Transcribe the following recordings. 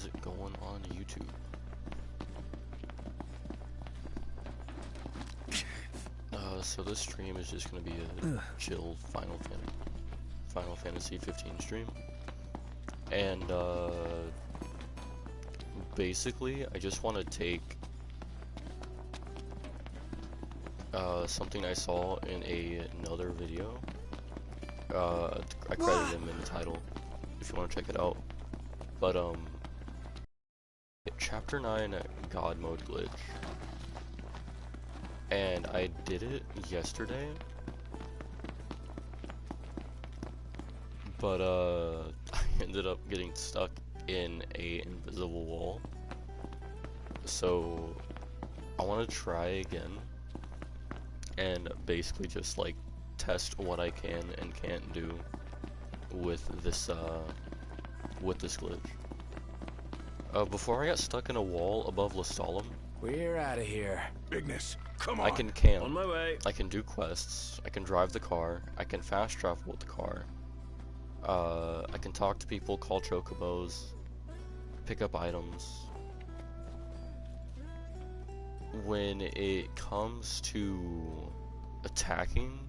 is going on YouTube? So this stream is just gonna be a chill Final Fantasy 15 stream, and basically I just want to take something I saw in another video. I credited him in the title if you want to check it out. But Chapter 9 God Mode glitch. And I did it yesterday. But I ended up getting stuck in a invisible wall. So I want to try again and basically just like test what I can and can't do with this glitch. Before I got stuck in a wall above Lestalem, we're out of here. Ignis, come on. I can camp. On my way. I can do quests. I can drive the car. I can fast travel with the car. I can talk to people, call chocobos, pick up items. When it comes to attacking,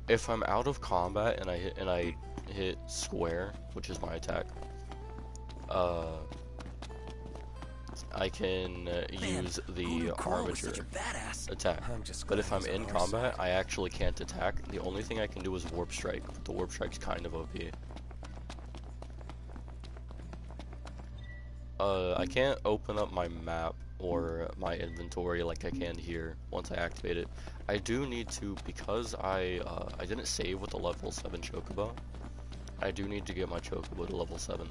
if I'm out of combat and I hit square, which is my attack, I can use the Armiger attack. But if I'm in combat, I actually can't attack. The only thing I can do is Warp Strike, but the Warp Strike's kind of OP. I can't open up my map or my inventory like I can here once I activate it. I do need to, because I didn't save with the level 7 chocobo, I do need to get my chocobo to level 7.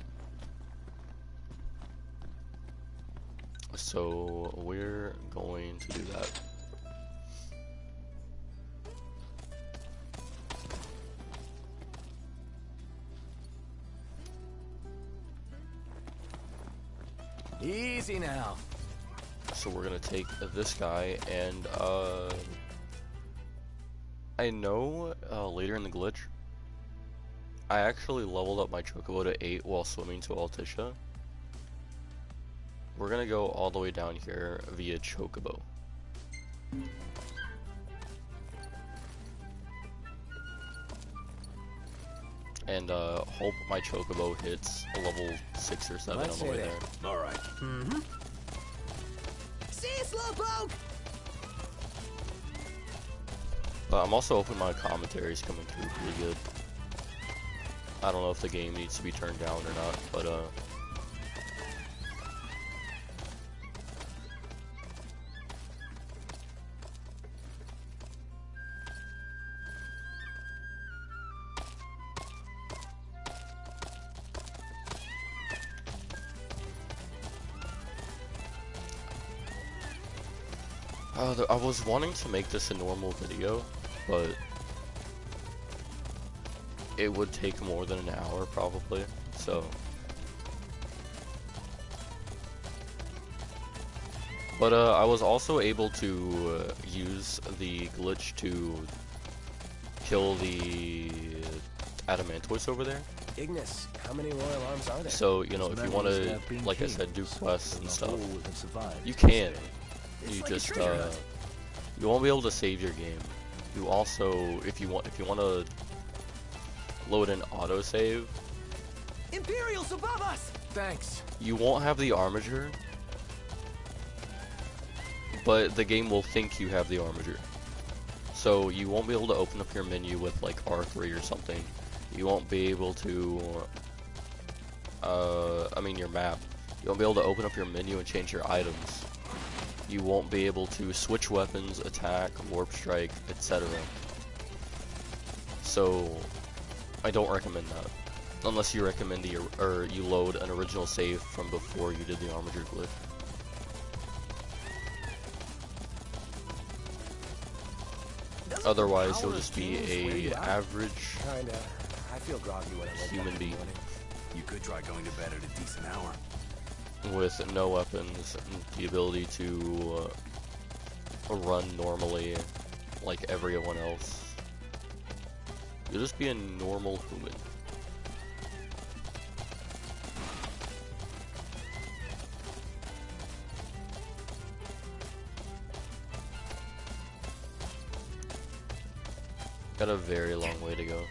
So we're going to do that. Easy now. So we're gonna take this guy, and I know later in the glitch, I actually leveled up my chocobo to 8 while swimming to Altissia. We're gonna go all the way down here via chocobo. And hope my chocobo hits a level 6 or 7 on the way there. Alright. See you, Slowpoke! But I'm also hoping my commentary is coming through pretty good. I don't know if the game needs to be turned down or not, but I was wanting to make this a normal video, but it would take more than an hour probably, so. But I was also able to use the glitch to kill the Adamantoise over there. Ignis, how many royal arms are there? So, you know, if you want to, like I said, do quests and stuff, you can. You just you won't be able to save your game. You also, if you want to load an autosave, Imperials above us. Thanks. you won't have the Armiger, but the game will think you have the Armiger. So you won't be able to open up your menu with like R3 or something. You won't be able to I mean your map. You won't be able to open up your menu and change your items. You won't be able to switch weapons, attack, warp strike, etc. So I don't recommend that, unless you recommend you load an original save from before you did the Armiger glitch. Otherwise, you'll just be a average Kinda. I feel groggy when I wake up human in the being morning. You could try going to bed at a decent hour. with no weapons, and the ability to run normally like everyone else. You'll just be a normal human. Got a very long way to go.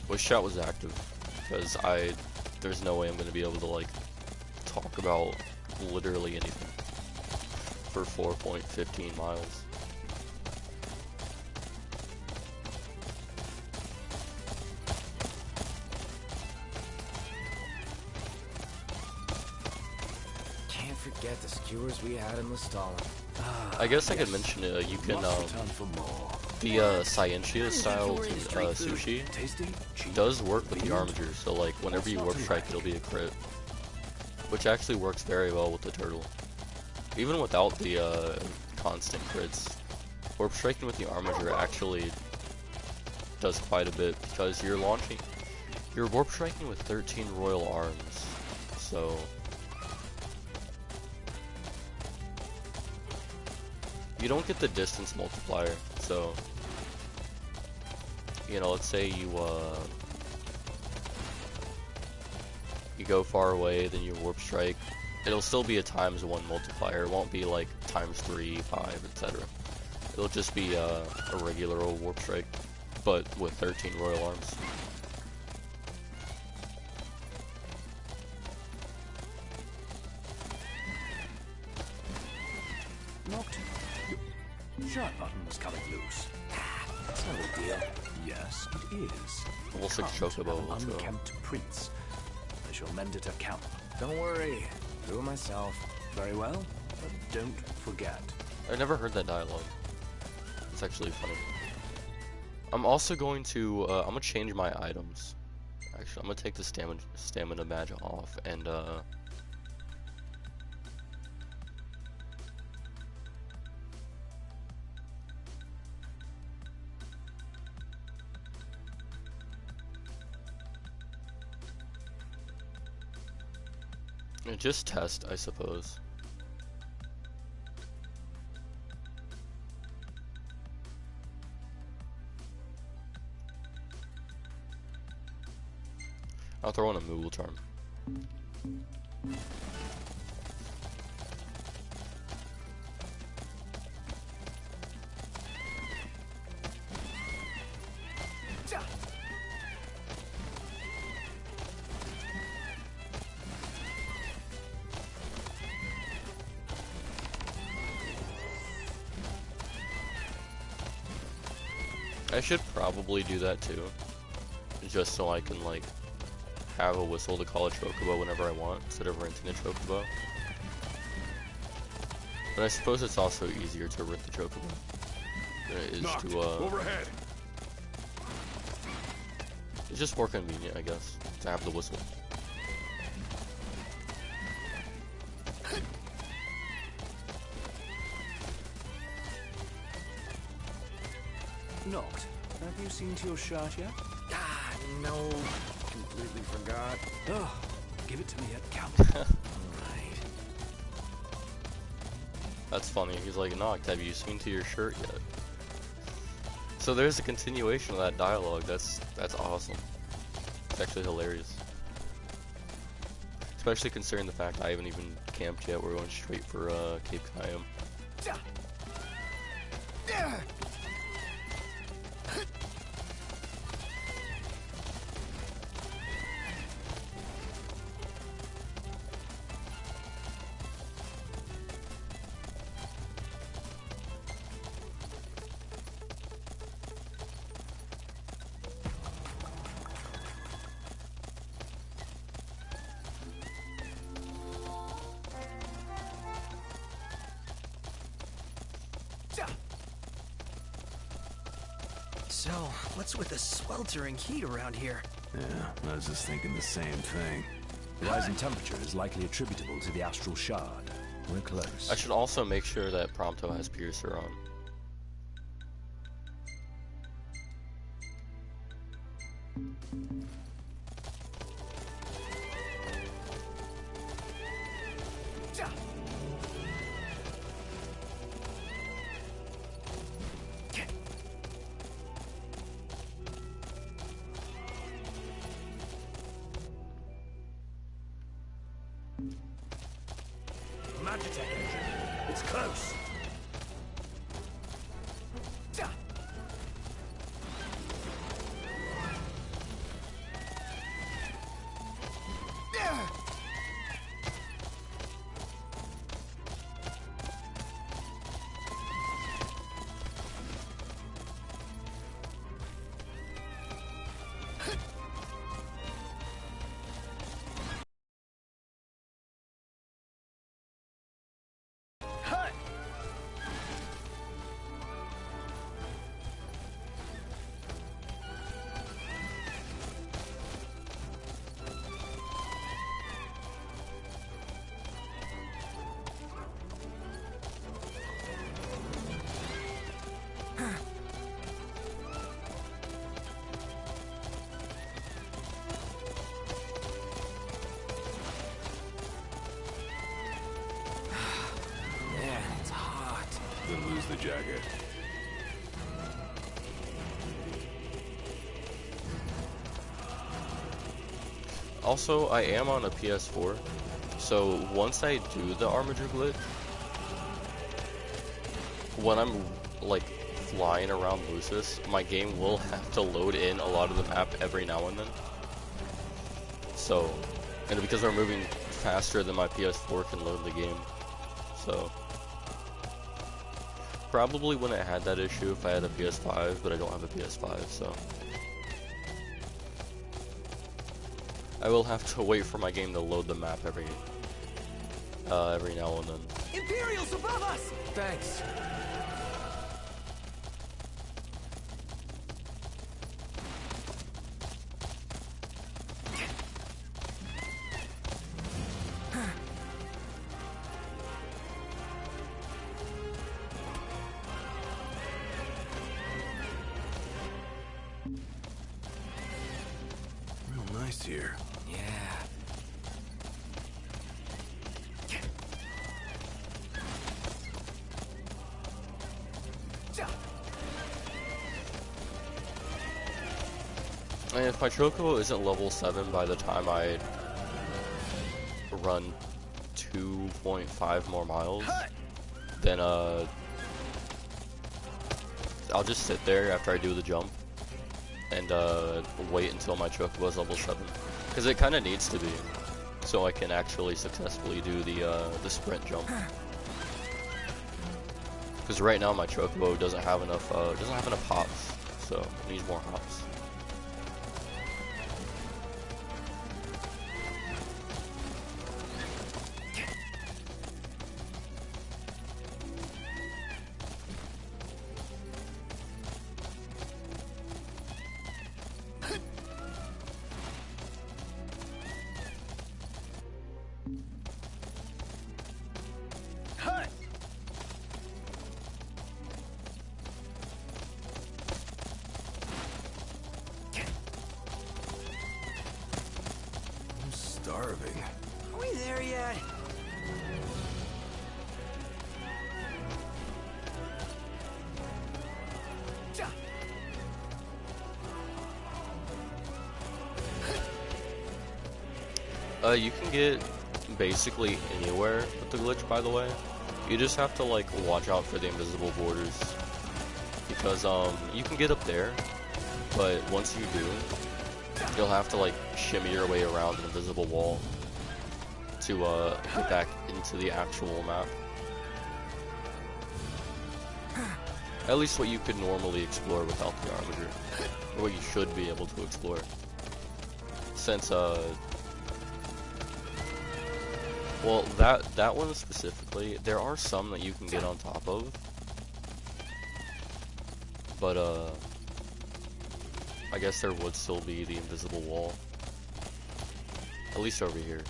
Wish chat was active, because there's no way I'm gonna be able to like talk about literally anything for 4.15 miles. Can't forget the skewers we had in the stall. I guess I could mention it. You can the Scientia style sushi does work with the Armiger, so like whenever you warp strike it'll be a crit, which actually works very well with the turtle. Even without the constant crits, warp striking with the Armiger actually does quite a bit, because you're warp striking with 13 royal arms, so you don't get the distance multiplier. So, you know, let's say you go far away, then you warp strike. It'll still be a ×1 multiplier. It won't be like ×3, 5, etc. It'll just be a regular old warp strike, but with 13 royal arms. Knocked. Shot button was coming loose. That's no big deal. Yes, it is. Level 6 chocobo, let's go. Unkempt prince. I shall mend it account. Don't worry. Do it myself. Very well, but don't forget. I never heard that dialogue. It's actually funny. I'm also going to, I'm gonna change my items. Actually, I'm gonna take the stamina badge off and, just test, I suppose. I'll throw in a Moogle charm. I should probably do that too, just so I can like have a whistle to call a chocobo whenever I want instead of renting a chocobo. But I suppose it's also easier to rent the chocobo than it is Knocked. to Overhead. It's just more convenient, I guess, to have the whistle. Knocked. Have you seen to your shirt yet? Ah, no. Completely forgot. Oh, give it to me at camp. Alright. That's funny. He's like, Noct, have you seen to your shirt yet? So there's a continuation of that dialogue. That's awesome. It's actually hilarious. Especially considering the fact I haven't even camped yet. We're going straight for Cape Cayam. So, what's with the sweltering heat around here? Yeah, I was just thinking the same thing. The rise in temperature is likely attributable to the astral shard. We're close. I should also make sure that Prompto has Piercer on. Logitech engine. It's close. Then lose the jacket. Also, I am on a PS4, so once I do the Armiger glitch, when I'm like flying around Lucis, my game will have to load in a lot of the map every now and then. So, and because we're moving faster than my PS4 can load the game, so probably wouldn't have had that issue if I had a PS5, but I don't have a PS5, so I will have to wait for my game to load the map every now and then. Imperials above us! Thanks. Real nice here. Yeah. And if my Chocobo isn't level 7 by the time I run 2.5 more miles, then I'll just sit there after I do the jump and wait until my Chocobo is level 7, because it kind of needs to be, so I can actually successfully do the sprint jump. Because right now my Chocobo doesn't have enough hops, so it needs more hops. I'm starving. Are we there yet? You can get basically anywhere with the glitch, by the way. You just have to like watch out for the invisible borders, because you can get up there, but once you do, you'll have to like shimmy your way around an invisible wall to get back into the actual map. At least what you could normally explore without the Armiger, or what you should be able to explore, since well, that one specifically, there are some that you can get on top of, but I guess there would still be the invisible wall, at least over here.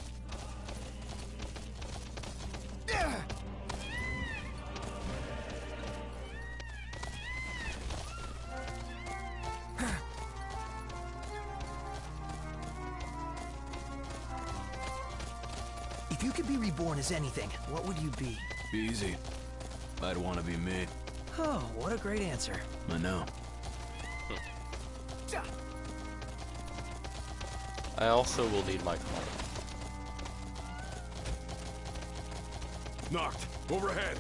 If you could be reborn as anything, what would you be? Easy. I'd want to be me. Oh, what a great answer. I know. I also will need my car. Knocked. Overhead.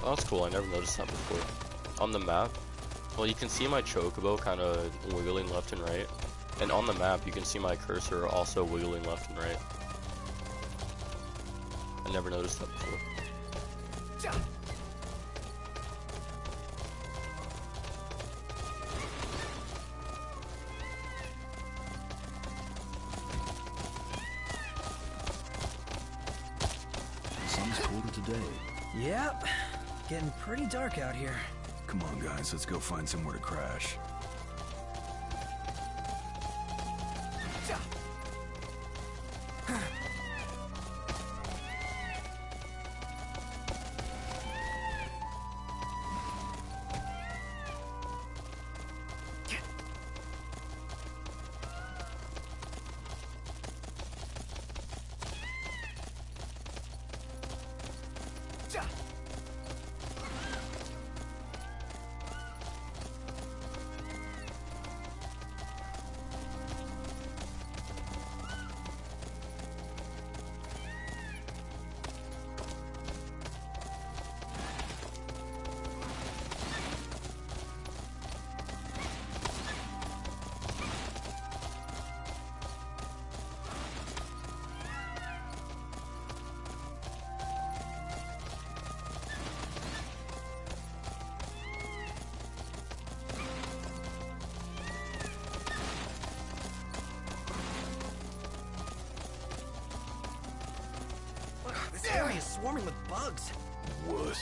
Oh, that's cool, I never noticed that before. On the map, well, you can see my chocobo kind of wiggling left and right. And on the map, you can see my cursor also wiggling left and right. I never noticed that before. Sun's colder today. Yep. Getting pretty dark out here. Come on, guys, let's go find somewhere to crash. This area is swarming with bugs. Wuss.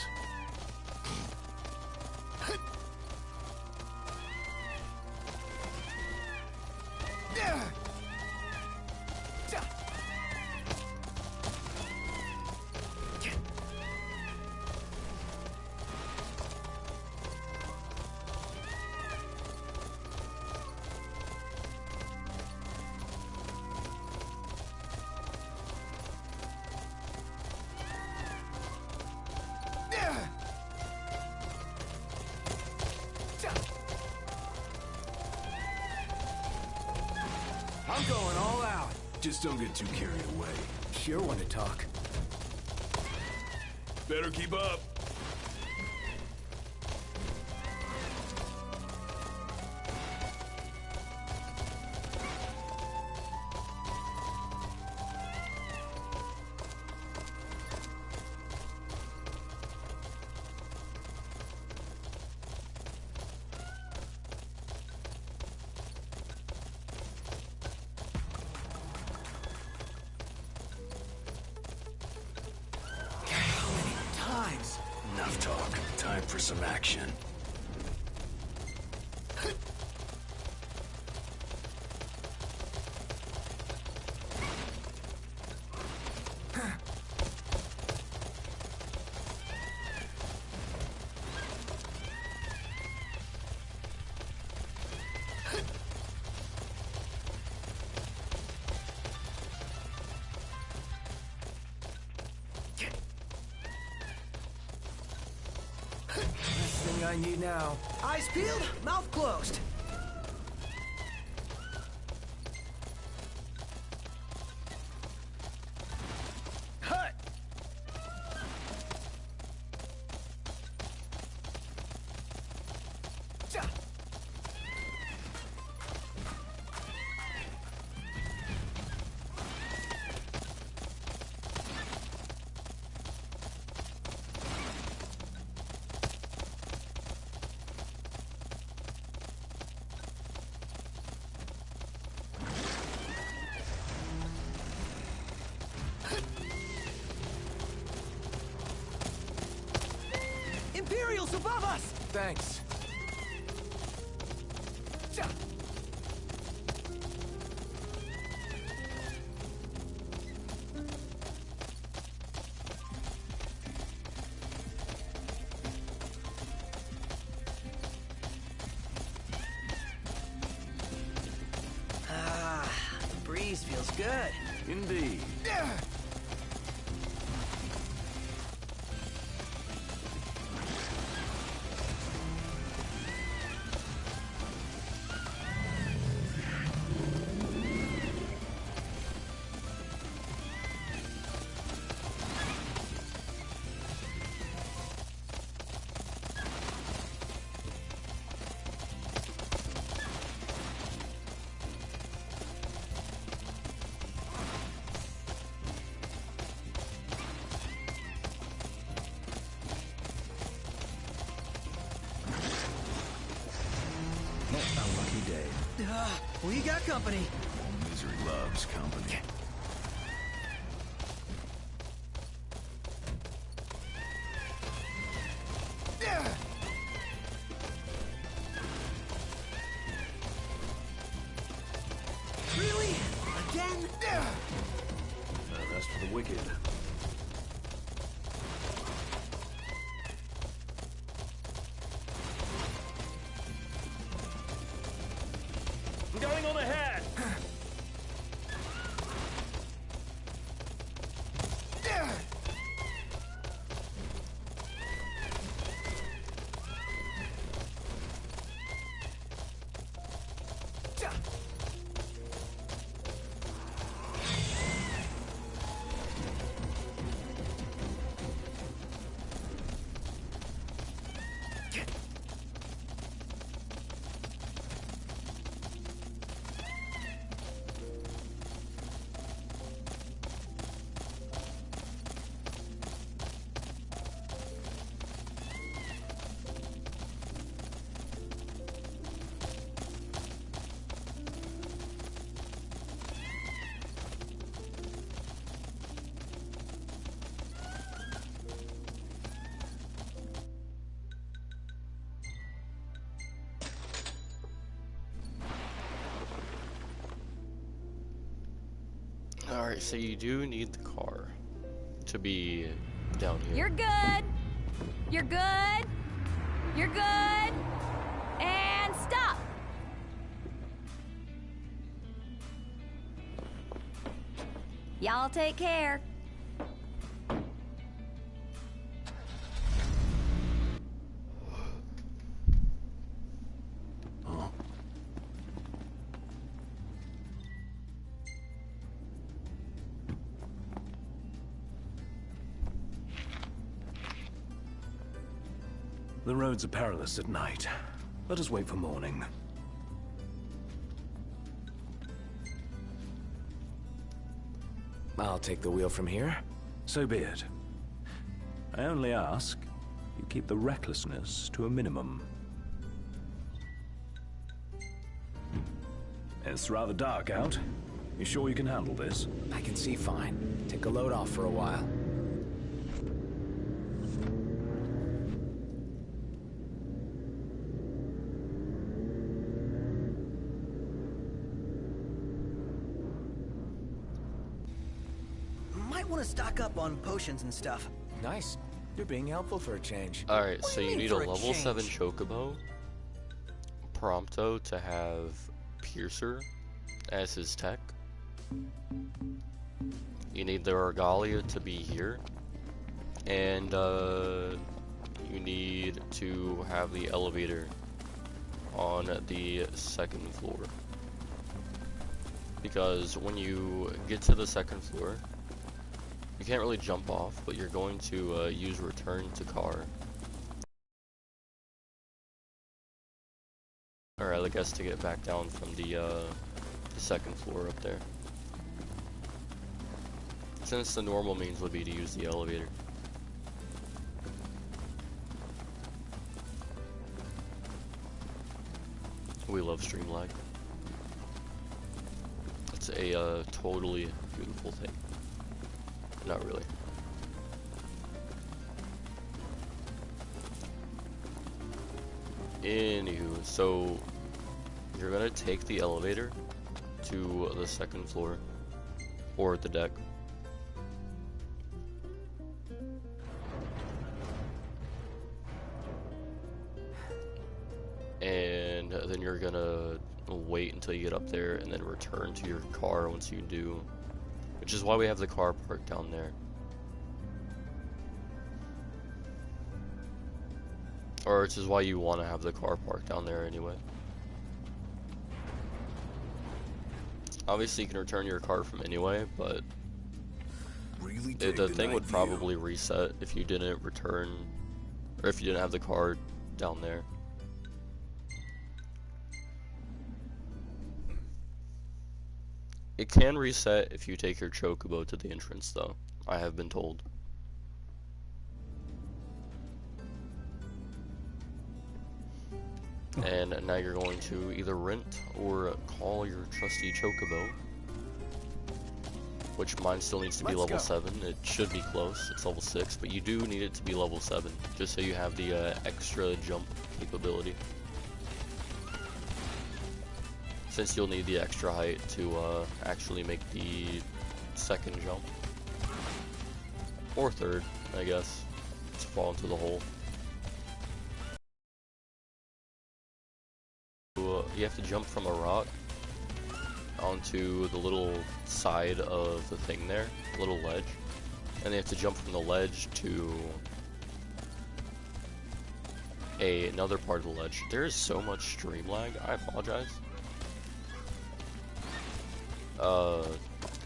I'm going all out. Just don't get too carried away. Sure want to talk. Better keep up. Enough talk. Time for some action. Thing I need now. Eyes peeled, mouth closed. Hut. Imperials above us! Thanks. cheese feels good. Indeed. A lucky day. We got company. All misery loves company. Really? Again? No rest for the wicked. I'm going on ahead. Alright, so you do need the car to be down here. You're good. You're good. You're good. And stop. Y'all take care. The roads are perilous at night. Let us wait for morning. I'll take the wheel from here. So be it. I only ask you keep the recklessness to a minimum. It's rather dark out. You sure you can handle this? I can see fine. Take a load off for a while. Might want to stock up on potions and stuff. Nice. You're being helpful for a change. Alright, What so do you you mean need a for a level 7 change? Chocobo, Prompto to have Piercer as his tech. You need the Regalia to be here. And you need to have the elevator on the 2nd floor. Because when you get to the 2nd floor, you can't really jump off, but you're going to use return to car. Or I guess to get back down from the 2nd floor up there. Since the normal means would be to use the elevator. We love stream lag. It's a totally beautiful thing. Not really. Anywho, so you're gonna take the elevator to the 2nd floor or the deck. And then you're gonna wait until you get up there and then return to your car once you do, which is why we have the car parked down there. Or which is why you want to have the car parked down there anyway. Obviously you can return your car from anyway, but Really the thing would probably reset if you didn't return, or if you didn't have the car down there. It can reset if you take your chocobo to the entrance though, I have been told. And now you're going to either rent or call your trusty chocobo, which mine still needs to be level 7. It should be close, it's level 6, but you do need it to be level 7, just so you have the extra jump capability. Since you'll need the extra height to actually make the second jump. Or third, I guess, to fall into the hole. You have to jump from a rock onto the little side of the thing there, little ledge, and they have to jump from the ledge to another part of the ledge. There is so much stream lag, I apologize.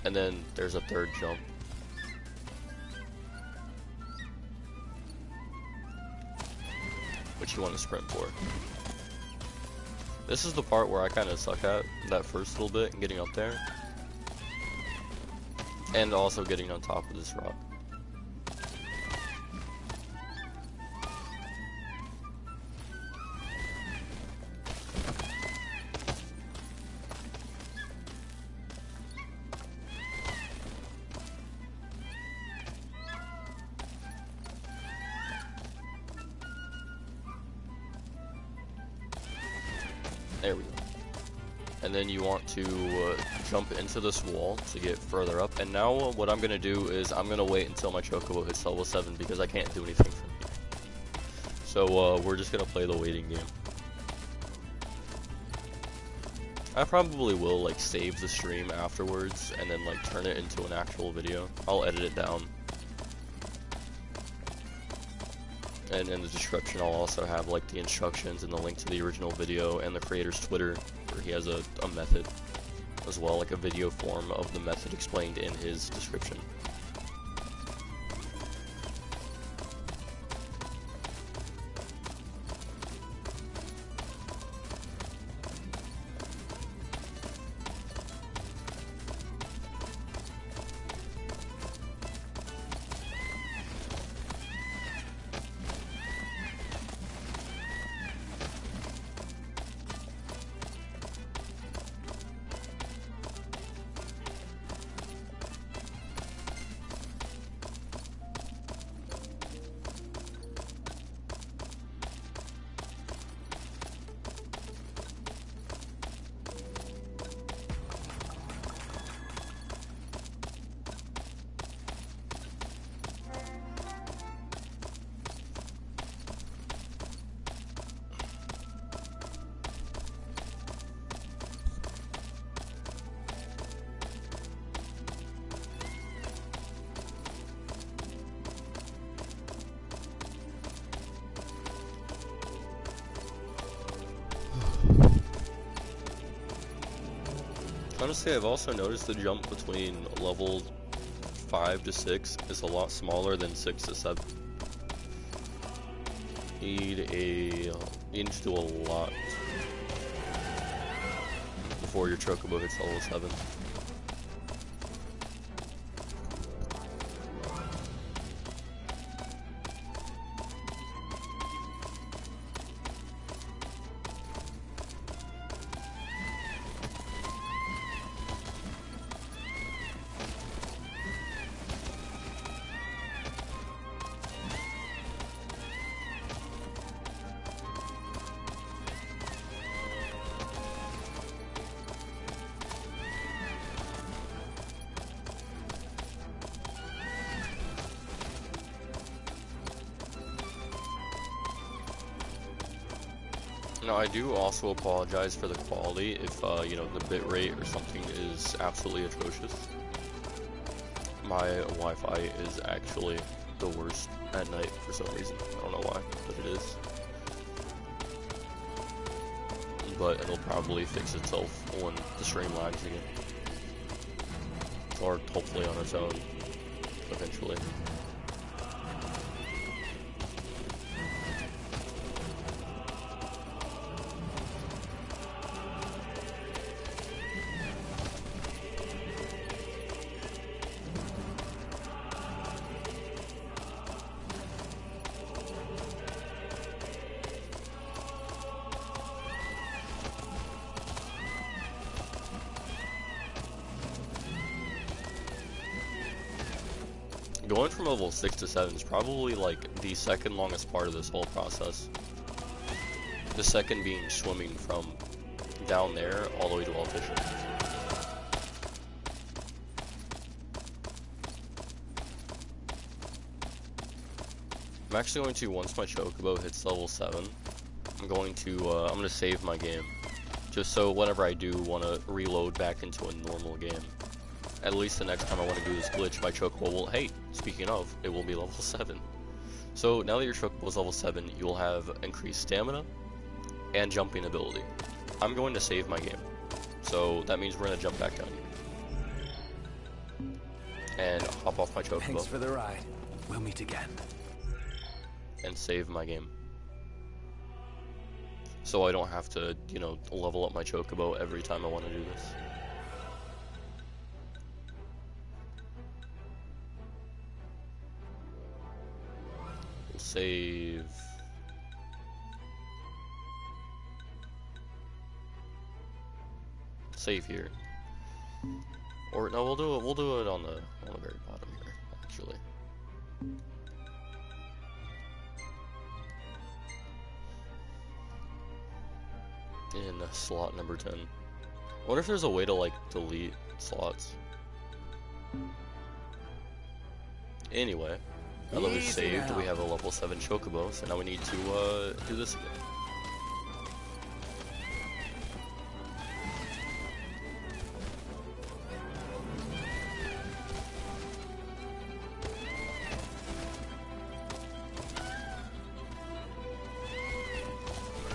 And then there's a third jump. Which you want to sprint for. This is the part where I kind of suck at, that first little bit, and getting up there. And also getting on top of this rock. There we go. And then you want to jump into this wall to get further up. And now what I'm going to do is I'm going to wait until my chocobo hits level 7 because I can't do anything from here. So we're just going to play the waiting game. I probably will like save the stream afterwards and then like turn it into an actual video. I'll edit it down. And in the description I'll also have like the instructions and the link to the original video and the creator's Twitter, where he has a method as well, like a video form of the method explained in his description. Honestly, I've also noticed the jump between level 5 to 6 is a lot smaller than 6 to 7. You need to do a lot before your chocobo hits level 7. Now, I do also apologize for the quality if, you know, the bitrate or something is absolutely atrocious. My Wi-Fi is actually the worst at night for some reason. I don't know why, but it is. But it'll probably fix itself when the stream lags again. Or hopefully on its own, eventually. Going from level 6 to 7 is probably like the second longest part of this whole process. The second being swimming from down there all the way to Altissia. I'm actually going to, once my Chocobo hits level 7, I'm going to save my game. Just so whenever I do want to reload back into a normal game, at least the next time I want to do this glitch, my Chocobo will, hey, speaking of, it will be level 7. So now that your Chocobo is level 7, you'll have increased stamina and jumping ability. I'm going to save my game. So that means we're going to jump back down here. And hop off my Chocobo. Thanks for the ride. We'll meet again. And save my game. So I don't have to, you know, level up my Chocobo every time I want to do this. Save. Save here. Or no, we'll do it on the very bottom here, actually. In slot number 10. I wonder if there's a way to like delete slots. Anyway. Now that we've saved, we have a level 7 Chocobo, so now we need to do this again.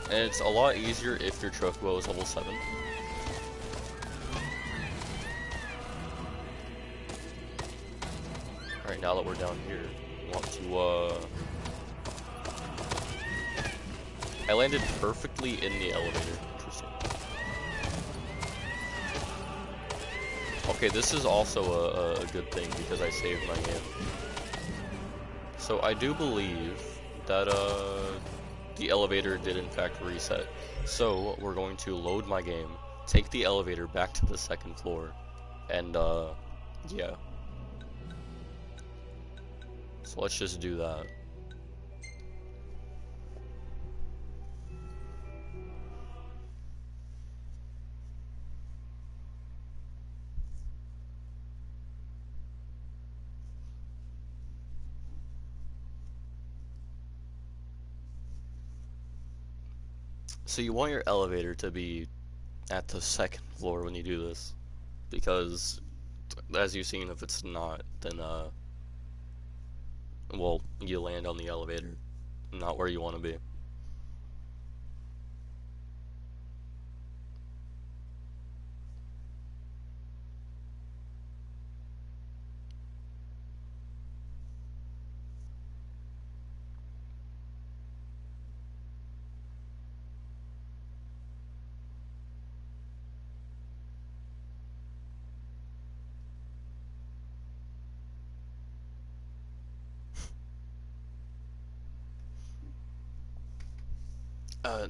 And it's a lot easier if your Chocobo is level 7. Alright, now that we're down here, want to I landed perfectly in the elevator. Interesting. Okay, this is also a good thing because I saved my game. So I do believe that the elevator did in fact reset. So we're going to load my game, take the elevator back to the second floor, and yeah. So let's just do that. So you want your elevator to be at the second floor when you do this, because as you've seen, if it's not, then well, you land on the elevator, not where you want to be.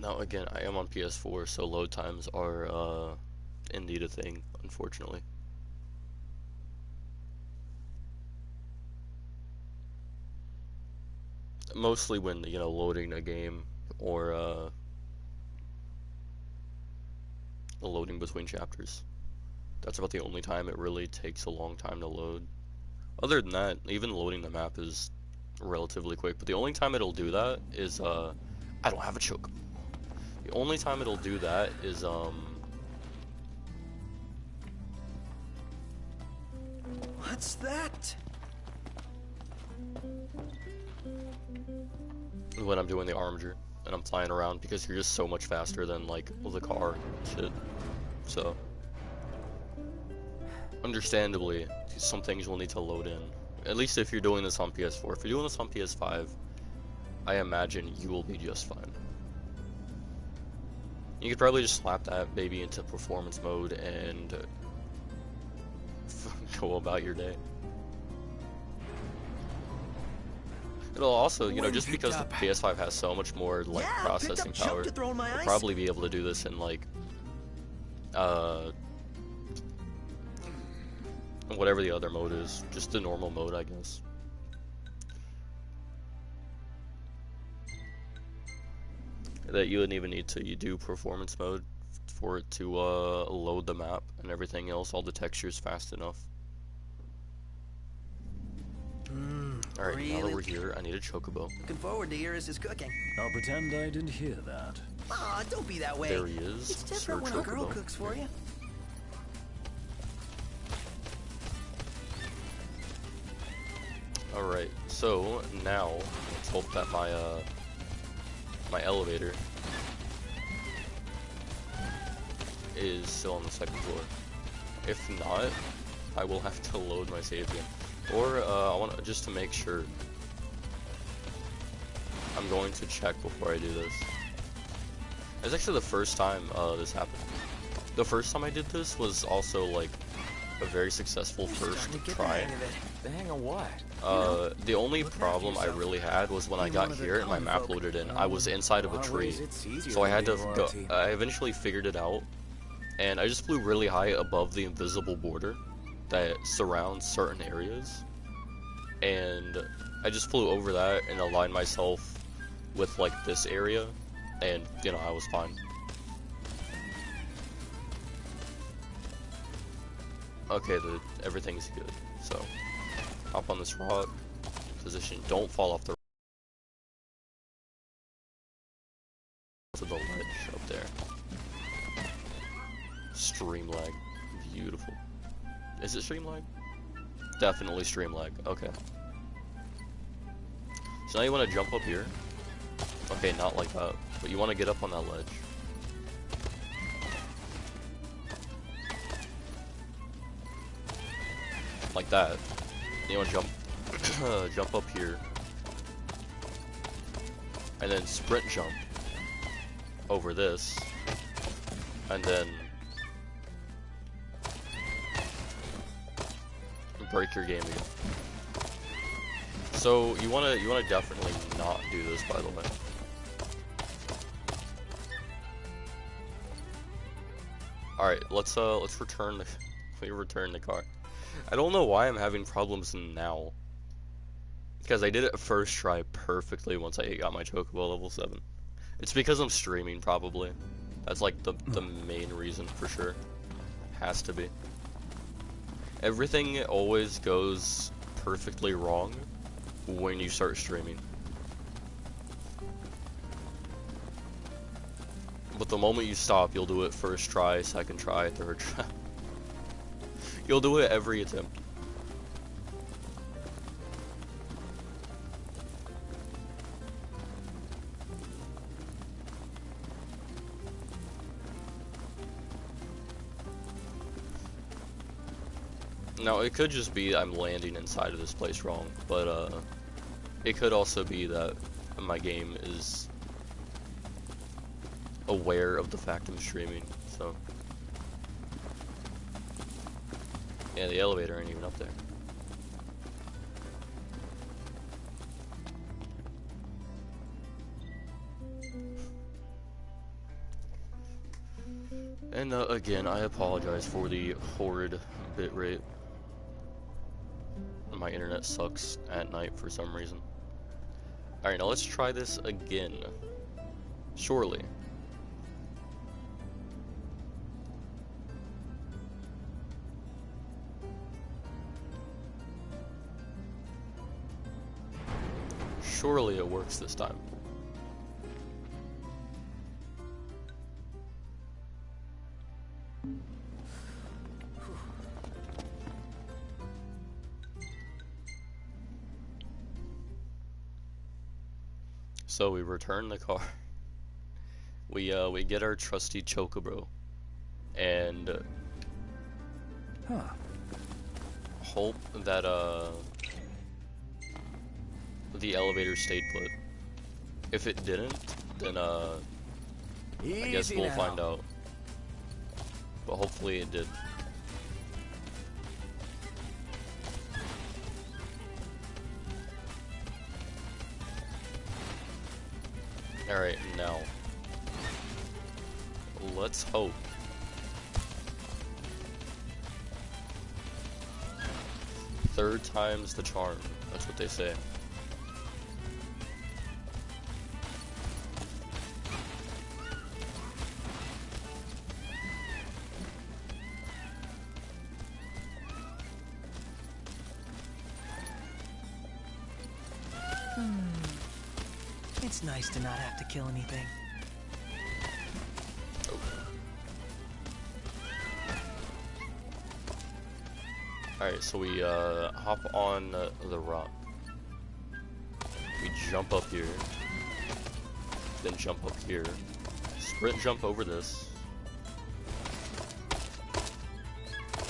Now again, I am on PS4, so load times are indeed a thing, unfortunately. Mostly when, you know, loading a game or loading between chapters. That's about the only time it really takes a long time to load. Other than that, even loading the map is relatively quick, but the only time it'll do that is I don't have a choke. The only time it'll do that is What's that? when I'm doing the Armiger and I'm flying around, because you're just so much faster than like the car shit. So understandably, some things will need to load in. At least if you're doing this on PS4. If you're doing this on PS5, I imagine you will be just fine. You could probably just slap that baby into performance mode and go about your day. It'll also, you know, just because the PS5 has so much more like processing power, you'll probably be able to do this in like whatever the other mode is, just the normal mode, I guess. That you wouldn't even need to do performance mode for it to load the map and everything else, all the textures fast enough. Alright, now that we're here, I need a chocobo. Looking forward to Iris' cooking. I'll pretend I didn't hear that. Aw, don't be that way. There he is, It's Sir different when a girl Chocobo. cooks for you. Alright, so now let's hope that my my elevator is still on the second floor. If not, I will have to load my save game. Or I want to, just to make sure, I'm going to check before I do this. It's actually the first time this happened. The first time I did this was also like a very successful first try. The hang of what? The only problem I really had was when I got here and my map loaded in. I was inside of a tree, so I had to go. I eventually figured it out, and I just flew really high above the invisible border that surrounds certain areas, and I just flew over that and aligned myself with like this area, and you know, I was fine. Okay, everything's good. So hop on this rock position. Don't fall off the to the ledge up there. Stream lag, beautiful. Is it stream lag? Definitely stream lag. Okay. So now you want to jump up here. Okay, not like that, but you want to get up on that ledge. Like that. You want to jump, jump up here, and then sprint jump over this, and then break your game again. So you wanna definitely not do this, by the way. All right, let's return the return the car. I don't know why I'm having problems now, because I did it first try perfectly once I got my chocobo level 7. It's because I'm streaming, probably. That's like the main reason for sure. Has to be. Everything always goes perfectly wrong when you start streaming. But the moment you stop, you'll do it first try, second try, third try. You'll do it every attempt. Now, it could just be I'm landing inside of this place wrong, but it could also be that my game is aware of the fact I'm streaming, so. Yeah, the elevator ain't even up there. And again, I apologize for the horrid bitrate. My internet sucks at night for some reason. Alright, now let's try this again. Surely. Surely it works this time. So we return the car. We get our trusty Chocobo, and hope that the elevator stayed put. If it didn't, then I guess we'll find out. But hopefully it did. Alright, now let's hope third time's the charm. That's what they say. It's nice to not have to kill anything. Alright, so we hop on the rock. We jump up here, then jump up here, sprint jump over this,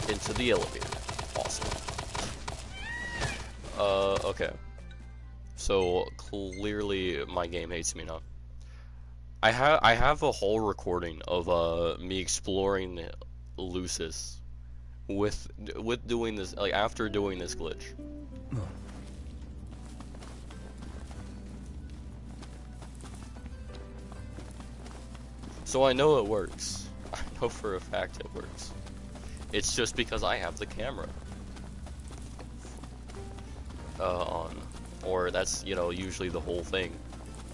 into the elevator. Awesome. Okay. So clearly my game hates me now. I have a whole recording of me exploring Lucis with doing this, like after doing this glitch. So I know it works. I know for a fact it works. It's just because I have the camera on. Or that's, you know, usually the whole thing.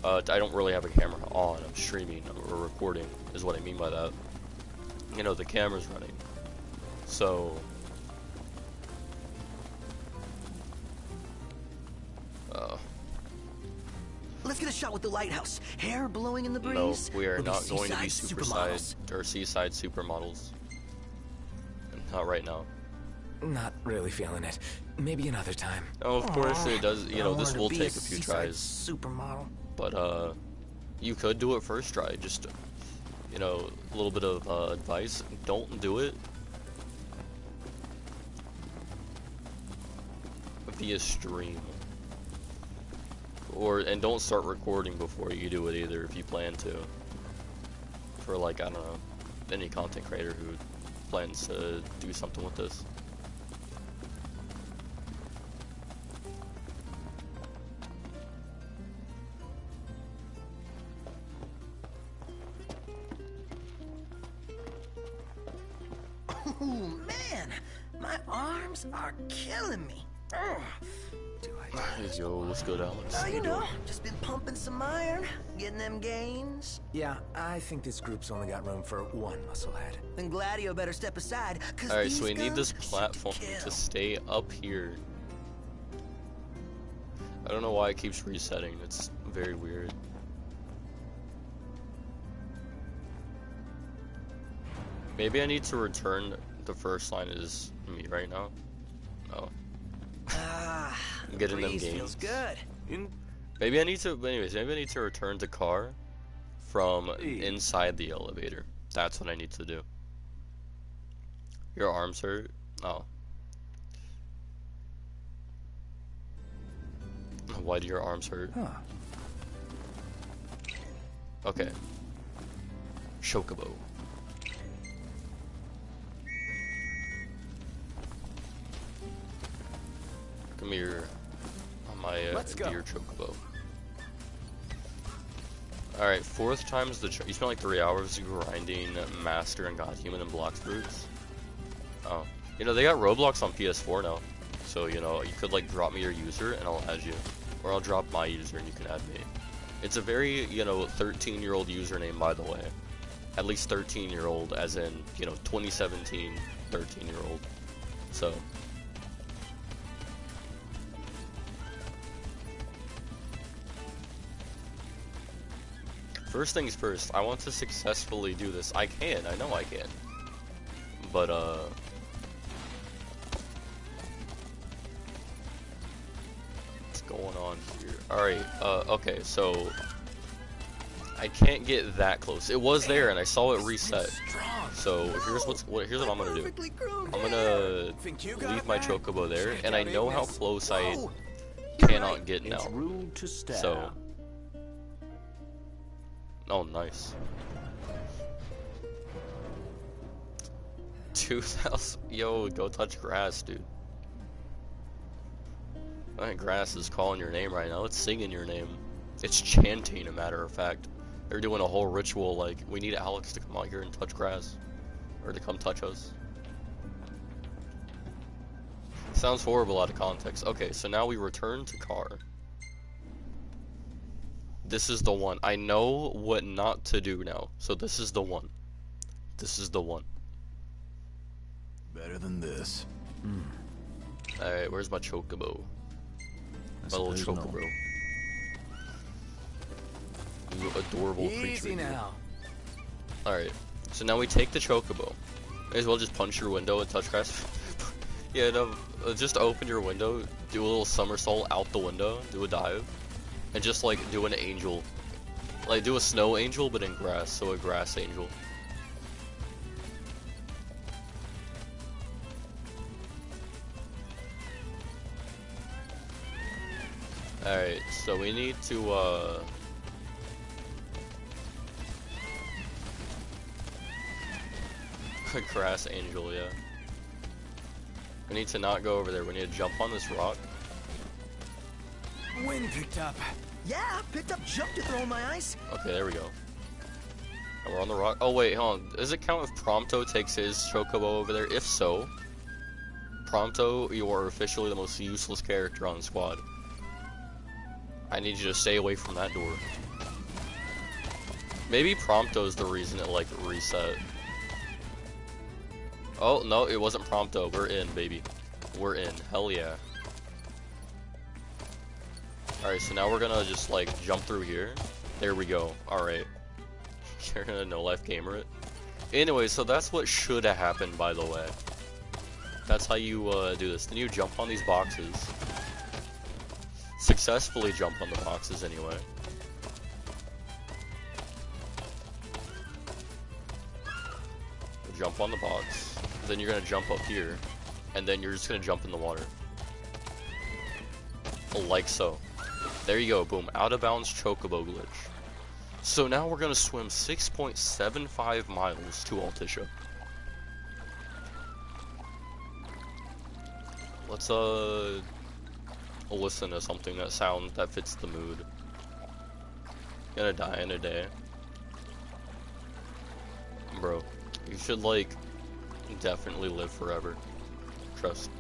I don't really have a camera on. I'm streaming or recording is what I mean by that. You know, the camera's running. So let's get a shot with the lighthouse. Hair blowing in the breeze. No, we are We'll not going to be supermodels. seaside supermodels. Not right now. Not really feeling it. Maybe another time. Oh, of course it does. You know, this will be take a few tries. Supermodel. But you could do it first try. Just, you know, a little bit of advice. Don't do it via stream. And don't start recording before you do it either if you plan to. For like, I don't know, any content creator who plans to do something with this. Oh man, my arms are killing me. Ugh. Yo, what's good, Alex? You know, just been pumping some iron, getting them gains. Yeah, I think this group's only got room for one musclehead. Then Gladio better step aside, cause Alright, these so we need this guns platform shoot to kill. stay up here. I don't know why it keeps resetting. It's very weird. Maybe I need to return the first line is me right now. No. I'm getting them breeze gains. feels good. Maybe I need to, but anyways, maybe I need to return the car from inside the elevator. That's what I need to do. Your arms hurt? Oh. Why do your arms hurt? Huh. Okay. Chocobo. Come here, my dear Chocobo. Alright, fourth time's the you spent like 3 hours grinding Master and God Human and Blox Fruits. Oh. You know, they got Roblox on PS4 now. So, you know, you could like drop me your user and I'll add you. Or I'll drop my user and you can add me. It's a very, you know, 13-year-old username, by the way. At least 13-year-old, as in, you know, 2017, 13-year-old. So. First things first, I want to successfully do this. I can, I know I can. But what's going on here? Alright, okay, so I can't get that close. It was there and I saw it reset. So here's here's what I'm gonna do. I'm gonna leave my chocobo there, and I know how close I cannot get now. So, oh nice. 2,000. Yo, go touch grass, dude. That grass is calling your name right now. It's singing your name. It's chanting, a matter of fact. They're doing a whole ritual, like, we need Alex to come out here and touch grass. Or to come touch us. Sounds horrible out of context. Okay, so now we return to car. This is the one. I know what not to do now. So this is the one. This is the one. Better than this. Alright, where's my chocobo? My little chocobo. You adorable creature. Easy now. Alright, so now we take the chocobo. May as well just punch your window and touch grass. Yeah, no, just open your window, do a little somersault out the window, do a dive, and just like do an angel. Like do a snow angel but in grass, so a grass angel. Alright, so we need to grass angel, yeah. We need to not go over there. We need to jump on this rock. Wind picked up. Yeah, picked up jump to throw in my ice. Okay, there we go. And we're on the rock. Oh wait, hold on. Does it count if Prompto takes his chocobo over there? If so, Prompto, you are officially the most useless character on the squad. I need you to stay away from that door. Maybe Prompto's the reason it like reset. Oh, no, it wasn't Prompto. We're in, baby. We're in. Hell yeah. Alright, so now we're gonna just, like, jump through here. There we go. Alright. You're gonna no-life gamer it. Anyway, so that's what should have happened, by the way. That's how you, do this. Then you jump on these boxes. Successfully jump on the boxes, anyway. Jump on the box. Then you're gonna jump up here, and then you're just gonna jump in the water. Like so. There you go, boom. Out of bounds chocobo glitch. So now we're gonna swim 6.75 miles to Altissia. Let's listen to something that fits the mood. Gonna die in a day. Bro, you should like definitely live forever. Trust.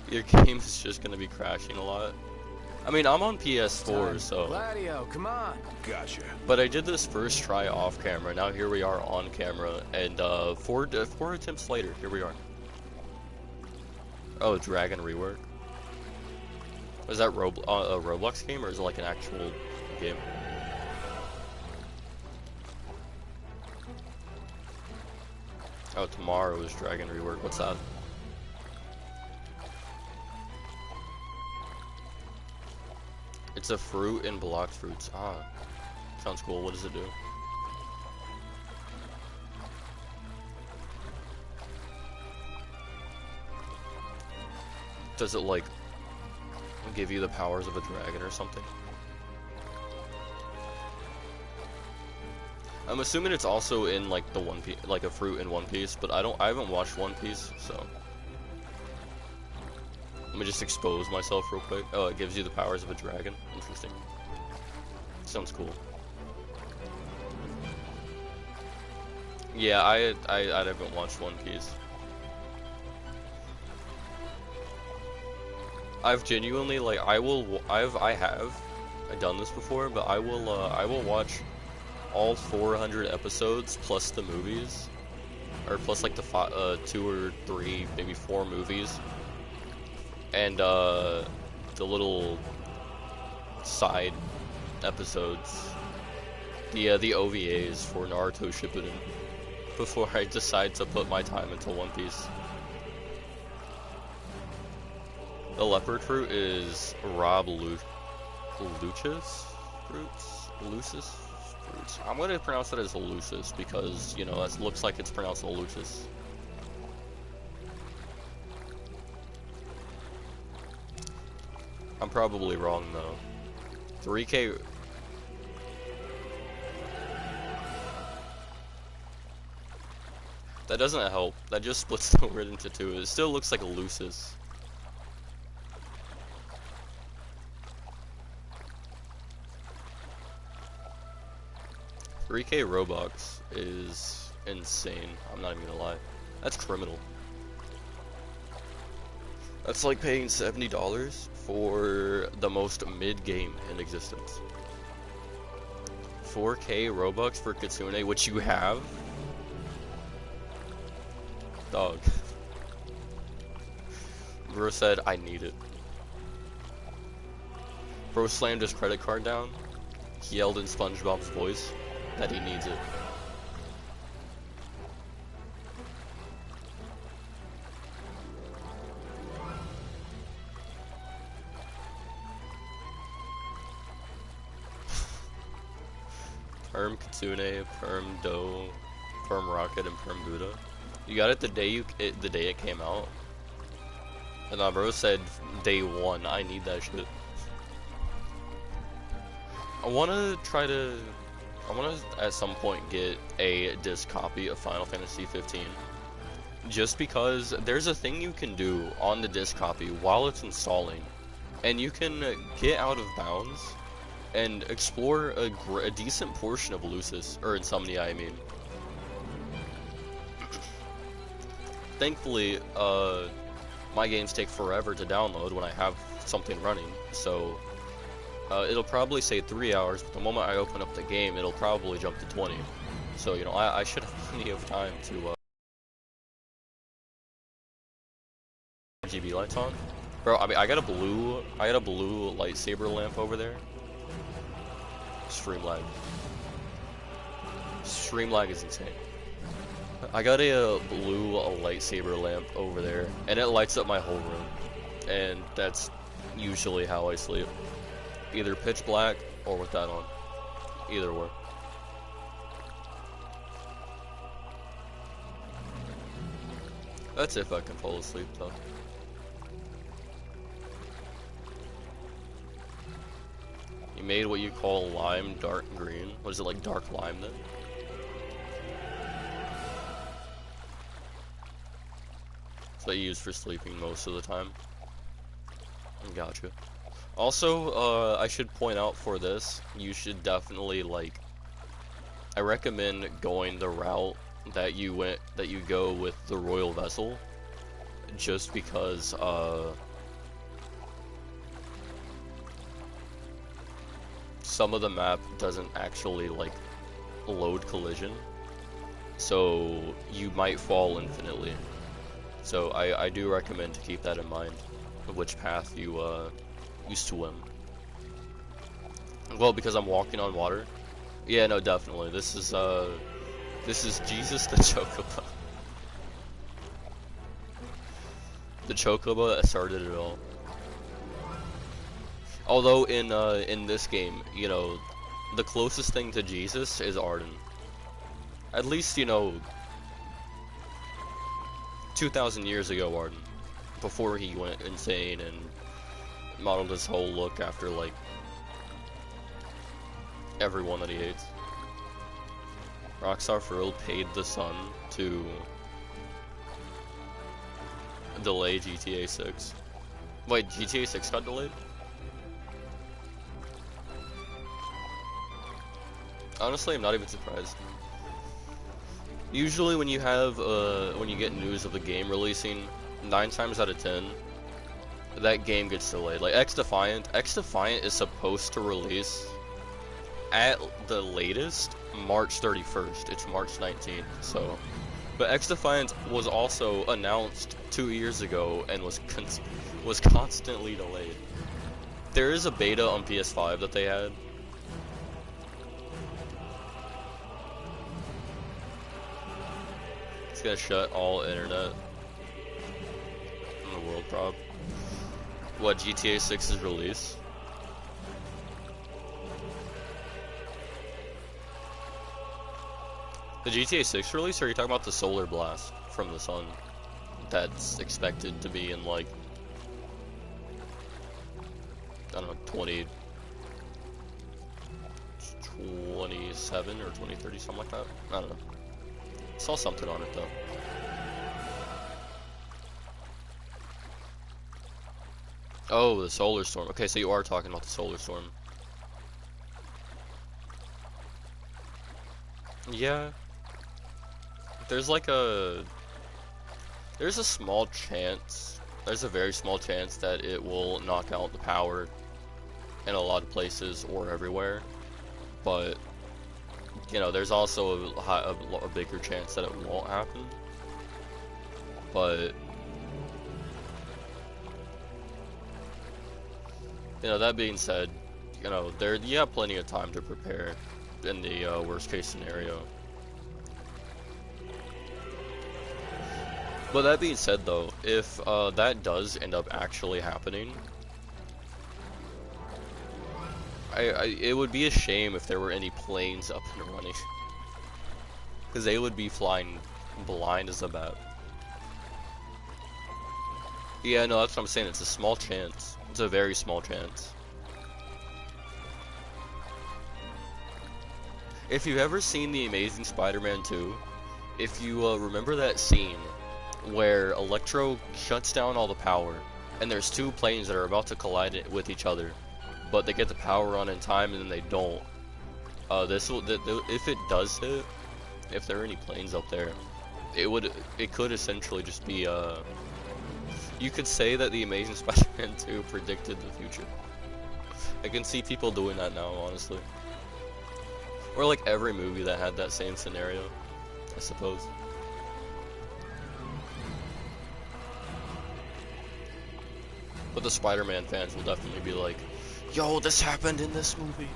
Your game is just gonna be crashing a lot. I mean, I'm on PS4, so. Gladio, come on. Gotcha. But I did this first try off camera. Now here we are on camera, and four attempts later, here we are. Oh, Dragon rework. Is that a Roblox game, or is it like an actual game? Oh, tomorrow is Dragon rework. What's that? It's a fruit and blocked fruits. Ah, sounds cool. What does it do? Does it like give you the powers of a dragon or something? I'm assuming it's also in like the One Piece, like a fruit in One Piece, but I haven't watched One Piece, so let me just expose myself real quick. Oh, it gives you the powers of a dragon. Interesting. Sounds cool. Yeah, I haven't watched One Piece. I've genuinely like I've done this before, but I will watch all 400 episodes plus the movies, or plus like the 2 or 3, maybe 4 movies, and the little side episodes, the OVAs for Naruto Shippuden. before I decide to put my time into One Piece. The leopard fruit is Lucis fruits? Lucis fruits? I'm gonna pronounce it as Lucis because, you know, that looks like it's pronounced Lucis. I'm probably wrong though. 3K. That doesn't help. That just splits the word into two. It still looks like a Lucis. $3K Robux is insane. I'm not even gonna lie. That's criminal. That's like paying $70 for the most mid-game in existence. 4K Robux for Kitsune, which you have? Dog. Bro said, I need it. Bro slammed his credit card down. He yelled in SpongeBob's voice that he needs it. Perm Kitsune, Perm Do, Perm Rocket, and Perm Buddha. You got it the day it came out. And bro said day one, I need that shit. I wanna at some point get a disc copy of Final Fantasy 15. Just because there's a thing you can do on the disc copy while it's installing, and you can get out of bounds and explore a decent portion of Lucis, or Insomnia, I mean. Thankfully, my games take forever to download when I have something running, so it'll probably say 3 hours, but the moment I open up the game, it'll probably jump to 20. So, you know, I should have plenty of time to RGB lights on. Bro, I mean, I got a blue lightsaber lamp over there. Stream lag. Stream lag is insane. I got a blue lightsaber lamp over there, and it lights up my whole room. And that's usually how I sleep. Either pitch black or with that on. Either way. That's if I can fall asleep though. You made what you call lime dark green. What is it, like dark lime then? It's what you use for sleeping most of the time. Gotcha. Also, I should point out for this, you should definitely, like, I recommend going the route that you go with the Royal Vessel, just because, some of the map doesn't actually, like, load collision, so you might fall infinitely. So I do recommend to keep that in mind, which path you swim. Well, because I'm walking on water. Yeah, no, definitely. This is Jesus the Chocobo. The Chocobo that started it all. Although in this game, you know, the closest thing to Jesus is Arden. At least, you know, 2,000 years ago, Arden, before he went insane and modeled his whole look after, like, everyone that he hates. Rockstar for real paid the Sun to delay GTA 6. Wait, GTA 6 got delayed? Honestly, I'm not even surprised. Usually when you have, when you get news of the game releasing, 9 times out of 10, that game gets delayed. Like X Defiant is supposed to release at the latest March 31st. It's March 19th, so. But X Defiant was also announced 2 years ago and was constantly delayed. There is a beta on PS5 that they had. gonna shut all internet in the world, prob. What, GTA 6's release? The GTA 6 release, or are you talking about the solar blast from the sun? That's expected to be in, like, I don't know, 2027 or 2030, something like that. I don't know. Saw something on it though. Oh, the solar storm. Okay, so you are talking about the solar storm. Yeah. There's like there's a small chance, there's a very small chance that it will knock out the power in a lot of places or everywhere. But, you know, there's also a bigger chance that it won't happen. But, you know, that being said, you know, you have plenty of time to prepare in the worst case scenario. But that being said though, if that does end up actually happening, it would be a shame if there were any planes up and running. Because they would be flying blind as a bat. Yeah, no, that's what I'm saying, it's a small chance. It's a very small chance. If you've ever seen The Amazing Spider-Man 2, if you remember that scene where Electro shuts down all the power, and there's two planes that are about to collide with each other, but they get the power on in time and then they don't. If it does hit, if there are any planes up there, it could essentially just be you could say that The Amazing Spider-Man 2 predicted the future. I can see people doing that now, honestly. Or like every movie that had that same scenario, I suppose. But the Spider-Man fans will definitely be like, yo, this happened in this movie.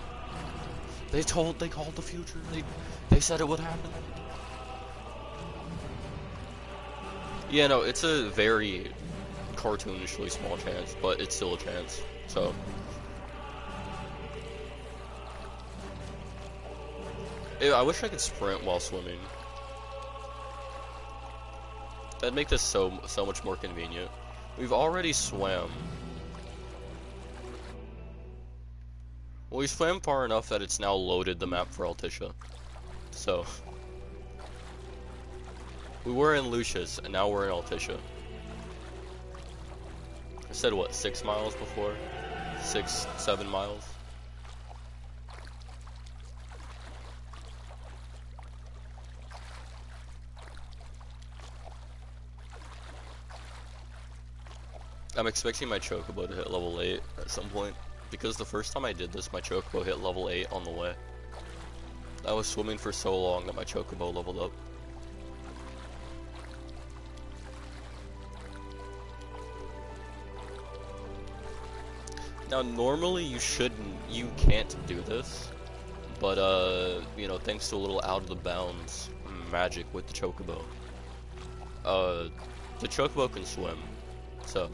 They called the future. They said it would happen. Yeah, no, it's a very cartoonishly small chance, but it's still a chance. So I wish I could sprint while swimming. That'd make this so much more convenient. We've already swam. Well, we swam far enough that it's now loaded the map for Altissia. So we were in Lucis, and now we're in Altissia. I said what, 6 miles before? 7 miles? I'm expecting my Chocobo to hit level 8 at some point, because the first time I did this, my Chocobo hit level 8 on the way. I was swimming for so long that my Chocobo leveled up. Now, normally you can't do this, but you know, thanks to a little out of the bounds magic with the Chocobo, the Chocobo can swim, so.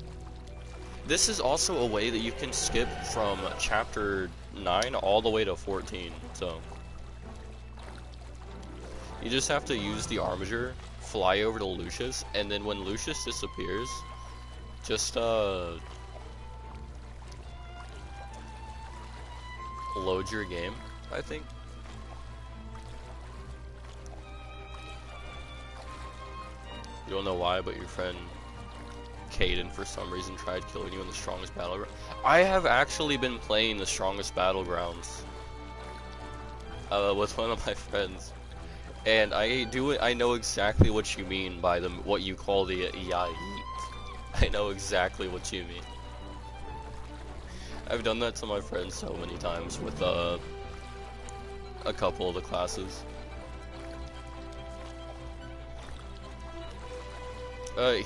This is also a way that you can skip from chapter 9 all the way to 14, so. You just have to use the Armiger, fly over to Lucius, and then when Lucius disappears, just load your game, I think. You don't know why, but your friend Caden for some reason tried killing you in the strongest battleground. I have actually been playing the strongest battlegrounds with one of my friends, and I know exactly what you mean by what you call the yaeet. I know exactly what you mean. I've done that to my friends so many times with a couple of the classes.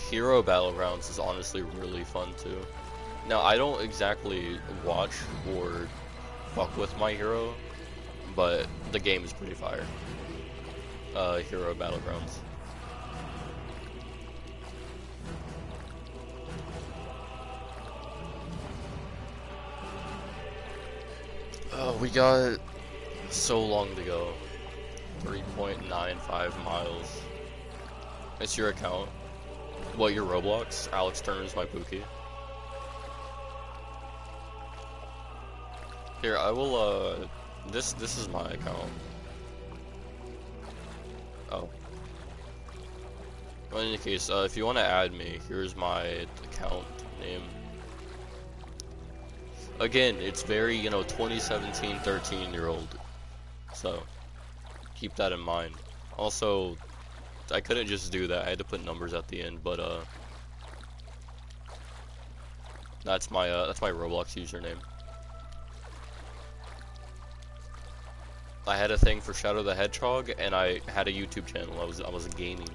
Hero Battlegrounds is honestly really fun too. Now, I don't exactly watch or fuck with my hero, but the game is pretty fire. Hero Battlegrounds. We got so long to go. 3.95 miles. It's your account. What, your Roblox? Alex Turner's my Pookie. Here, I will, this is my account. Oh. Well, in any case, if you want to add me, here's my account name. Again, it's very, 2017, 13-year-old. So, keep that in mind. Also, I couldn't just do that. I had to put numbers at the end, but, that's my Roblox username. I had a thing for Shadow the Hedgehog, and I had a YouTube channel. I was gaming.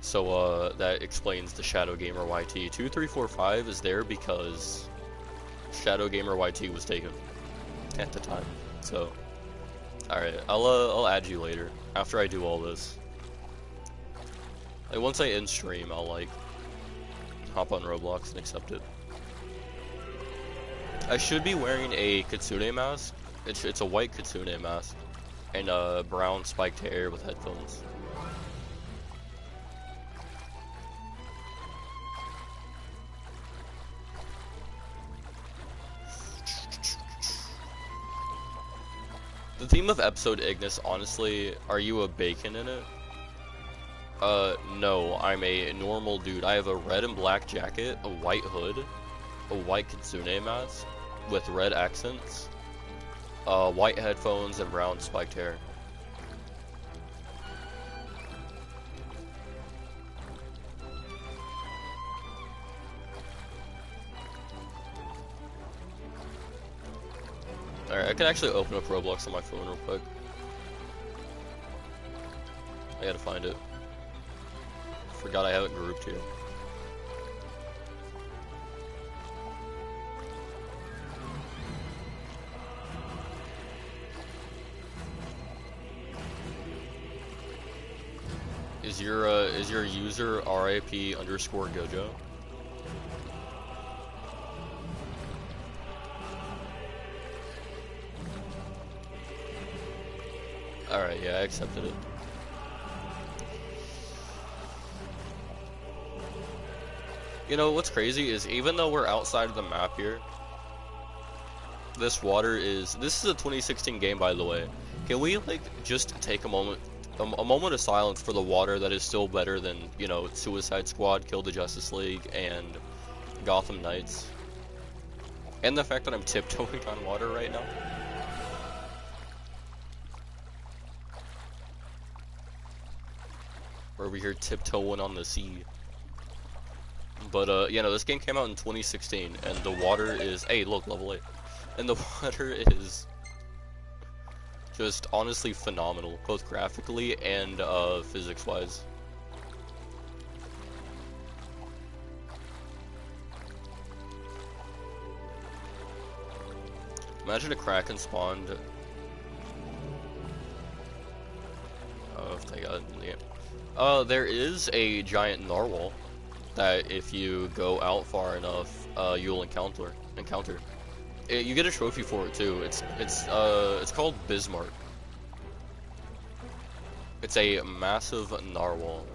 So that explains the Shadow Gamer YT. 2345 is there because Shadow Gamer YT was taken at the time. So, all right, I'll add you later after I do all this. Like once I end stream, I'll like hop on Roblox and accept it. I should be wearing a kitsune mask. It's a white kitsune mask and brown spiked hair with headphones. The theme of episode Ignis, honestly, are you a bacon in it? No, I'm a normal dude. I have a red and black jacket, a white hood, a white kitsune mask with red accents, white headphones, and brown spiked hair. Alright, I can actually open up Roblox on my phone real quick. I gotta find it. Forgot I have it grouped here. Is your user RIP_Gojo? Alright, yeah, I accepted it. You know, what's crazy is even though we're outside of the map here, this water is... This is a 2016 game, by the way. Can we, like, just take a moment of silence for the water that is still better than, you know, Suicide Squad, Kill the Justice League, and Gotham Knights? And the fact that I'm tiptoeing on water right now. We're over here tiptoeing on the sea. But, you know, this game came out in 2016, and the water is... Hey, look, level 8. And the water is just honestly phenomenal, both graphically and physics-wise. Imagine a Kraken spawned... Oh, thank God. Yeah. There is a giant narwhal that if you go out far enough, you'll encounter. You get a trophy for it too. It's called Bismarck. It's a massive narwhal,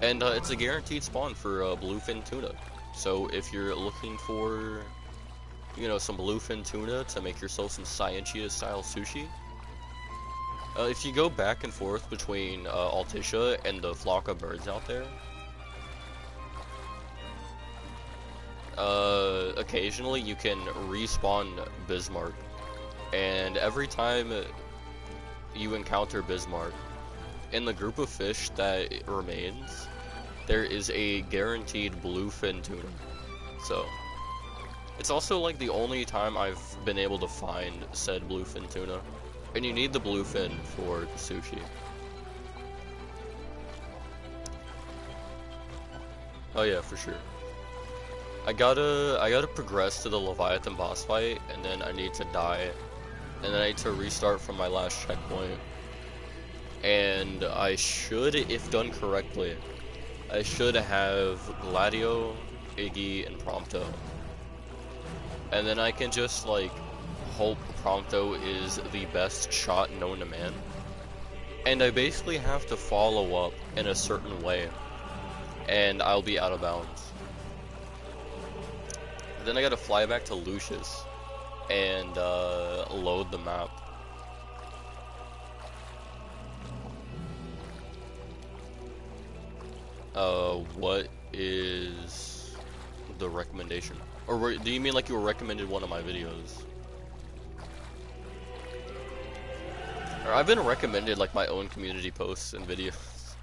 and it's a guaranteed spawn for bluefin tuna. So if you're looking for, you know, some bluefin tuna to make yourself some Scientia style sushi, if you go back and forth between Altissia and the flock of birds out there, occasionally you can respawn Bismarck, and every time you encounter Bismarck, in the group of fish that remains, there is a guaranteed bluefin tuna. So, it's also like the only time I've been able to find said bluefin tuna. And you need the bluefin for the sushi. Oh yeah, for sure. I gotta progress to the Leviathan boss fight, and then I need to die, and then I need to restart from my last checkpoint. And I should, if done correctly, I should have Gladio, Iggy, and Prompto. and then I can just like hope Prompto is the best shot known to man, and I basically have to follow up in a certain way, and I'll be out of bounds. Then I gotta fly back to Lucis and load the map. What is the recommendation? Or do you mean like you were recommended one of my videos? Or I've been recommended like my own community posts and videos.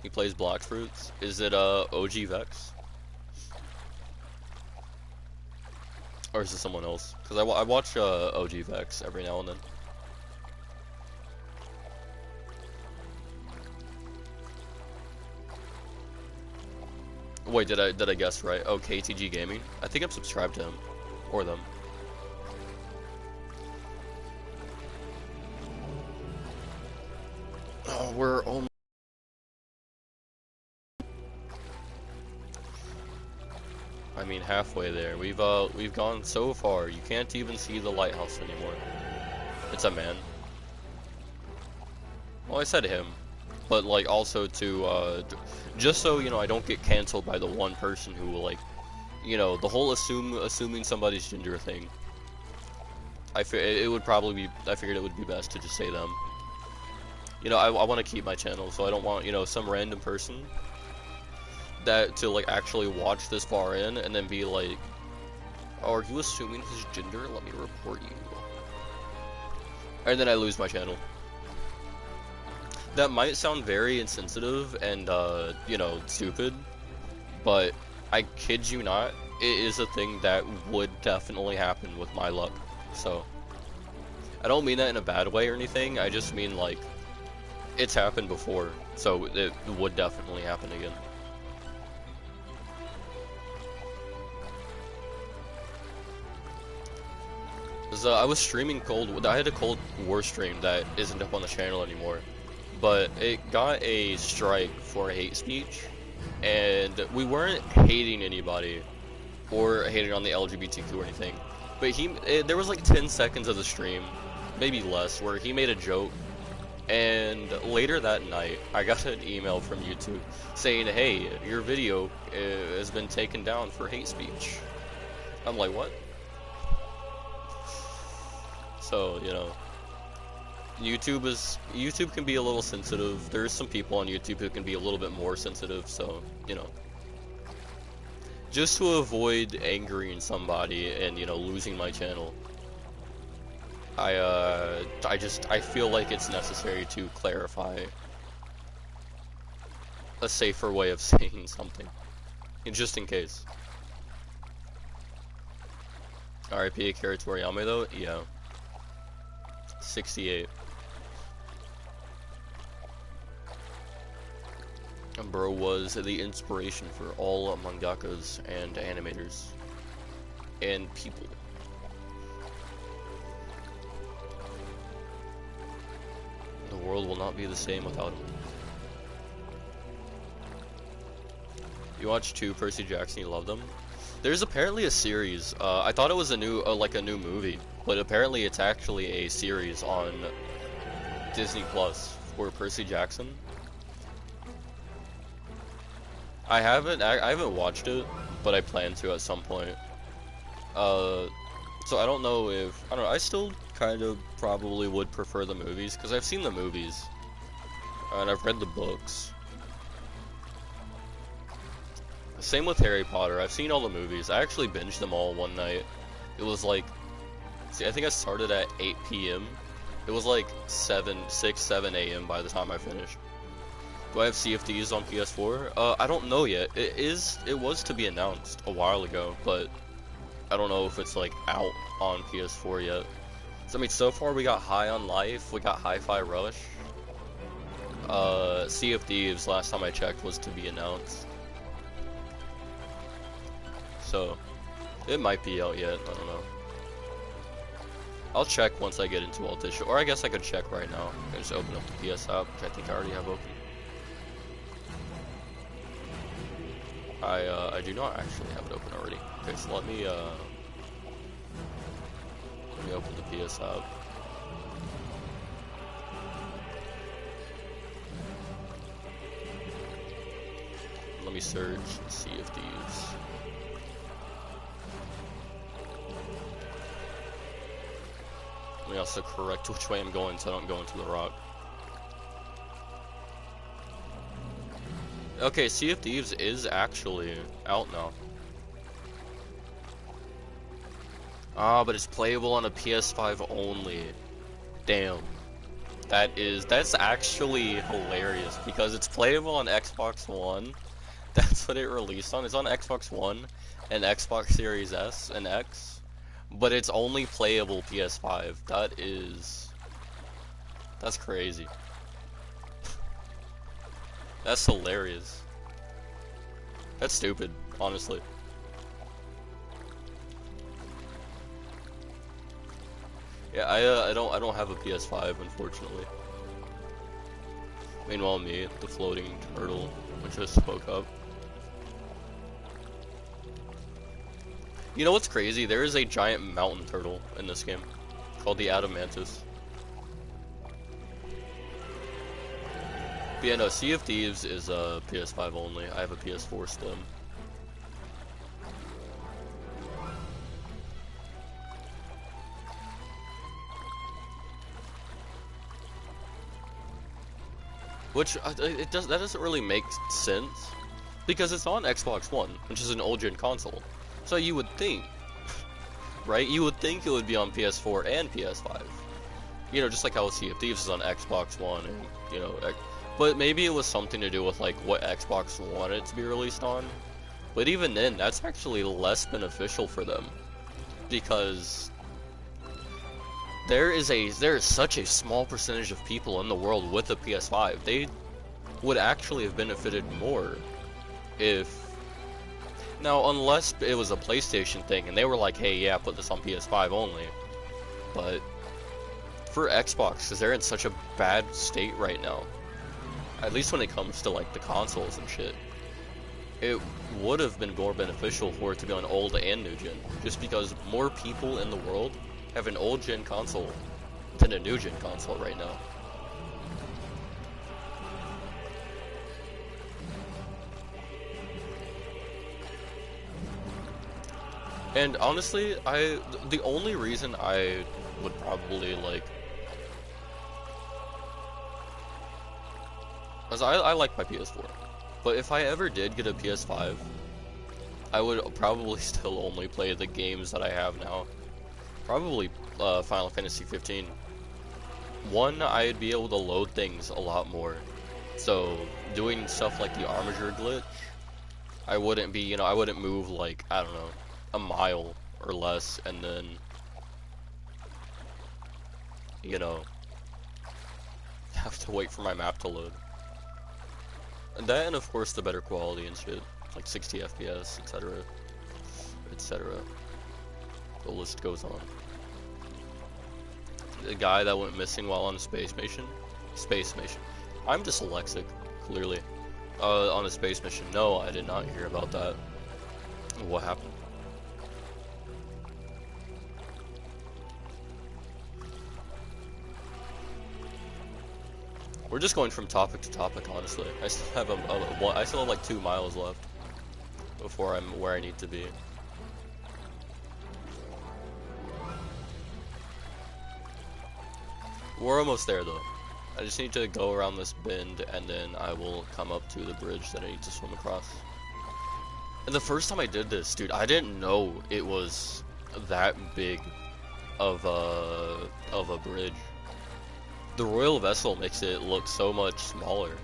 He plays Blox Fruits. Is it OG Vex? Or is it someone else? Because I watch OG Vex every now and then. Wait, did I guess right? Oh, KTG Gaming? I think I'm subscribed to him. Or them. Oh, we're almost... I mean, halfway there. We've gone so far. You can't even see the lighthouse anymore. It's a man. Well, I said him. But, like, also to, just so, you know, I don't get canceled by the one person who will, like, you know, the whole assuming somebody's gender thing. I figured it would be best to just say them. You know, I want to keep my channel, so I don't want, you know, some random person that to, like, actually watch this far in and then be like, oh, are you assuming his gender? Let me report you. And then I lose my channel. That might sound very insensitive and, you know, stupid, but I kid you not, it is a thing that would definitely happen with my luck. So, I don't mean that in a bad way or anything, I just mean, like, it's happened before, so it would definitely happen again. I was streaming I had a Cold War stream that isn't up on the channel anymore. But it got a strike for hate speech, and we weren't hating anybody or hating on the LGBTQ or anything. But there was like 10 seconds of the stream, maybe less, where he made a joke, and later that night, I got an email from YouTube saying, hey, your video has been taken down for hate speech. I'm like, what? So, you know. YouTube can be a little sensitive. There's some people on YouTube who can be a little bit more sensitive, so, you know. Just to avoid angering somebody and, you know, losing my channel, I feel like it's necessary to clarify a safer way of saying something, just in case. RIP Akira Toriyama though? Yeah. 68. Bro was the inspiration for all mangakas and animators and people. The world will not be the same without him. You watched 2 Percy Jackson, you love them? There's apparently a series. I thought it was a new movie, but apparently it's actually a series on Disney Plus for Percy Jackson. I haven't watched it, but I plan to at some point. So I don't know. I still kind of probably would prefer the movies, because I've seen the movies, and I've read the books. Same with Harry Potter, I've seen all the movies. I actually binged them all one night. It was like, I think I started at 8 p.m. It was like 6, 7 a.m. by the time I finished. Do I have CFDs on PS4? I don't know yet. It was to be announced a while ago, but I don't know if it's like out on PS4 yet. So I mean, so far we got High on Life, we got Hi-Fi Rush. Sea of Thieves, last time I checked, was to be announced. So, it might be out yet, I don't know. I'll check once I get into Altissia, or I guess I could check right now. I can just open up the PS app, which I think I already have open. I do not actually have it open already. Okay, so let me open the PS app. Let me search Sea of Thieves. Let me also correct which way I'm going so I don't go into the rock. Okay, Sea of Thieves is actually out now. Ah, but it's playable on a PS5 only. Damn. That's actually hilarious because it's playable on Xbox One. That's what it released on. It's on Xbox One and Xbox Series S and X, but it's only playable PS5. That's crazy. That's hilarious. That's stupid, honestly. Yeah, I don't have a PS5, unfortunately. Meanwhile, me, the floating turtle, which just spoke up. You know what's crazy? There is a giant mountain turtle in this game called the Adamantus. But yeah, no, Sea of Thieves is PS5 only. I have a PS4 still. Which that doesn't really make sense because it's on Xbox One, which is an old-gen console. So you would think, right? You would think it would be on PS4 and PS5. You know, just like how Sea of Thieves is on Xbox One, and you know, but maybe it was something to do with like what Xbox wanted it to be released on. But even then, that's actually less beneficial for them because there is such a small percentage of people in the world with a PS5. They would actually have benefited more if. Now, unless it was a PlayStation thing and they were like, hey, yeah, put this on PS5 only. But for Xbox, because they're in such a bad state right now, at least when it comes to like the consoles and shit, it would have been more beneficial for it to be on old and new gen. Just because more people in the world have an old gen console than a new gen console right now. And honestly, the only reason I would probably like, as I like my PS4, but if I ever did get a PS5, I would probably still only play the games that I have now. Probably Final Fantasy 15. One, I'd be able to load things a lot more. So doing stuff like the Armiger glitch, I wouldn't be, I wouldn't move like, I don't know, a mile or less and then, have to wait for my map to load. And that, and of course the better quality and shit, like 60 FPS, etc. etc. The list goes on. The guy that went missing while on a space mission. I'm dyslexic, clearly. On a space mission. No, I did not hear about that. What happened? We're just going from topic to topic, honestly. I still have I still have like 2 miles left before I'm where I need to be. We're almost there though. I just need to go around this bend and then I will come up to the bridge that I need to swim across. And the first time I did this, dude, I didn't know it was that big of a bridge. The Royal Vessel makes it look so much smaller.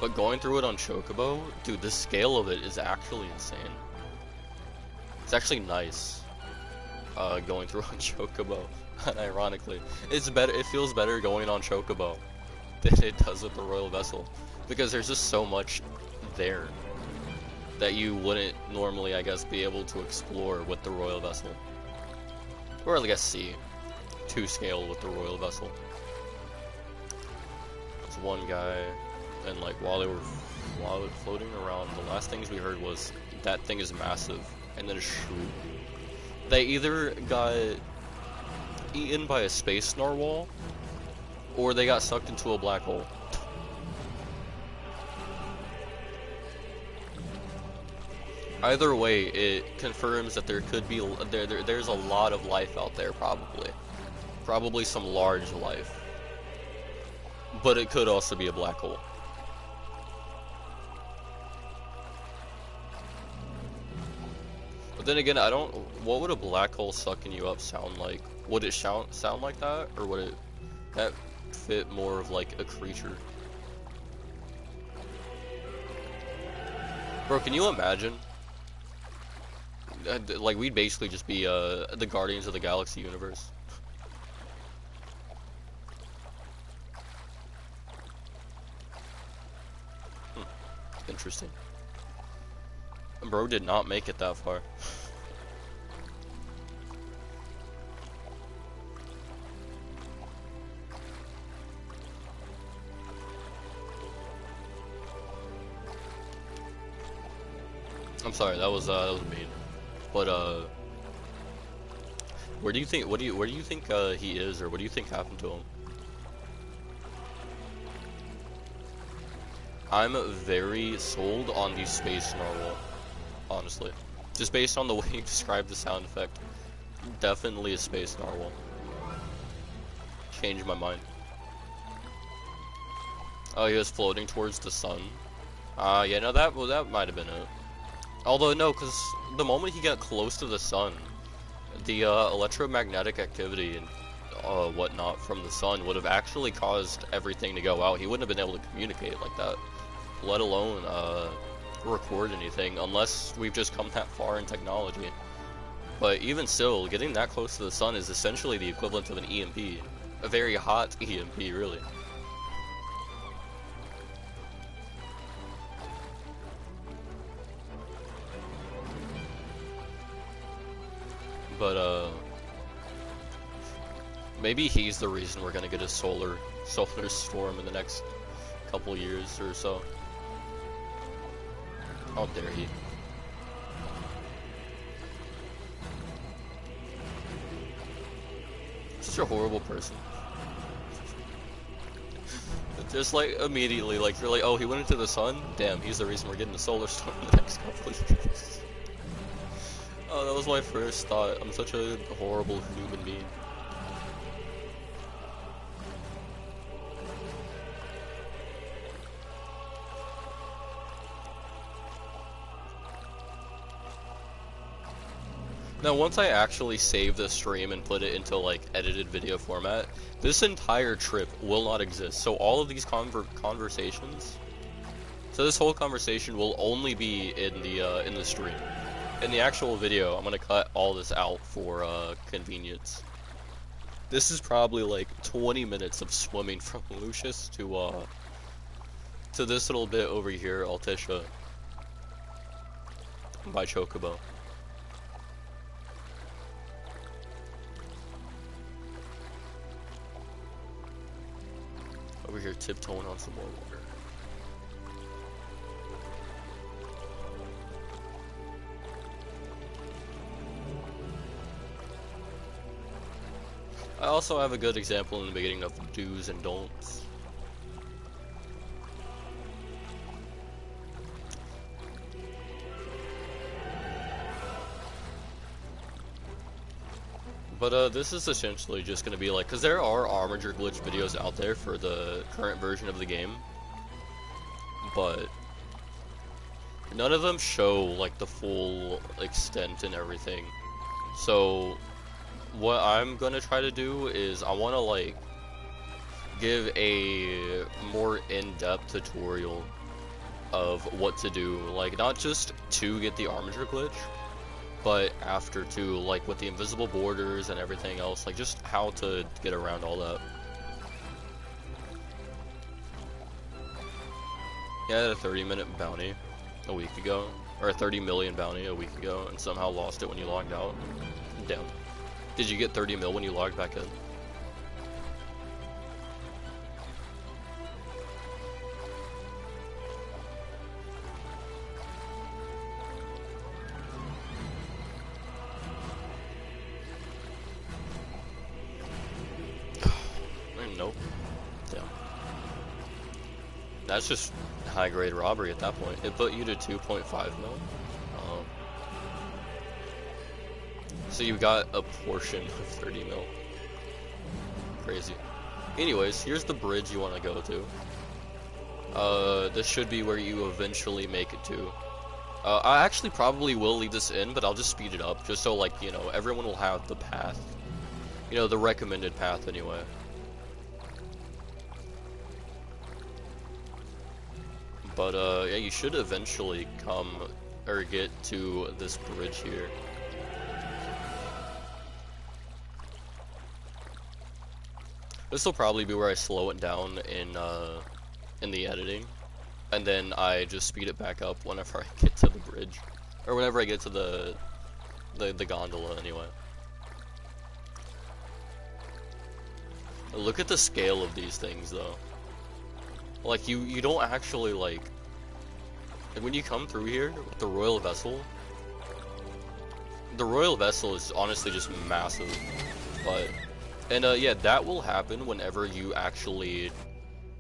But going through it on Chocobo, dude, the scale of it is actually insane. It's actually nice going through on Chocobo. Ironically, it's better. It feels better going on Chocobo than it does with the Royal Vessel because there's just so much there that you wouldn't normally, I guess, be able to explore with the Royal Vessel, or I guess see to scale with the Royal Vessel. There's one guy, and like while they were floating around. The last things we heard was that thing is massive, and then a shrew. They either got eaten by a space narwhal, or they got sucked into a black hole. Either way, it confirms that there could be there's a lot of life out there, probably some large life, but it could also be a black hole. But then again, I don't. What would a black hole sucking you up sound like? Would it sound like that, or would it that fit more of like a creature? Bro, can you imagine? Like, we'd basically just be the Guardians of the Galaxy universe. Interesting. Bro did not make it that far. I'm sorry, that was mean. But where do you think he is, or what do you think happened to him? I'm very sold on the space narwhal, honestly. Just based on the way you described the sound effect. Definitely a space narwhal. Changed my mind. Oh, he was floating towards the sun. Yeah, no, that might have been it. Although no, because the moment he got close to the sun, the electromagnetic activity and whatnot from the sun would have actually caused everything to go out. He wouldn't have been able to communicate like that, let alone record anything, unless we've just come that far in technology. But even still, getting that close to the sun is essentially the equivalent of an EMP, a very hot EMP, really. But maybe he's the reason we're gonna get a solar storm in the next couple years or so. How dare he? Such a horrible person. Just like immediately, like you're like, oh, he went into the sun? Damn, he's the reason we're getting a solar storm in the next couple of years. Oh, that was my first thought. I'm such a horrible human being. Now, once I actually save this stream and put it into, like, edited video format, this entire trip will not exist. So all of these conversations, so this whole conversation will only be in the stream. In the actual video, I'm gonna cut all this out for convenience. This is probably like 20 minutes of swimming from Lucis to this little bit over here, Altissia, by Chocobo. Over here tiptoeing on some more water. I also have a good example in the beginning of do's and don'ts. But this is essentially just going to be like, because there are Armiger glitch videos out there for the current version of the game, but none of them show like the full extent and everything. So what I'm gonna try to do is I want to like give a more in-depth tutorial of what to do, like not just to get the Armiger glitch, but after too, like with the invisible borders and everything else, like just how to get around all that. Yeah, I had a 30-minute bounty a week ago, or a 30 million bounty a week ago, and somehow lost it when you logged out. Damn. Did you get 30 mil when you logged back in? Nope. Damn. That's just high-grade robbery at that point. It put you to 2.5 mil. So you got a portion of 30 mil. Crazy. Anyways, here's the bridge you want to go to. This should be where you eventually make it to. I actually probably will leave this in, but I'll just speed it up, just so, like, you know, everyone will have the path. You know, the recommended path anyway. But, yeah, you should eventually come, or get to this bridge here. This will probably be where I slow it down in the editing, and then I just speed it back up whenever I get to the bridge, or whenever I get to the gondola anyway. Look at the scale of these things though. Like you don't actually like when you come through here with the royal vessel. The royal vessel is honestly just massive, but. And yeah, that will happen whenever you actually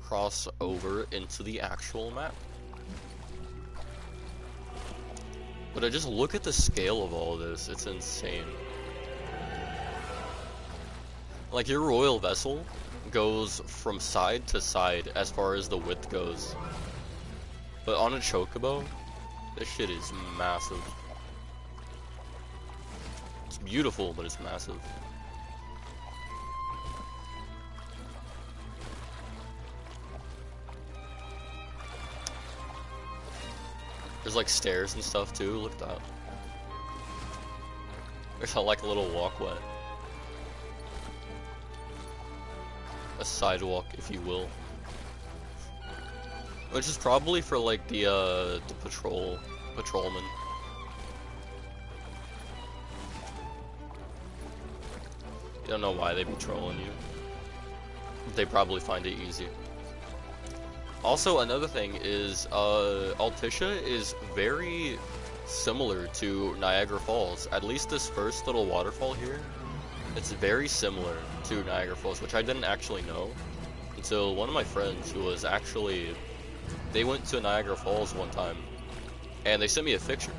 cross over into the actual map. But I just look at the scale of all of this, it's insane. Like your royal vessel goes from side to side as far as the width goes. But on a chocobo, this shit is massive. It's beautiful, but it's massive. There's like stairs and stuff too, look at that. There's like a little walkway. A sidewalk, if you will. Which is probably for like the patrolman. You don't know why they'd be trolling you. They probably find it easy. Also, another thing is, Altissia is very similar to Niagara Falls. At least this first little waterfall here, it's very similar to Niagara Falls, which I didn't actually know until one of my friends who was actually, they went to Niagara Falls one time, and they sent me a picture.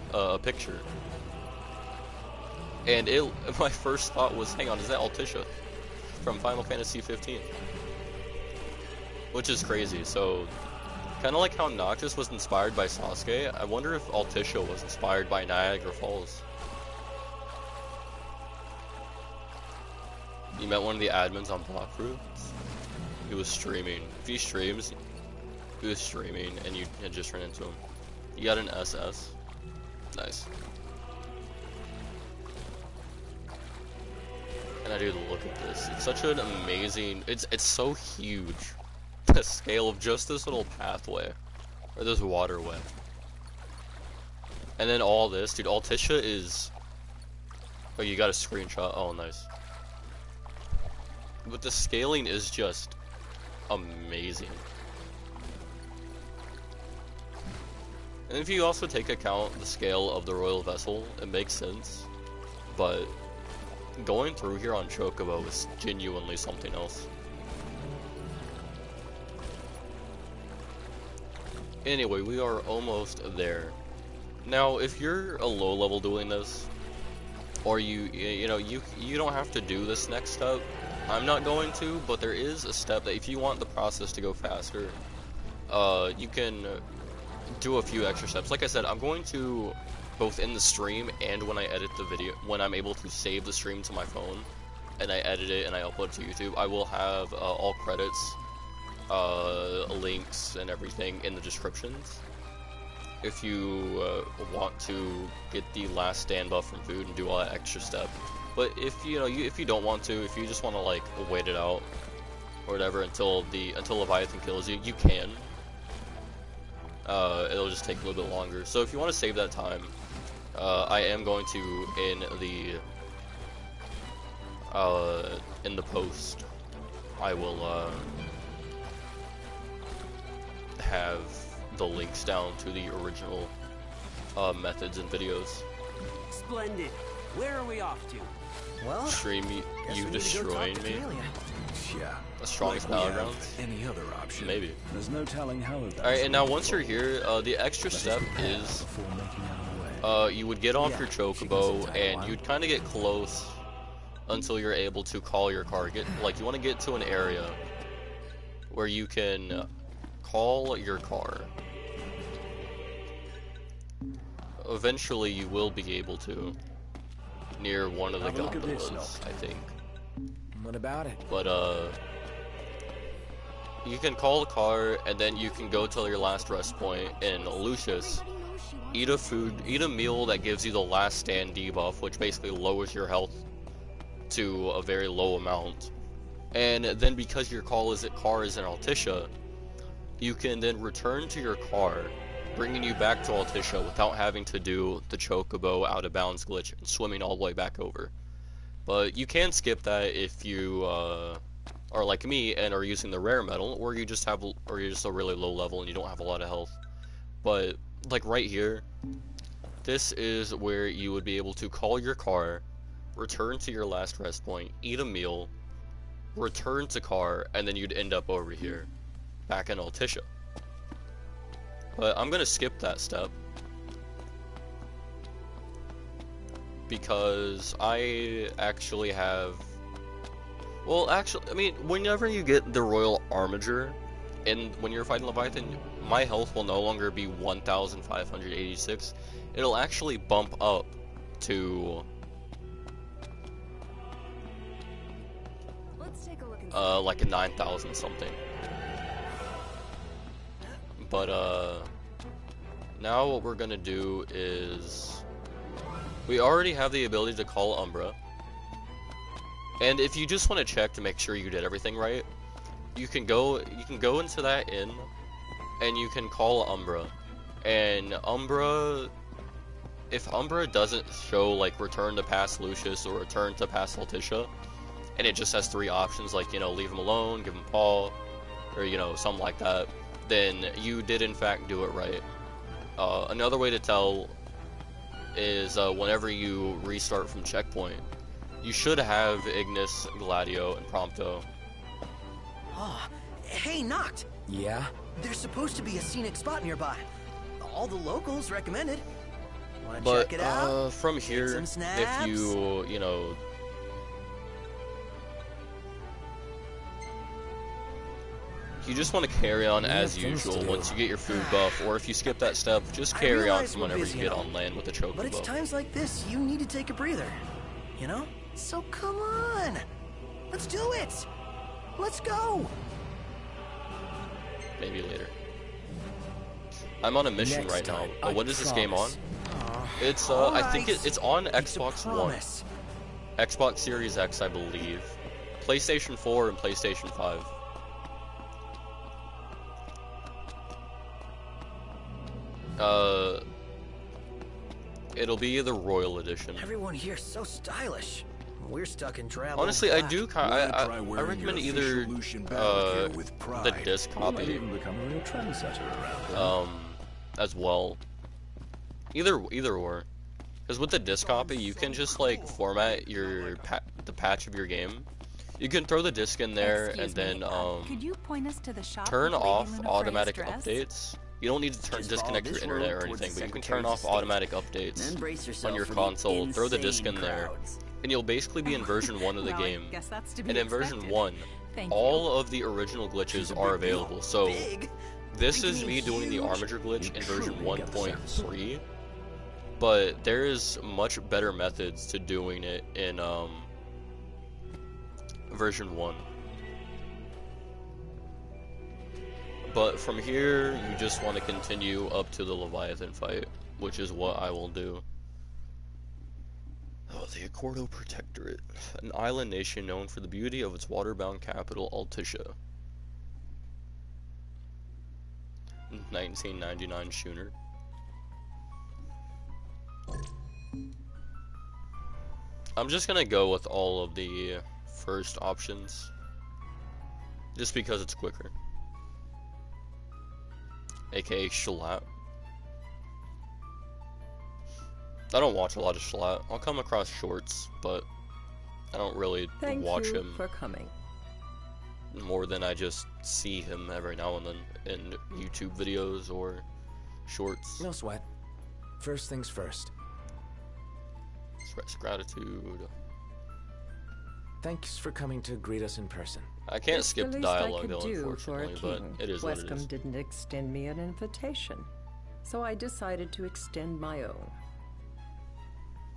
And my first thought was, hang on, is that Altissia from Final Fantasy 15? Which is crazy. So, kind of like how Noctis was inspired by Sasuke, I wonder if Altissia was inspired by Niagara Falls. You met one of the admins on Block Fruits? He was streaming. If he streams, he was streaming and you had just ran into him. You got an SS? Nice. And I do look at this. It's such an amazing, it's so huge. The scale of just this little pathway, or this waterway, and then all this, dude. Altissia is. Oh, you got a screenshot. Oh, nice. But the scaling is just amazing. And if you also take account the scale of the royal vessel, it makes sense. But going through here on Chocobo is genuinely something else. Anyway, we are almost there. Now, if you're a low level doing this, or you don't have to do this next step. I'm not going to, but there is a step that if you want the process to go faster, you can do a few extra steps. Like I said, I'm going to, both in the stream and when I edit the video, when I'm able to save the stream to my phone, and I edit it and I upload it to YouTube, I will have all credits, links and everything in the descriptions if you want to get the last stand buff from food and do all that extra step. But if if you don't want to, if you just want to like wait it out or whatever until Leviathan kills you, you can. It'll just take a little bit longer. So if you want to save that time, I am going to in the post, I will have the links down to the original methods and videos. Splendid. Where are we off to? Well, Stream you destroying me. Altissia. The strongest Like we have battlegrounds? any other option. Maybe. There's no telling how that's Alright, and now going to once you're work. here, the extra Let us step prepare is before making our way. you would get off Yeah, your she can chocobo sit tight a and while. you'd kind of get close until you're able to call your car. You want to get to an area where you can call your car. Eventually you will be able to near one of the Have a look at this, gondolas, Noct. I think. What about it? But you can call the car and then you can go to your last rest point in Lucis. Eat a meal that gives you the last stand debuff, which basically lowers your health to a very low amount. And then because your car is in Altissia, you can then return to your car, bringing you back to Altissia without having to do the chocobo out of bounds glitch and swimming all the way back over. But you can skip that if you are like me and are using the rare metal, or you're just a really low level and you don't have a lot of health. But like right here, this is where you would be able to call your car, return to your last rest point, eat a meal, return to car, and then you'd end up over here, back in Altissia. But I'm gonna skip that step because I actually have, well, actually, I mean, whenever you get the Royal Armiger, and when you're fighting Leviathan, my health will no longer be 1,586. It'll actually bump up to Let's take a look and like a 9,000 something. But now what we're gonna do is we already have the ability to call Umbra, and if you just want to check to make sure you did everything right, you can go into that inn and you can call Umbra, and if Umbra doesn't show like return to past Lucis or return to past Altissia, and it just has 3 options, like, you know, leave him alone, give him Paul, or, you know, something like that, then you did in fact do it right. Another way to tell is whenever you restart from checkpoint, you should have Ignis, Gladio, and Prompto. Oh, hey, Noct. Yeah? There's supposed to be a scenic spot nearby. All the locals recommend it. Wanna But check it out? from here, some if snaps? you know, you just want to carry on We as have things to usual do. once you get your food buff, or if you skip that step, just I carry on realize from we're whenever you busy get and all, on land with the But it's chocobo. times like this you need to take a breather. You know? So come on. Let's do it. Let's go. Maybe later. I'm on a mission Next right now. time, I When is this game on? promise. It's I think Alright. it's on It's a Xbox One, promise. Xbox Series X, I believe, PlayStation 4, and PlayStation 5. It'll be the Royal Edition. Everyone here's so stylish. We're stuck in drab. Honestly, old I black. do Try I wearing recommend your either official Lucian battle gear with the pride. disc You might copy even become a real trendsetter around here. as well. Either or, because with the disc copy, you can just like format your the patch of your game. You can throw the disc in there Excuse and me, then could you point us to the shop turn with Lady off Luna automatic Freya's dress? updates. You don't need to Just follow disconnect your this internet road or towards anything, the but you can Secretary turn of off State. automatic updates Then brace yourself on your for the console, throw the disc in insane there, crowds. and you'll basically be in version 1 of the Well, game. I guess that's to be And in version expected. 1, Thank you. all of the original glitches are available. So Big. this Think is you me mean doing the huge? Armiger glitch You in version truly get the sense. 1.3, but there is much better methods to doing it in version 1. But from here, you just want to continue up to the Leviathan fight, which is what I will do. Oh, the Accordo Protectorate, an island nation known for the beauty of its water-bound capital, Altissia. 1999 Schooner. I'm just gonna go with all of the first options, just because it's quicker. AKA Shalat. I don't watch a lot of Shalat. I'll come across shorts, but I don't really Thank watch you him. for coming. more than I just see him every now and then in YouTube videos or shorts. No sweat. First things first. Express gratitude. Thanks for coming to greet us in person. I can't It's skip the the least I dialogue could though, do for a unfortunately, king. but it is what it Wescom is. didn't extend me an invitation, so I decided to extend my own.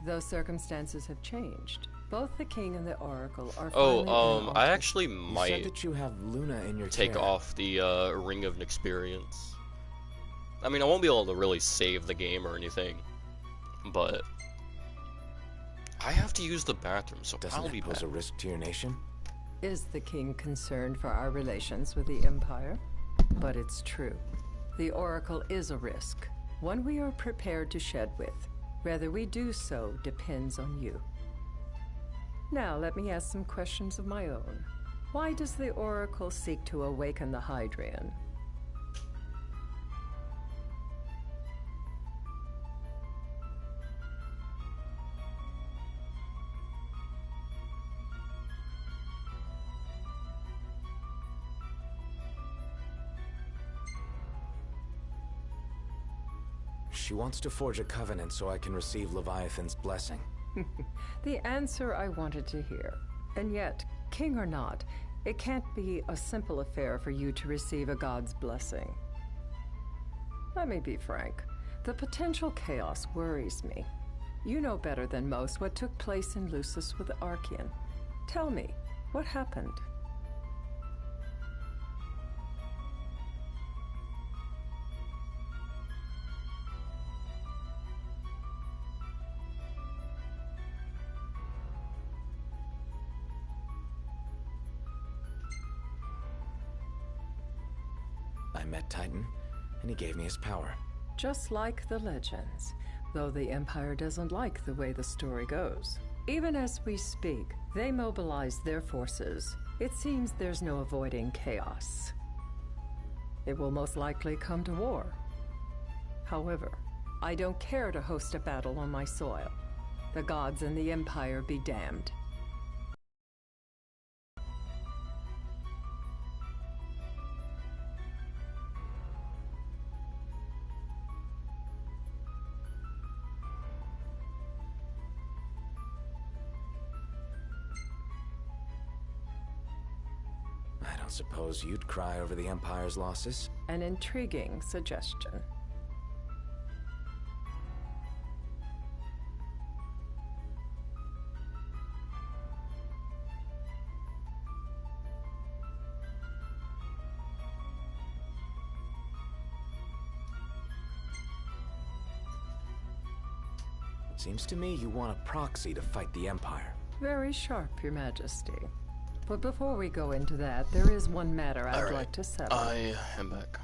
Though circumstances have changed, both the king and the oracle are finally in I office. actually You said might that you have Luna in your take care. off the Ring of Experience. I mean, I won't be able to really save the game or anything, but I have to use the bathroom, so Doesn't I'll it be pose back. a risk to your nation? Is the king concerned for our relations with the Empire? But it's true. The Oracle is a risk, one we are prepared to shed with. Whether we do so depends on you. Now, let me ask some questions of my own. Why does the Oracle seek to awaken the Hydrian? She wants to forge a covenant so I can receive Leviathan's blessing. The answer I wanted to hear. And yet, king or not, it can't be a simple affair for you to receive a god's blessing. Let me be frank. The potential chaos worries me. You know better than most what took place in Lucis with the Archean. Tell me, what happened? I met Titan, and he gave me his power. Just like the legends, though the Empire doesn't like the way the story goes. Even as we speak, they mobilize their forces. It seems there's no avoiding chaos. It will most likely come to war. However, I don't care to host a battle on my soil. The gods and the Empire be damned. I don't suppose you'd cry over the Empire's losses? An intriguing suggestion. Seems to me you want a proxy to fight the Empire. Very sharp, Your Majesty. But before we go into that, there is one matter I'd Alright, like to settle. I am back.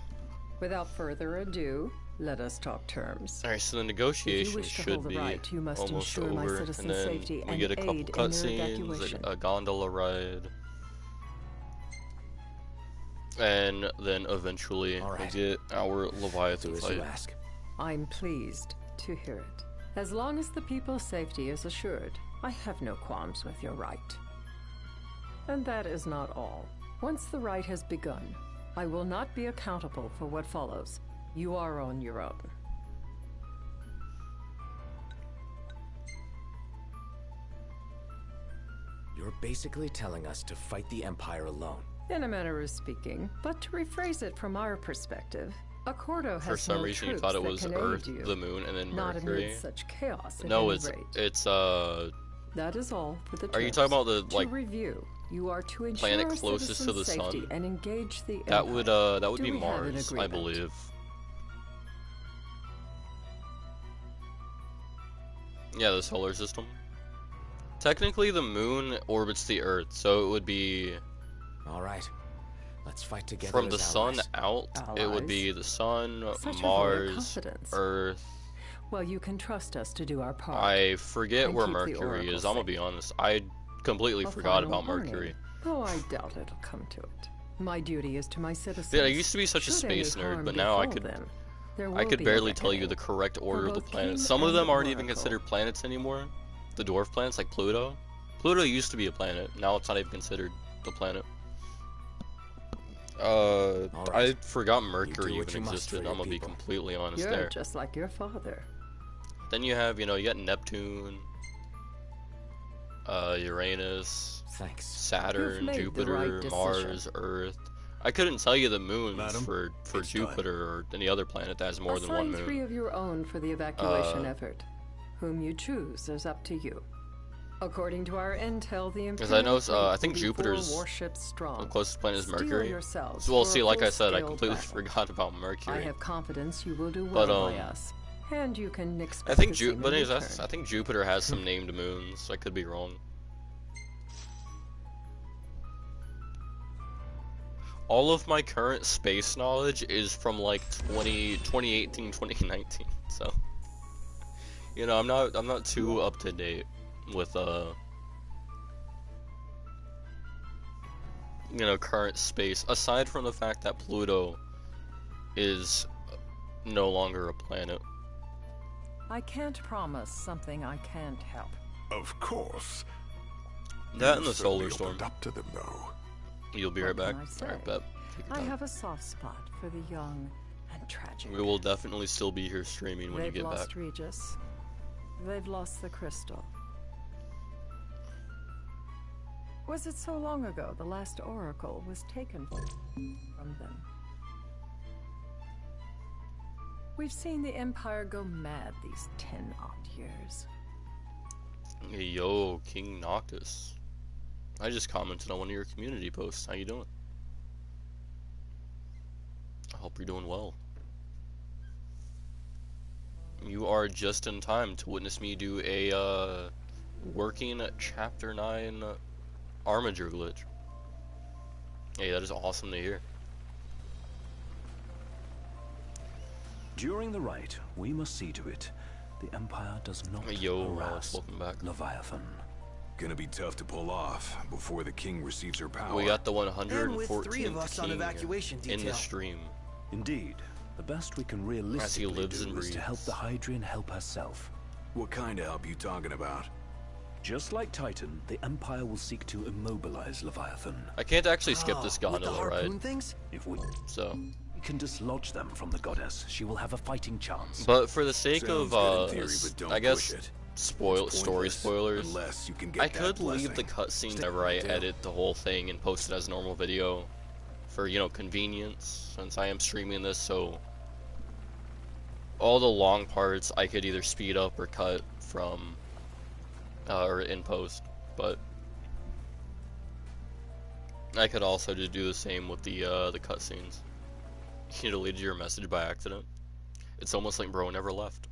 Without further ado, let us talk terms. Alright, so the If you negotiation wish to should hold the be right, you must almost ensure my over, citizens' and then safety we and get a couple aid in their cutscenes, evacuation. a gondola ride, and then eventually All we right. get our Do Leviathan as fight. you ask. I'm pleased to hear it. As long as the people's safety is assured, I have no qualms with your right. And that is not all. Once the rite has begun, I will not be accountable for what follows. You are on your own. You're basically telling us to fight the Empire alone. In a manner of speaking, but to rephrase it from our perspective, Accordo has For some no reason you troops thought it that was can Earth, aid you. the Moon, and then Not Mercury. amid such chaos. At No, any rate. it's That is all for the Are you terms. talking about the, To like, review, you are to ensure planet our closest to the citizens' safety sun? and engage the that Empire. would Do be we have an Mars, I agreement? believe. Yeah, the solar system. Technically, the Moon orbits the Earth, so it would be All right. Let's fight together from as the Sun allies. out. It would be the Sun, Such a vote of Mars, confidence. Earth. Well, you can trust us to do our part. I forget And where keep the Mercury Oracle is. I'm gonna safe. be honest. I completely A forgot final about warning, Mercury. Though I doubt it'll come to it. My duty is to my citizens. Dude, I used to be such a Should any space nerd, harm but now I befall could them, there I will could be a barely tell you reckoning. the correct order of the both planets. king Some of and them aren't even oracle. considered planets anymore. The dwarf planets, like Pluto. Pluto used to be a planet. Now it's not even considered the planet. right. I forgot Mercury what even you must existed. for your I'm gonna be people. completely honest You're there. just like your father. Then you have, you know, you got Neptune, Uranus, Thanks. Saturn, You've made the Jupiter, right decision. Mars, Earth. I couldn't tell you the moons Madam, for it's Jupiter or any other planet that has more than one Assign 3 moon. of your own for the evacuation effort. Whom you choose is up to you. According to our intel, the Because I know, Imperial I fleet think will be 4 Jupiter's warships strong. the closest planet is Steel Mercury. yourselves So, well, for see, a like I said, I full-scale completely battle. forgot about I Mercury. have confidence you will do But, well by us, and you can expect I think the same but in anyways, return. I think Jupiter has some named moons. I could be wrong. All of my current space knowledge is from like 2018, 2019. So, you know, I'm not too up to date with you know, current space, aside from the fact that Pluto is no longer a planet. I can't promise something I can't help. Of course. That and You the solar certainly storm. opened up to them, though. You'll be right What back. can I say? Alright, bet. Take your I time. have a soft spot for the young and tragic. We will definitely still be here streaming when you They've get lost back. Regis. They've lost the crystal. Was it so long ago the last oracle was taken from them? We've seen the Empire go mad these 10-odd years. Hey, yo, King Noctis. I just commented on one of your community posts. How you doing? I hope you're doing well. You are just in time to witness me do a working Chapter 9 Armiger glitch. Hey, that is awesome to hear. During the rite, we must see to it the Empire does not Yo, harass welcome back. Leviathan. Gonna be tough to pull off before the king receives her power. We got the And with 3 of 114th us on king evacuation in the detail. stream. Indeed, the best we can realistically lives do and is to help breathes. the Hydrian help herself. What kind of help you talking about? Just like Titan, the Empire will seek to immobilize Leviathan. I can't actually skip this With the gondola ride, harpoon things? If we so. can dislodge them from the goddess, she will have a fighting chance. But for the sake Sounds of, good in theory, but don't I guess, push it. story Pointless, spoilers, Unless you can get I that could leave the blessing. cutscene whenever I edit the whole thing and post it as a normal video for, you know, convenience, since I am streaming this, so all the long parts I could either speed up or cut from, or in post, but I could also just do the same with the cutscenes. You deleted your message by accident. It's almost like bro never left.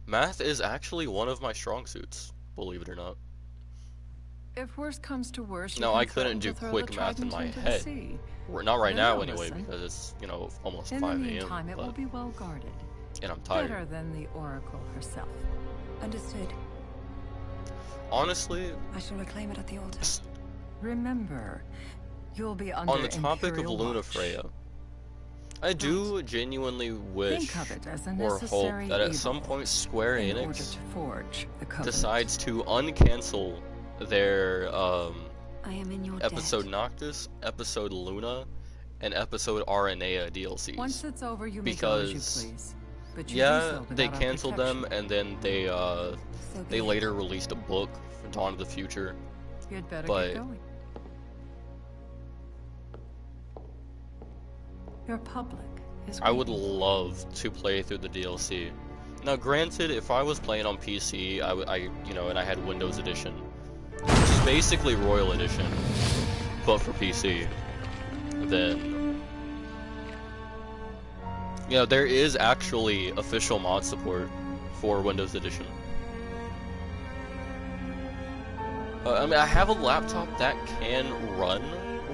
Math is actually one of my strong suits, believe it or not. If worst comes to worst, you No, can I couldn't threaten do to throw quick the math in trident my into the head. sea. Not right Then now they'll anyway, listen. because it's, you know, almost In 5 the a.m. meantime, it will be well guarded. And I'm Better tired. than the Oracle herself. Understood. Honestly, I shall reclaim it at the altar. Remember, you'll be under on the topic of Imperial Luna watch. Freya, I do genuinely wish Think of it as a or hope necessary that at some evil point Square in order Enix to forge the covenant. decides to uncancel their I am in your episode debt. Noctis, episode Luna, and episode Aranea DLCs. Once it's over, you may go as you Because, please. But you do yeah, so they without our canceled them, protection. and then they So they be it. later released a book for Dawn of the Future. You'd better but- get going. Your public is I would waiting. love to play through the DLC. Now, granted, if I was playing on PC, you know, and I had Windows Edition, which is basically Royal Edition, but for PC, then, you know, there is actually official mod support for Windows Edition. I mean, I have a laptop that can run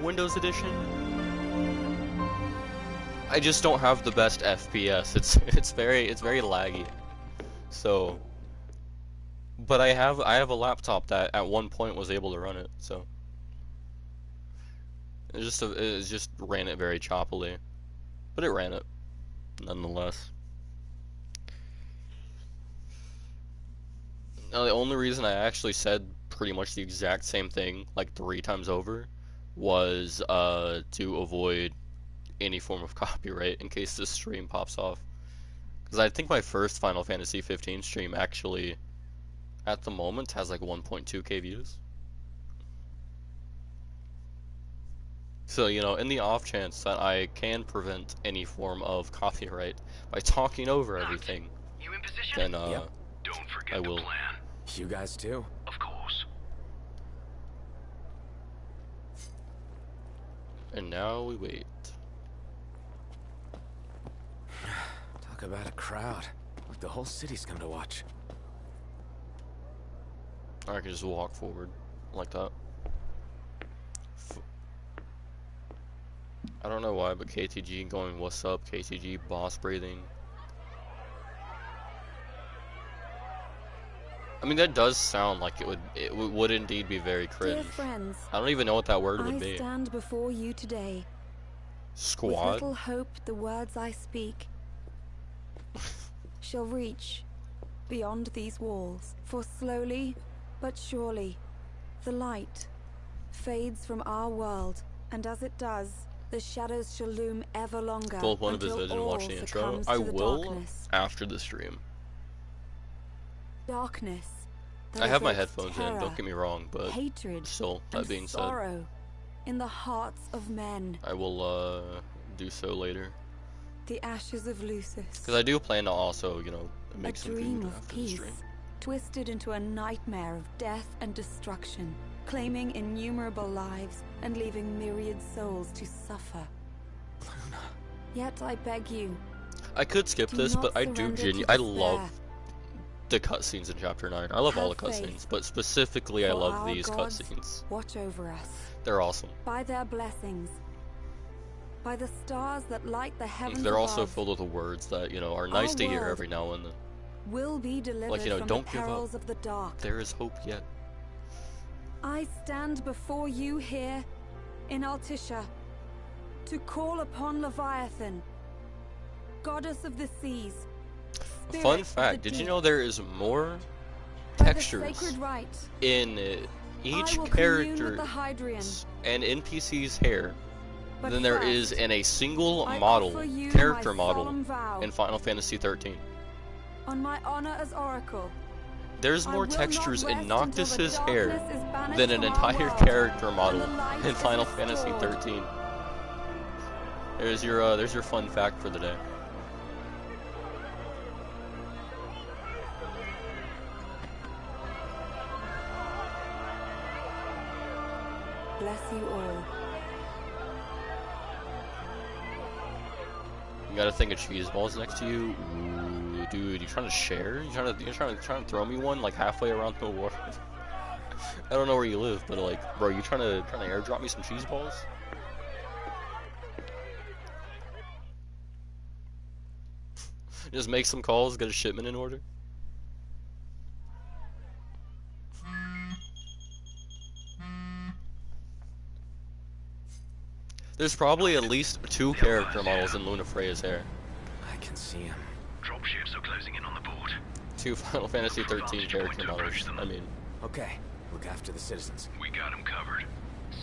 Windows Edition. I just don't have the best FPS. It's very laggy. So, but I have a laptop that at one point was able to run it. So, it just ran it very choppily, but it ran it nonetheless. Now, the only reason I actually said pretty much the exact same thing like 3 times over was to avoid any form of copyright in case this stream pops off. Because I think my first Final Fantasy 15 stream actually, at the moment, has like 1.2k views. So, you know, in the off chance that I can prevent any form of copyright by talking over everything, You in position? then Yep. Don't forget I will. the plan. You guys too? Of course. And now we wait. Talk about a crowd. Like the whole city's come to watch. I can just walk forward like that. I don't know why, but KTG going, what's up, KTG, boss breathing. I mean, that does sound like it would indeed be very cringe. Dear friends, I don't even know what that word would I be. stand before you today. With Squad? little hope the words I speak shall reach beyond these walls. For slowly but surely, the light fades from our world, and as it does, the shadows shall loom ever longer. Pull up one of his until videos and all watch the intro. succumbs I to the will darkness. after the stream. Darkness. I have my evokes headphones in, terror, don't get me wrong, but hatred, still, that and being said, sorrow in the hearts of men. I will do so later. The ashes of Lucis. Because I do plan to also, you know, A make some dream food of after the peace, stream. twisted into a nightmare of death and destruction, claiming innumerable lives and leaving myriad souls to suffer. Yet I beg you, I could skip do this, not but I do surrender to I despair. love the cutscenes in Chapter 9. I love all the Have faith, cutscenes, but specifically I for love our these gods cutscenes. watch over us. They're awesome. By their blessings, by the stars that light the heavens They're also above, filled with words that, you know, are nice to hear world every now and then. will be delivered you know, from don't the give up. perils of the dark. There is hope yet. I stand before you here in Altissia to call upon Leviathan, goddess of the seas. spirit Fun of fact, the did you deep. know there is more By the textures sacred rite, in each I will commune character with the Hydrian, and NPC's hair but than there first, is in a single I model, offer you character my model, solemn vow. in Final Fantasy 13. On my honor as Oracle, There's I more will not textures in rest until the Noctis's hair darkness is banished than an from our entire world, character and model the light in is Final Fantasy restored. 13. There's your fun fact for the day. Bless you all. You got a thing of cheese balls next to you? Ooh, dude, you trying to share? You trying to throw me one like halfway around the world? I don't know where you live, but like, bro, you trying to airdrop me some cheese balls? Just make some calls, get a shipment in order. There's probably at least 2 character models in Luna Freya's hair. I can see him. Dropships are closing in on the board. 2 Final Fantasy 13 character models. I mean, Okay, look after the citizens. We got him covered.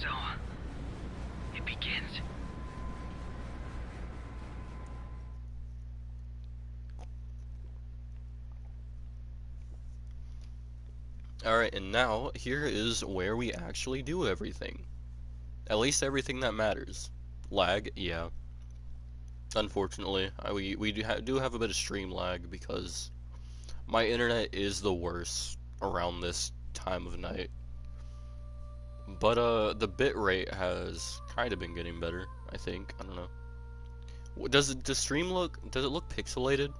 So, it begins. alright, and now here is where we actually do everything. At least everything that matters. Lag, yeah. Unfortunately, we do have a bit of stream lag because my internet is the worst around this time of night. But the bit rate has kind of been getting better, I think. I don't know. Does it look pixelated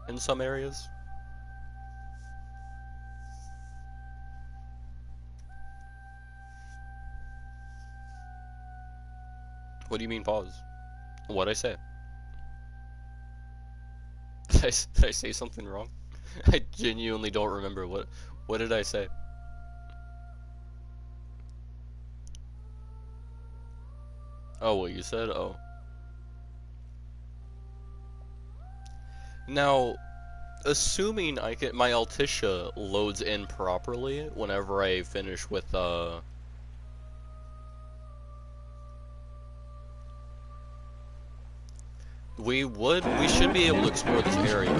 in some areas? What do you mean pause? What'd I say? Did I say something wrong? I genuinely don't remember what did I say? Oh, what you said? Oh. Now, assuming my Altissia loads in properly whenever I finish with we should be able to explore this area.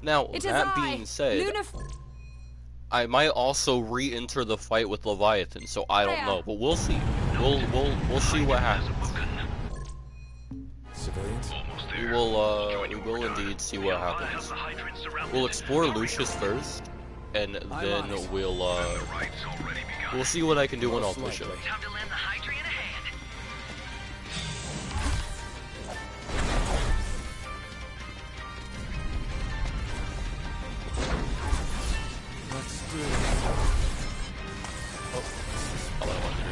Now, that being said, I might also re-enter the fight with Leviathan, so I don't know, but we'll see. We'll see what happens. Civilians? We will indeed see what happens. We'll explore Lucius first, and then we'll see what I can do in Altissia. Time to lend the Hydraean a hand. Let's do it. Oh, that's not what I wanted to do.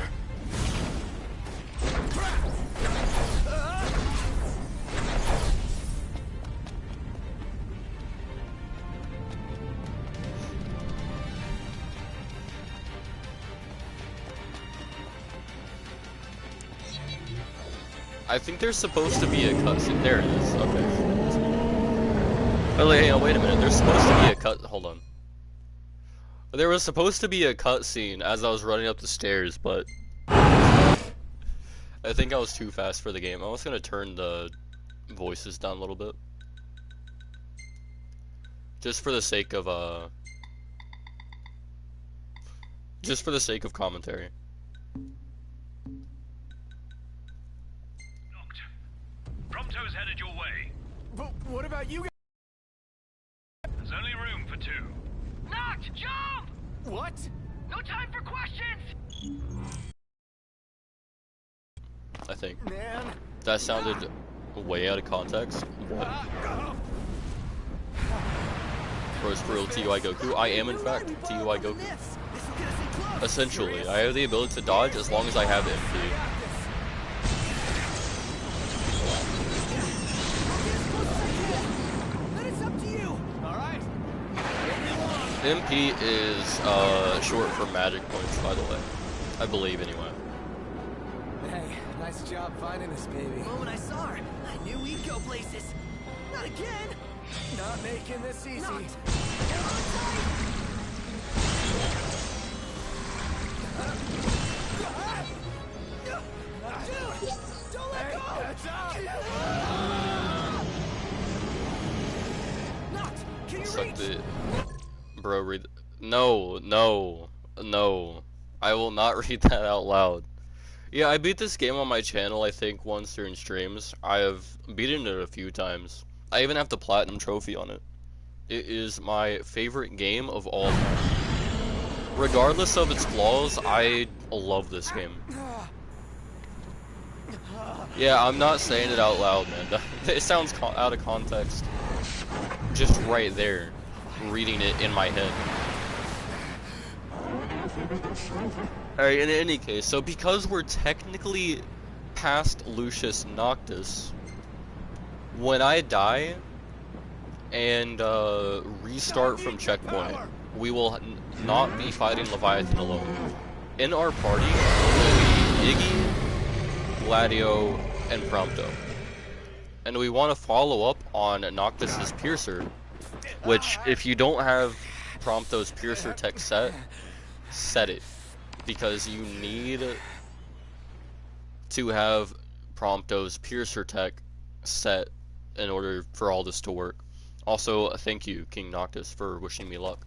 I think there's supposed to be a cutscene. There it is. Okay. Oh, hang on, wait a minute. There's supposed to be a hold on. There was supposed to be a cutscene as I was running up the stairs, but I think I was too fast for the game. I was gonna turn the voices down a little bit, just for the sake of commentary. Prompto's headed your way. But what about you guys? There's only room for two. Knocked! Jump! What? No time for questions! I think Man. that sounded way out of context. What? Rose for real TUI Goku. I am in fact TUI Goku. Essentially, I have the ability to dodge as long as I have MP. MP is short for magic points, by the way. I believe, anyway. Hey, nice job finding us, baby. The moment I saw her, I knew we'd go places. Not again! Not making this easy. Knocked. Dude, don't let go! Knocked. Can you reach? Bro, read. No. I will not read that out loud. Yeah, I beat this game on my channel, I think, once during streams. I have beaten it a few times. I even have the Platinum Trophy on it. It is my favorite game of all time. Regardless of its flaws, I love this game. Yeah, I'm not saying it out loud, man. It sounds out of context. Just right there. Reading it in my head. Alright, in any case, so because we're technically past Lucius Noctis, when I die and restart from checkpoint, we will not be fighting Leviathan alone. In our party will be Iggy, Gladio, and Prompto. And we want to follow up on Noctis's Piercer, which, if you don't have Prompto's Piercer tech set it. Because you need to have Prompto's Piercer tech set in order for all this to work. Also, thank you, King Noctis, for wishing me luck.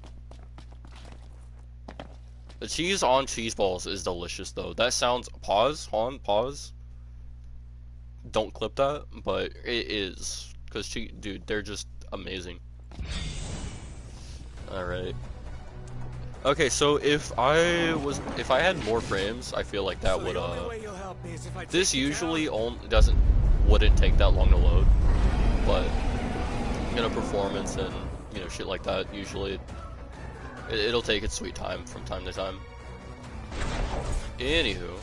The cheese on cheese balls is delicious, though. That sounds... Pause. Pause. Don't clip that, but it is. Because, dude, they're just amazing. Alright. Okay, so if I had more frames, I feel like that would, this usually wouldn't take that long to load, but, you know, performance and, you know, shit like that, usually, it'll take its sweet time from time to time. Anywho.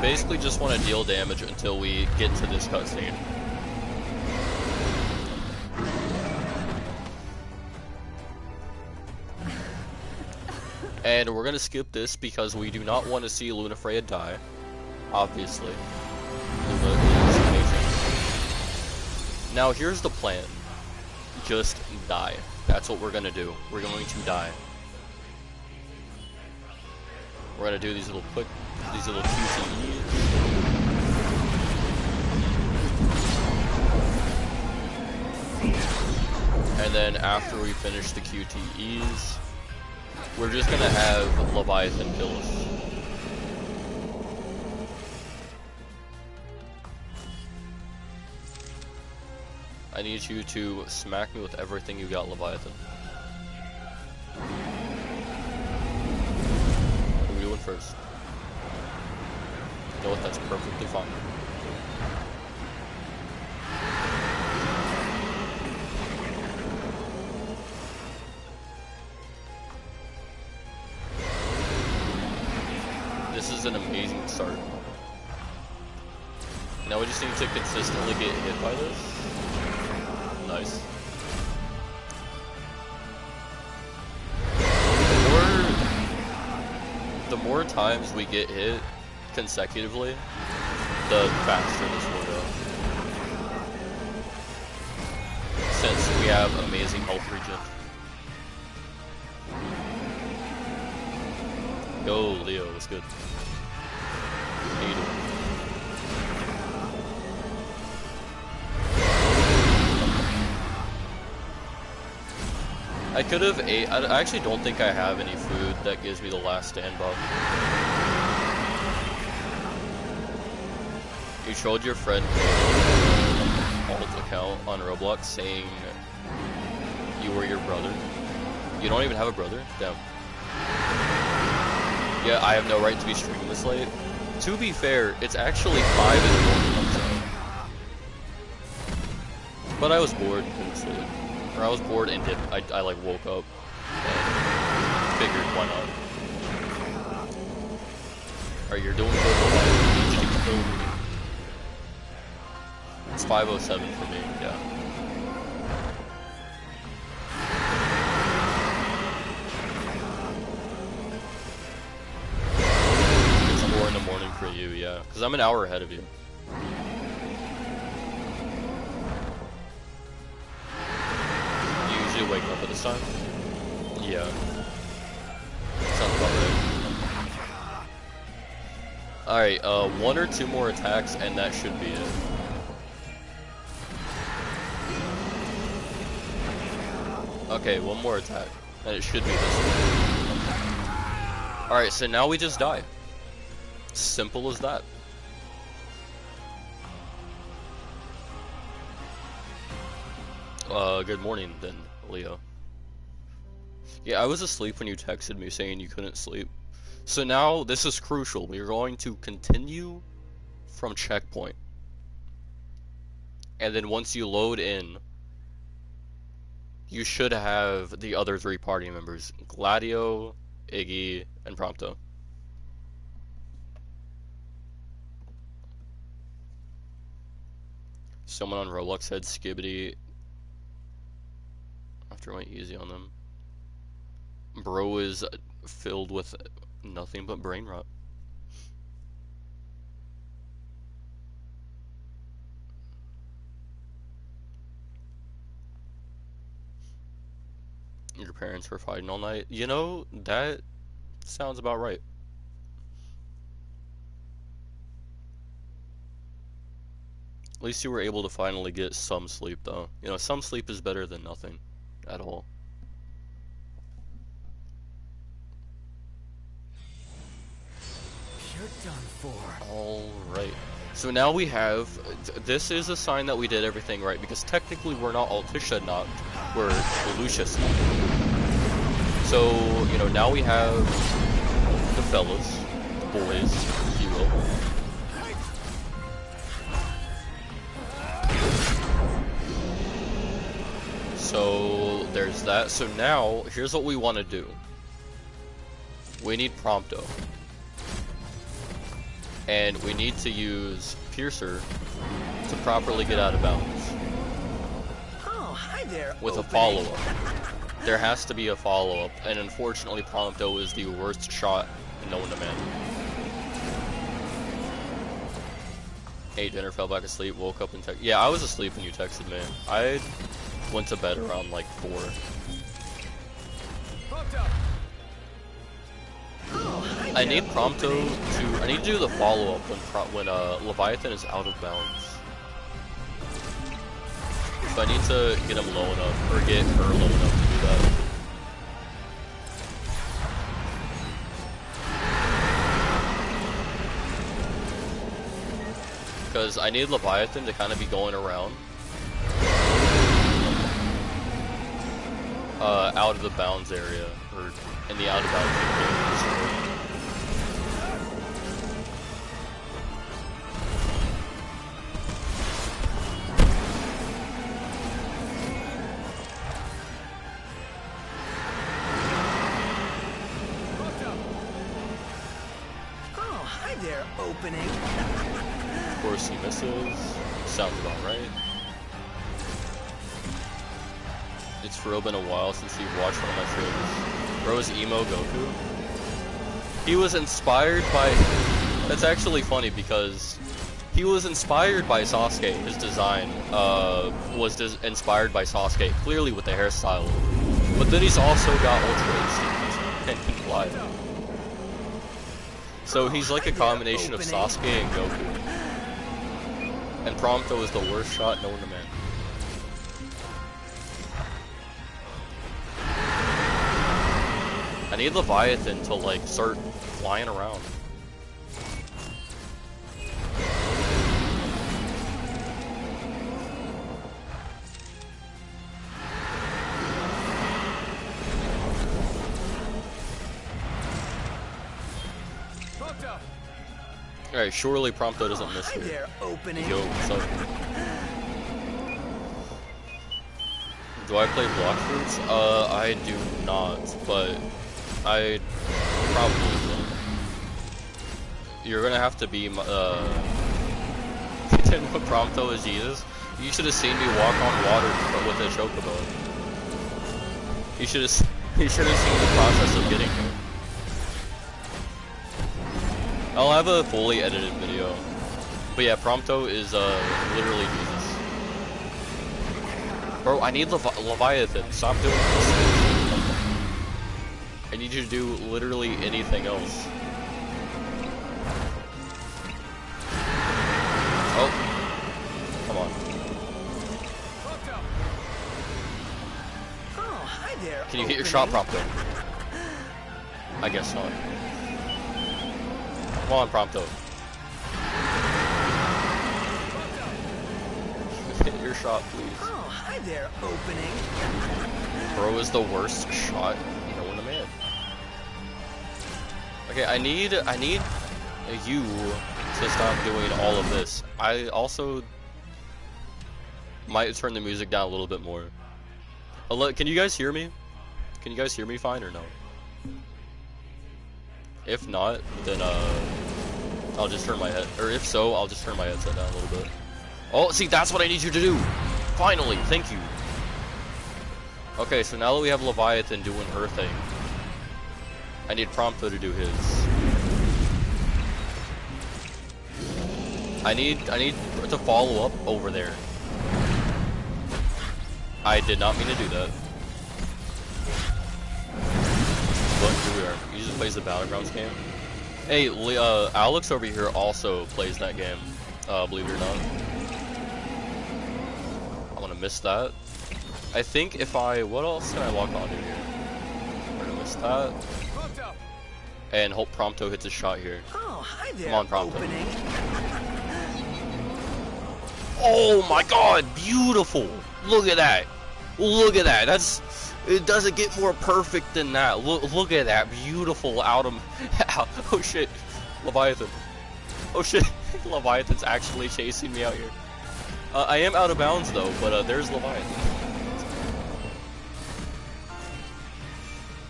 Basically just want to deal damage until we get to this cutscene. And we're gonna skip this because we do not want to see Lunafreya die. Obviously. Now here's the plan. Just die. That's what we're gonna do. We're going to die. We're gonna do these little QTEs. And then after we finish the QTEs, we're just gonna have Leviathan kill us. I need you to smack me with everything you got, Leviathan. What are we doing first? You know what? That's perfectly fine. This is an amazing start. Now we just need to consistently get hit by this. Nice. The more times we get hit consecutively, the faster this will go. Since we have amazing health regen. Yo, Leo, what's good? How you doing? I could have ate. I actually don't think I have any food that gives me the last stand buff. You trolled your friend alt account on Roblox saying you were your brother. You don't even have a brother? Damn. Yeah, I have no right to be streaming this late. To be fair, it's actually 5 in the morning, so. But I was bored, couldn't sleep. Or I was bored and I like woke up and figured why not. Alright, you're doing good. I need you to kill me. It's 5:07 for me, yeah. It's 4 in the morning for you, yeah. Because I'm an hour ahead of you. Wake up at this time? Yeah. Sounds about right. Alright, 1 or 2 more attacks and that should be it. Okay, 1 more attack. And it should be this one. Alright, so now we just die. Simple as that. Good morning then, Leo. Yeah, I was asleep when you texted me saying you couldn't sleep. So now, this is crucial. We're going to continue from checkpoint. And then once you load in, you should have the other 3 party members. Gladio, Iggy, and Prompto. Someone on Roblox said Skibbity. After I went easy on them. Bro is filled with nothing but brain rot. Your parents were fighting all night. You know, that sounds about right. At least you were able to finally get some sleep, though. You know, some sleep is better than nothing at all. You're done for. Alright. So now we have... This is a sign that we did everything right, because technically we're not Altissia knocked, we're Lucis knocked. So, you know, now we have the fellas, the boys, if you will. So, there's that. So now, here's what we want to do. We need Prompto. And we need to use Piercer to properly get out of bounds. Oh, hi there. With a follow-up. There has to be a follow-up, and unfortunately Prompto is the worst shot known to man. Hey, dinner, fell back asleep, woke up and texted. Yeah, I was asleep when you texted me. I went to bed around like 4. I need Prompto to. I need to do the follow-up when Leviathan is out of bounds. So I need to get him low enough, or get her low enough to do that. Because I need Leviathan to kind of be going around. Out of the bounds area, or in the out of bounds area. Oh, hi there, opening. Of course he misses. Sounds about right. It's for real been a while since you've watched one of my trailers. Bro's emo Goku. He was inspired by... That's actually funny because he was inspired by Sasuke. His design was inspired by Sasuke, clearly with the hairstyle. But then he's also got Ultra Instinct and can fly. So he's like a combination of Sasuke and Goku. And Prompto is the worst shot known to man. I need Leviathan to like start flying around. Alright, surely Prompto doesn't miss here. There, opening. Yo, what's up? Do I play block fruits? I do not, but I probably will. You're gonna have to be Prompto is Jesus. You should have seen me walk on water with a chocobo. You should have seen the process of getting here. I'll have a fully edited video. But yeah, Prompto is literally Jesus. Bro, I need Leviathan. Stop doing this. I need you to do literally anything else. Oh. Come on. Oh, hi there. Can you hit your shot, Prompto? I guess not. Come on, Prompto. Hit your shot, please. Oh, hi there, opening. Bro is the worst shot known to man. Okay, I need you to stop doing all of this. I also might turn the music down a little bit more. Can you guys hear me? Can you guys hear me fine or no? If not, then I'll just turn my head, or if so, I'll just turn my headset down a little bit. Oh, see, that's what I need you to do. Finally, thank you. Okay, so now that we have Leviathan doing her thing, I need Prompto to do his. I need to follow up over there. I did not mean to do that. But here we are. He just plays the Battlegrounds game. Hey, Alex over here also plays that game, believe it or not. I'm gonna miss that. I think if what else can I lock onto here? I'm gonna miss that. And hope Prompto hits a shot here. Oh, hi there. Come on, Prompto. Opening. Oh my god, beautiful! Look at that! Look at that! It doesn't get more perfect than that. Look at that beautiful oh shit, Leviathan. Oh shit, Leviathan's actually chasing me out here. I am out of bounds though, but there's Leviathan.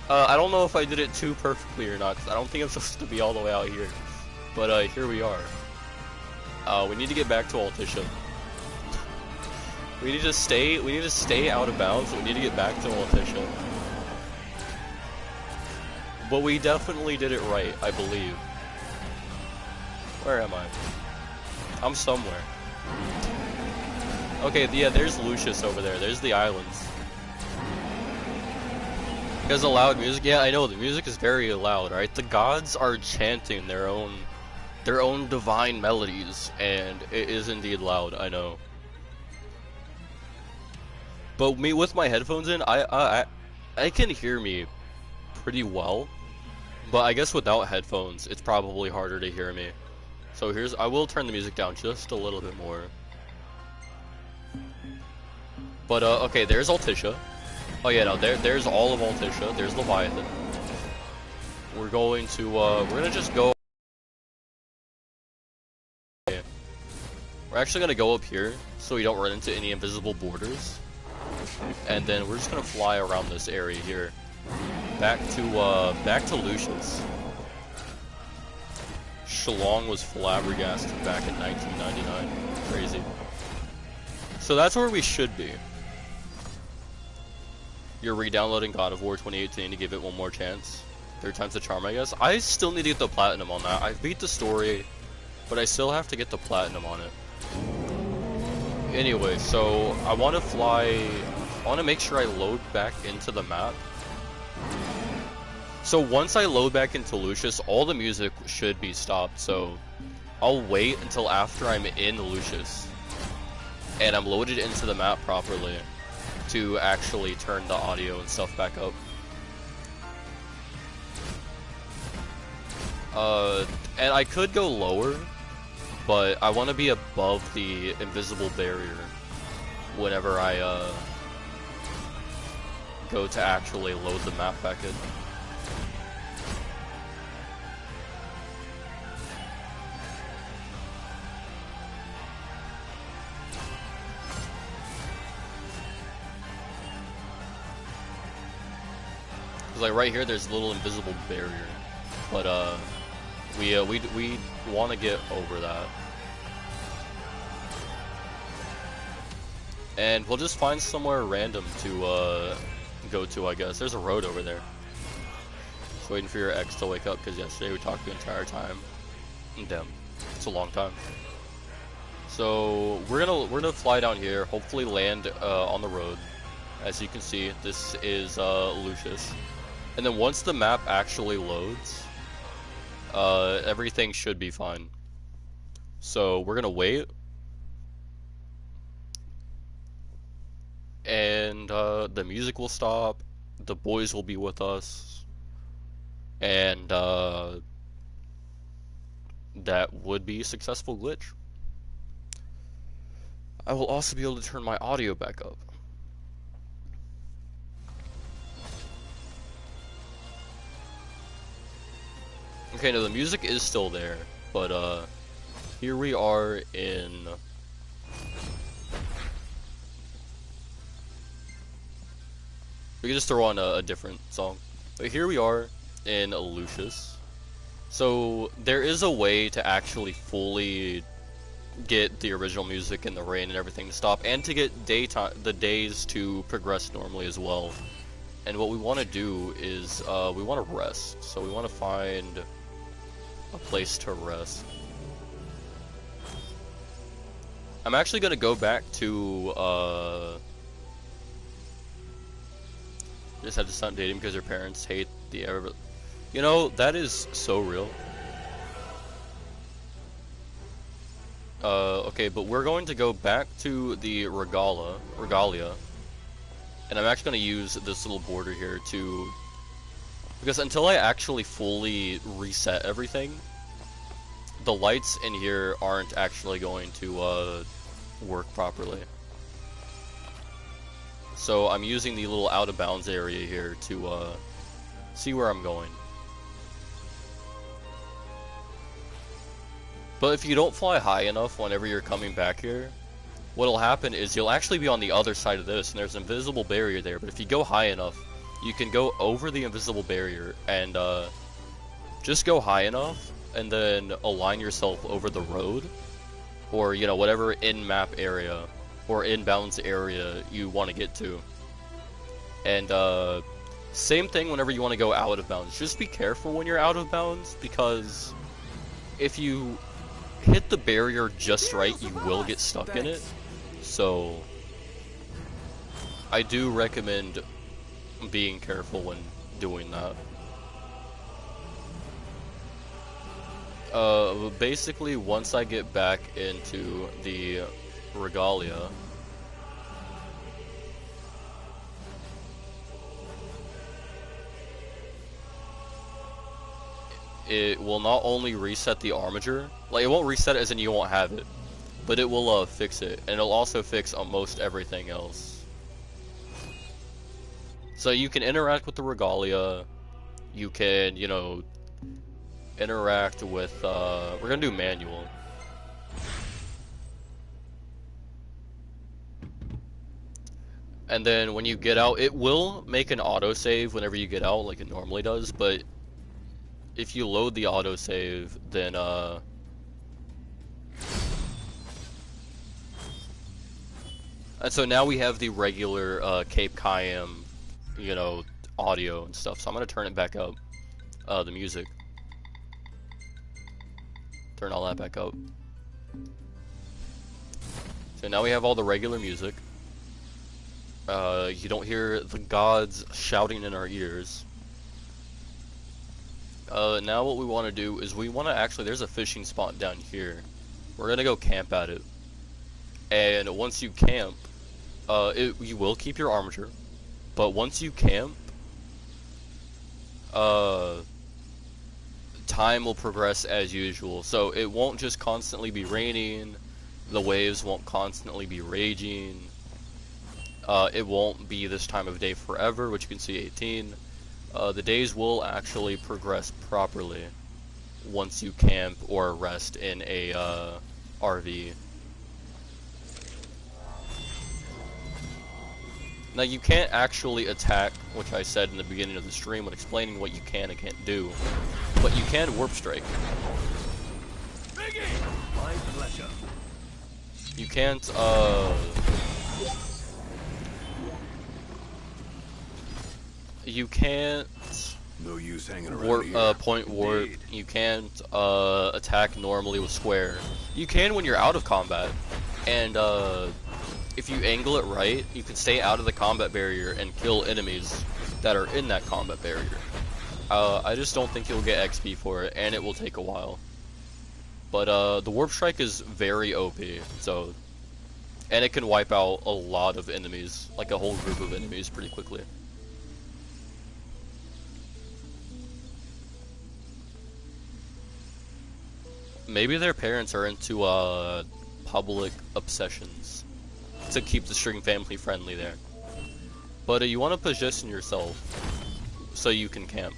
I don't know if I did it too perfectly or not, because I don't think I'm supposed to be all the way out here. But here we are. We need to get back to Altissia. We need to stay out of bounds. We need to get back to Altissia. But we definitely did it right, I believe. Where am I? I'm somewhere. Okay, yeah, there's Lucius over there. There's the islands. Because the loud music, yeah, I know the music is very loud, right? The gods are chanting their own divine melodies, and it is indeed loud. I know. But me with my headphones in, I can hear me pretty well. But I guess without headphones, it's probably harder to hear me. So I will turn the music down just a little bit more. But okay, there's Altissia. Oh yeah, no, there's all of Altissia. There's Leviathan. We're gonna just go. We're actually gonna go up here so we don't run into any invisible borders. And then we're just gonna fly around this area here. Back to Lucis. Shalong was flabbergasted back in 1999. Crazy. So that's where we should be. You're re-downloading God of War 2018 to give it one more chance. 3 times the charm, I guess. I still need to get the platinum on that. I've beat the story, but I still have to get the platinum on it. Anyway, so I want to make sure I load back into the map. So once I load back into Lucis, all the music should be stopped. So I'll wait until after I'm in Lucis and I'm loaded into the map properly to actually turn the audio and stuff back up. And I could go lower, but I want to be above the invisible barrier whenever I go to actually load the map back in. Like right here, there's a little invisible barrier, but we want to get over that, and we'll just find somewhere random to go to. I guess there's a road over there. Just waiting for your ex to wake up because yesterday we talked the entire time. Damn, it's a long time. So we're gonna fly down here. Hopefully land on the road. As you can see, this is Lucis. And then once the map actually loads, everything should be fine. So we're gonna wait, and the music will stop, the boys will be with us, and that would be a successful glitch. I will also be able to turn my audio back up. Okay, no, the music is still there, but here we are in... We can just throw on a different song. But here we are in Lucis. So there is a way to actually fully get the original music and the rain and everything to stop, and to get the days to progress normally as well. And what we want to do is we want to rest. So we want to find a place to rest. I'm actually gonna go back to just had to stop dating because your parents hate the air. You know, that is so real. Okay, but we're going to go back to the regalia, and I'm actually going to use this little border here to, because until I actually fully reset everything, the lights in here aren't actually going to work properly. So I'm using the little out of bounds area here to see where I'm going. But if you don't fly high enough whenever you're coming back here, what'll happen is you'll actually be on the other side of this, and there's an invisible barrier there. But if you go high enough, you can go over the invisible barrier and just go high enough, and then align yourself over the road, or you know, whatever in-map area or in-bounds area you want to get to. And same thing whenever you want to go out of bounds. Just be careful when you're out of bounds, because if you hit the barrier just right, you will get stuck in it. So I do recommend being careful when doing that. Basically, once I get back into the regalia, it will not only reset the Armiger, like, it won't reset it as in you won't have it, but it will fix it, and it'll also fix almost everything else. So you can interact with the regalia, you can, you know, interact with, we're gonna do manual. And then when you get out, it will make an autosave whenever you get out, like it normally does, but if you load the autosave, then, and so now we have the regular, Cape Cayam, you know, audio and stuff, so I'm gonna turn it back up, the music. Turn all that back up. So now we have all the regular music. You don't hear the gods shouting in our ears. Now what we want to do is we want to actually, there's a fishing spot down here. We're going to go camp at it. And once you camp, you will keep your armature. But once you camp, time will progress as usual. So it won't just constantly be raining. The waves won't constantly be raging. It won't be this time of day forever, which you can see 18. The days will actually progress properly once you camp or rest in a RV. Now you can't actually attack, which I said in the beginning of the stream when explaining what you can and can't do, but you can warp strike. My pleasure. You can't, you can't No use hanging warp, around here. point warp. You can't attack normally with square. You can when you're out of combat, and if you angle it right, you can stay out of the combat barrier and kill enemies that are in that combat barrier. I just don't think you'll get XP for it, and it will take a while. But the warp strike is very OP, so, and it can wipe out a lot of enemies, like a whole group of enemies, pretty quickly. Maybe their parents are into public obsessions to keep the stream family friendly there. But you want to position yourself so you can camp,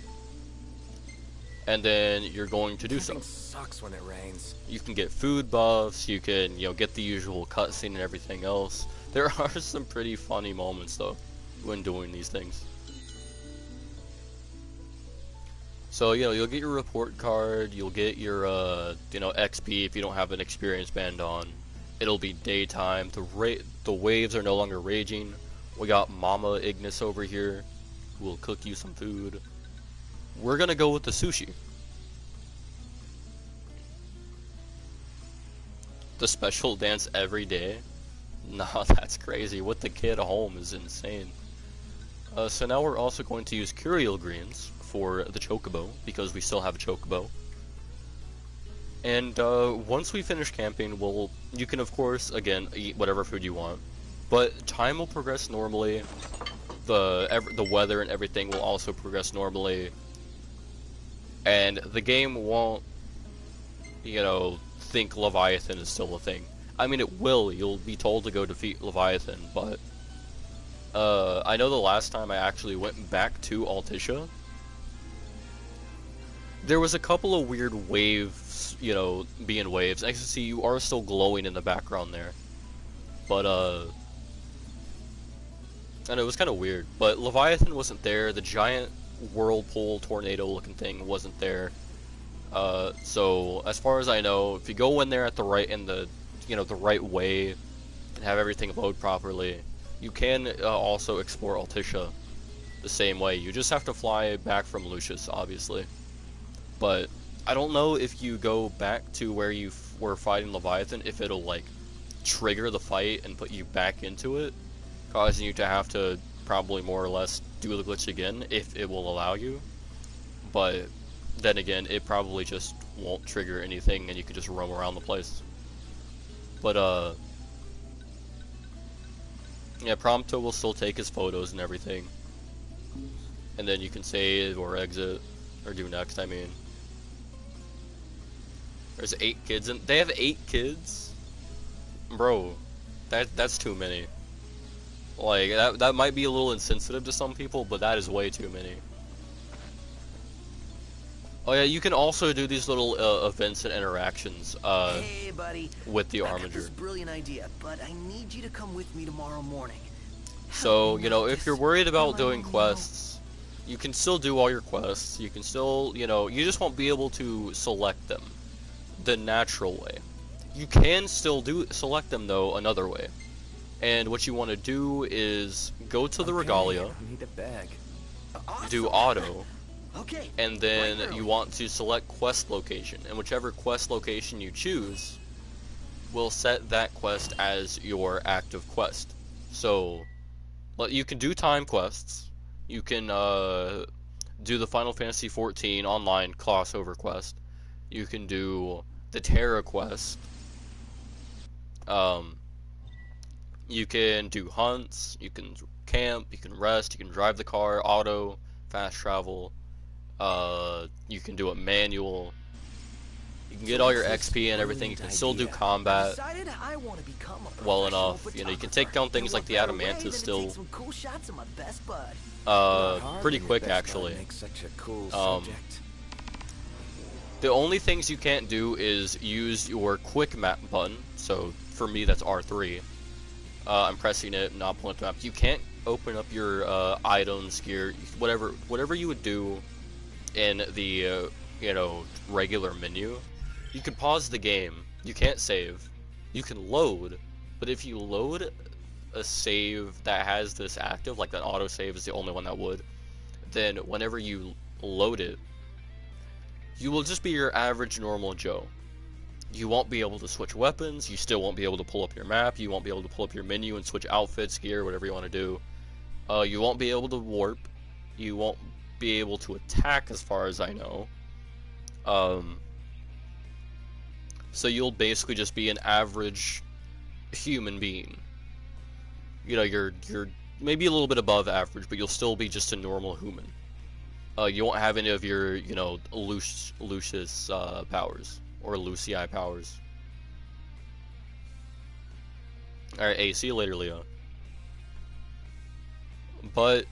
and then you're going to do so. Sucks when it rains. You can get food buffs. You can, you know, get the usual cutscene and everything else. There are some pretty funny moments though when doing these things. So, you know, you'll get your report card, you'll get your, you know, XP if you don't have an experience band on. It'll be daytime, the waves are no longer raging. We got Mama Ignis over here, who will cook you some food. We're gonna go with the sushi. The special dance every day? Nah, that's crazy. With the kid home is insane. So now we're also going to use Curial Greens for the chocobo, because we still have a chocobo. And once we finish camping, you can of course, again, eat whatever food you want, but time will progress normally. The weather and everything will also progress normally, and the game won't, you know, think Leviathan is still a thing. I mean, it will. You'll be told to go defeat Leviathan, but I know the last time I actually went back to Altissia, there was a couple of weird waves, you know, being waves. I can see you are still glowing in the background there. But, and it was kind of weird. But Leviathan wasn't there. The giant whirlpool tornado looking thing wasn't there. So, as far as I know, if you go in there at the right, you know, the right way, and have everything load properly, you can also explore Altissia the same way. You just have to fly back from Lucis, obviously. But I don't know if you go back to where you were fighting Leviathan, if it'll like trigger the fight and put you back into it, causing you to have to probably more or less do the glitch again if it will allow you. But then again, it probably just won't trigger anything and you can just roam around the place. But yeah, Prompto will still take his photos and everything. And then you can save or exit or do next, I mean. There's 8 kids and they have 8 kids? Bro, that's too many. Like that might be a little insensitive to some people, but that is way too many. Oh yeah, you can also do these little events and interactions hey, buddy. with the I got Armiger. this brilliant idea, but I need you to come with me tomorrow morning. So, you know, if you're worried about doing quests, you can still do all your quests. You can still, you know, you just won't be able to select them the natural way. You can still select them though another way. And what you want to do is go to the Regalia, I need a bag. do auto, Okay. and then you want to select quest location, and whichever quest location you choose will set that quest as your active quest. So you can do time quests, you can do the Final Fantasy XIV online crossover quest, you can do the Terra quest, you can do hunts, you can camp, you can rest, you can drive the car, auto, fast travel. You can do a manual. You can get all your XP and everything. You can still do combat well enough. You know, you can take down things like the Adamantus still. Pretty quick actually. The only things you can't do is use your quick map button. So for me, that's R3. I'm pressing it, not pulling up the map. You can't open up your items, gear, whatever you would do in the you know, regular menu. You can pause the game, you can't save, you can load, but if you load a save that has this active, like that auto save is the only one that would, then whenever you load it, you will just be your average normal Joe. You won't be able to switch weapons, you still won't be able to pull up your map, you won't be able to pull up your menu and switch outfits, gear, whatever you want to do. You won't be able to warp, you won't be able to attack as far as I know. So you'll basically just be an average human being. You know, you're maybe a little bit above average, but you'll still be just a normal human. You won't have any of your, you know, Lucis powers or Lucii powers. Alright, hey, see you later, Leo. But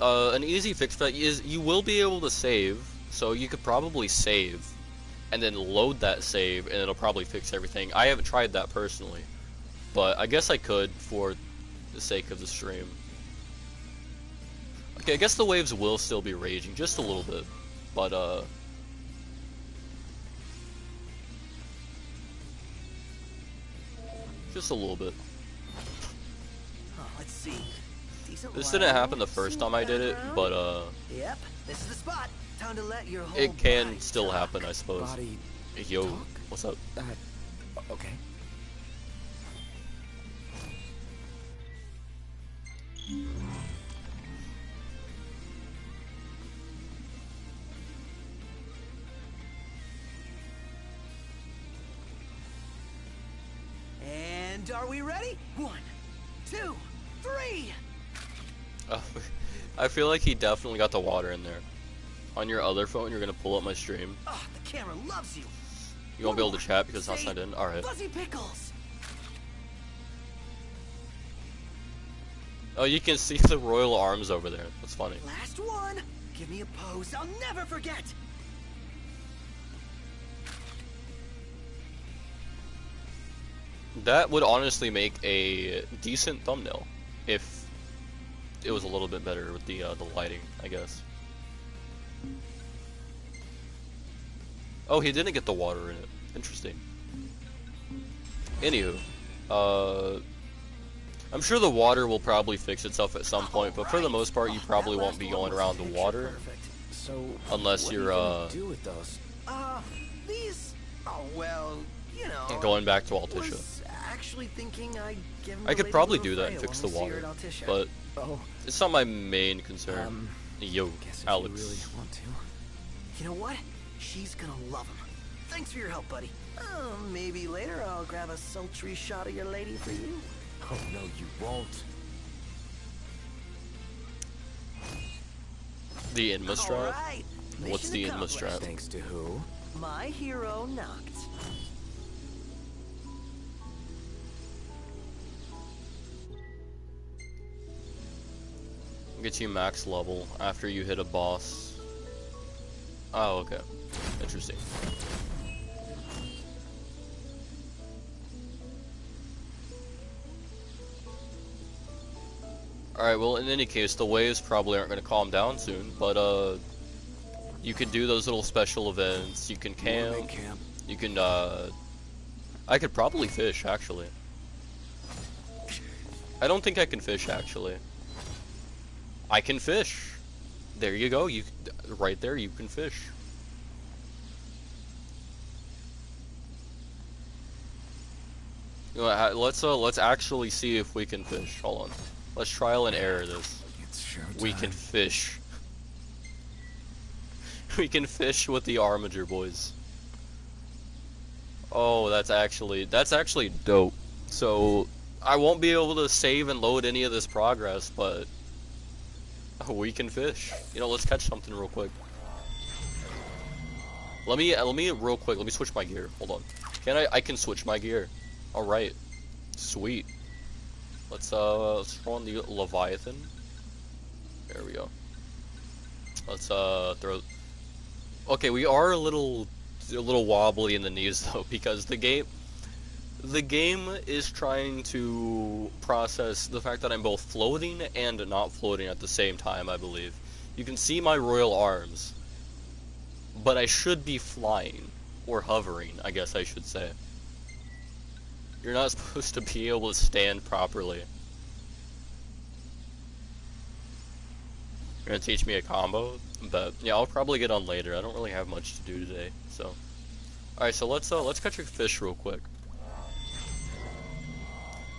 an easy fix for that is you will be able to save, so you could probably save and then load that save and it'll probably fix everything. I haven't tried that personally, but I guess I could for the sake of the stream. Okay, I guess the waves will still be raging just a little bit, but just a little bit. Let's see. This didn't happen the first time I did it, but Yep, this is the spot. Time to let your whole it can body still talk. happen, I suppose. Yo, what's up? Okay. And are we ready? 1, 2, 3. Oh, I feel like he definitely got the water in there. On your other phone, you're gonna pull up my stream. Oh, the camera loves you. You won't be able to chat because it's not signed in. Alright. Fuzzy pickles. Oh, you can see the royal arms over there. That's funny. Last one. Give me a pose I'll never forget. That would honestly make a decent thumbnail if it was a little bit better with the lighting, I guess. Oh, he didn't get the water in it. Interesting. Anywho, I'm sure the water will probably fix itself at some point, but for the most part, you probably won't be going around the water unless you're do with those? These. Oh well, you know. Going back to Altissia. Was actually thinking I'd give him I a could lady probably to do that and Freya fix the when we see her water, at Altissia. but Oh, it's not my main concern. Yo, guess if Alex. you really want to. You know what? She's gonna love him. Thanks for your help, buddy. Maybe later I'll grab a sultry shot of your lady for you. Oh, no, you won't. The Inma strap? Alright, What's mission the Inma accomplished. strap? Thanks to who? My hero knocked. Gets you max level after you hit a boss. Oh, okay. Interesting. Alright, well, in any case, the waves probably aren't going to calm down soon, but, you can do those little special events, you can camp, you can, I could probably fish, actually. I don't think I can fish, actually. I can fish. There you go. You right there. You can fish. You know, let's actually see if we can fish. Hold on. Let's trial and error this. We can fish. We can fish with the Armiger boys. Oh, that's actually dope. So I won't be able to save and load any of this progress, but we can fish. You know, let's catch something real quick. Let me real quick. Let me switch my gear. Hold on. Can I can switch my gear. All right. Sweet. Let's throw on the Leviathan. There we go. Let's throw. Okay, we are a little wobbly in the knees though, because the game is trying to process the fact that I'm both floating and not floating at the same time, I believe. You can see my royal arms, but I should be flying, or hovering, I guess I should say. You're not supposed to be able to stand properly. You're gonna teach me a combo? But yeah, I'll probably get on later. I don't really have much to do today, so. Alright, so let's catch a fish real quick.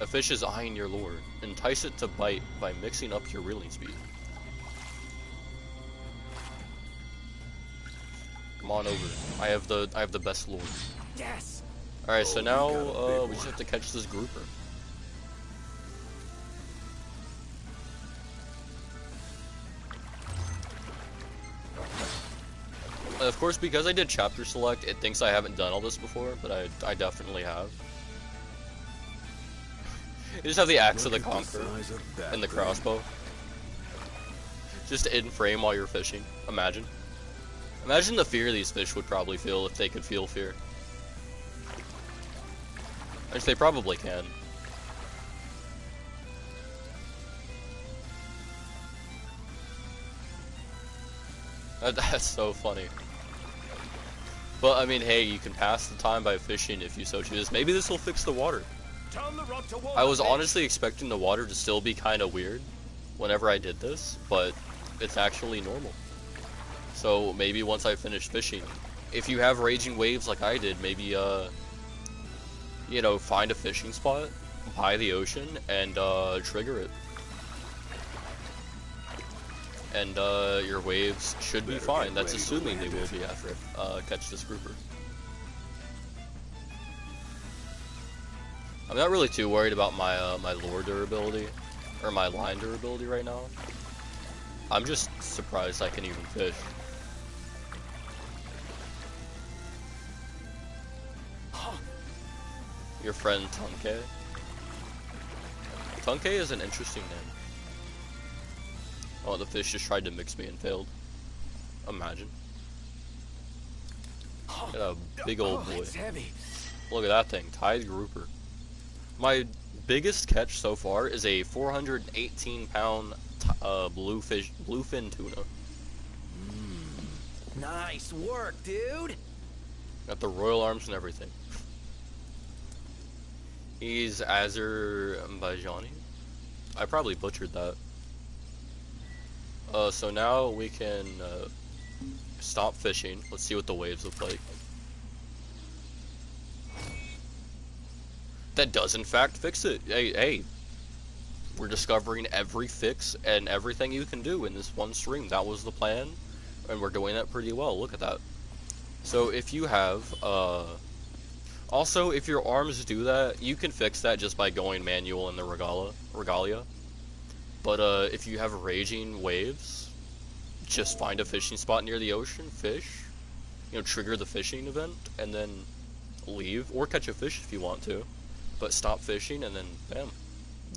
A fish is eyeing your lure. Entice it to bite by mixing up your reeling speed. Come on over. I have the best lure. Yes. All right, so now we just have to catch this grouper. Of course, because I did chapter select, it thinks I haven't done all this before, but I definitely have. You just have the axe of the Conqueror and the crossbow. Just in frame while you're fishing. Imagine. Imagine the fear these fish would probably feel if they could feel fear. Which they probably can. That's so funny. But I mean, hey, you can pass the time by fishing if you so choose. Maybe this will fix the water. I was honestly expecting the water to still be kind of weird whenever I did this, but it's actually normal. So maybe once I finish fishing, if you have raging waves like I did, maybe you know, find a fishing spot by the ocean and trigger it. And your waves should be fine. That's assuming they will be after catch this grouper. I'm not really too worried about my my lure durability or my line durability right now. I'm just surprised I can even fish. Your friend Tunke? Tunke is an interesting name. Oh, the fish just tried to mix me and failed. Imagine. Look at a big old boy. Look at that thing, tied grouper. My biggest catch so far is a 418-pound bluefin tuna. Nice work, dude. Got the royal arms and everything. He's Azerbaijan. I probably butchered that. So now we can stop fishing. Let's see what the waves look like. that does in fact fix it. Hey, we're discovering every fix and everything you can do in this one stream. That was the plan, and we're doing that pretty well. Look at that. So if you have, also if your arms do that, you can fix that just by going manual in the regalia. But if you have raging waves, just find a fishing spot near the ocean, fish, you know, trigger the fishing event, and then leave, or catch a fish if you want to, but stop fishing, and then bam,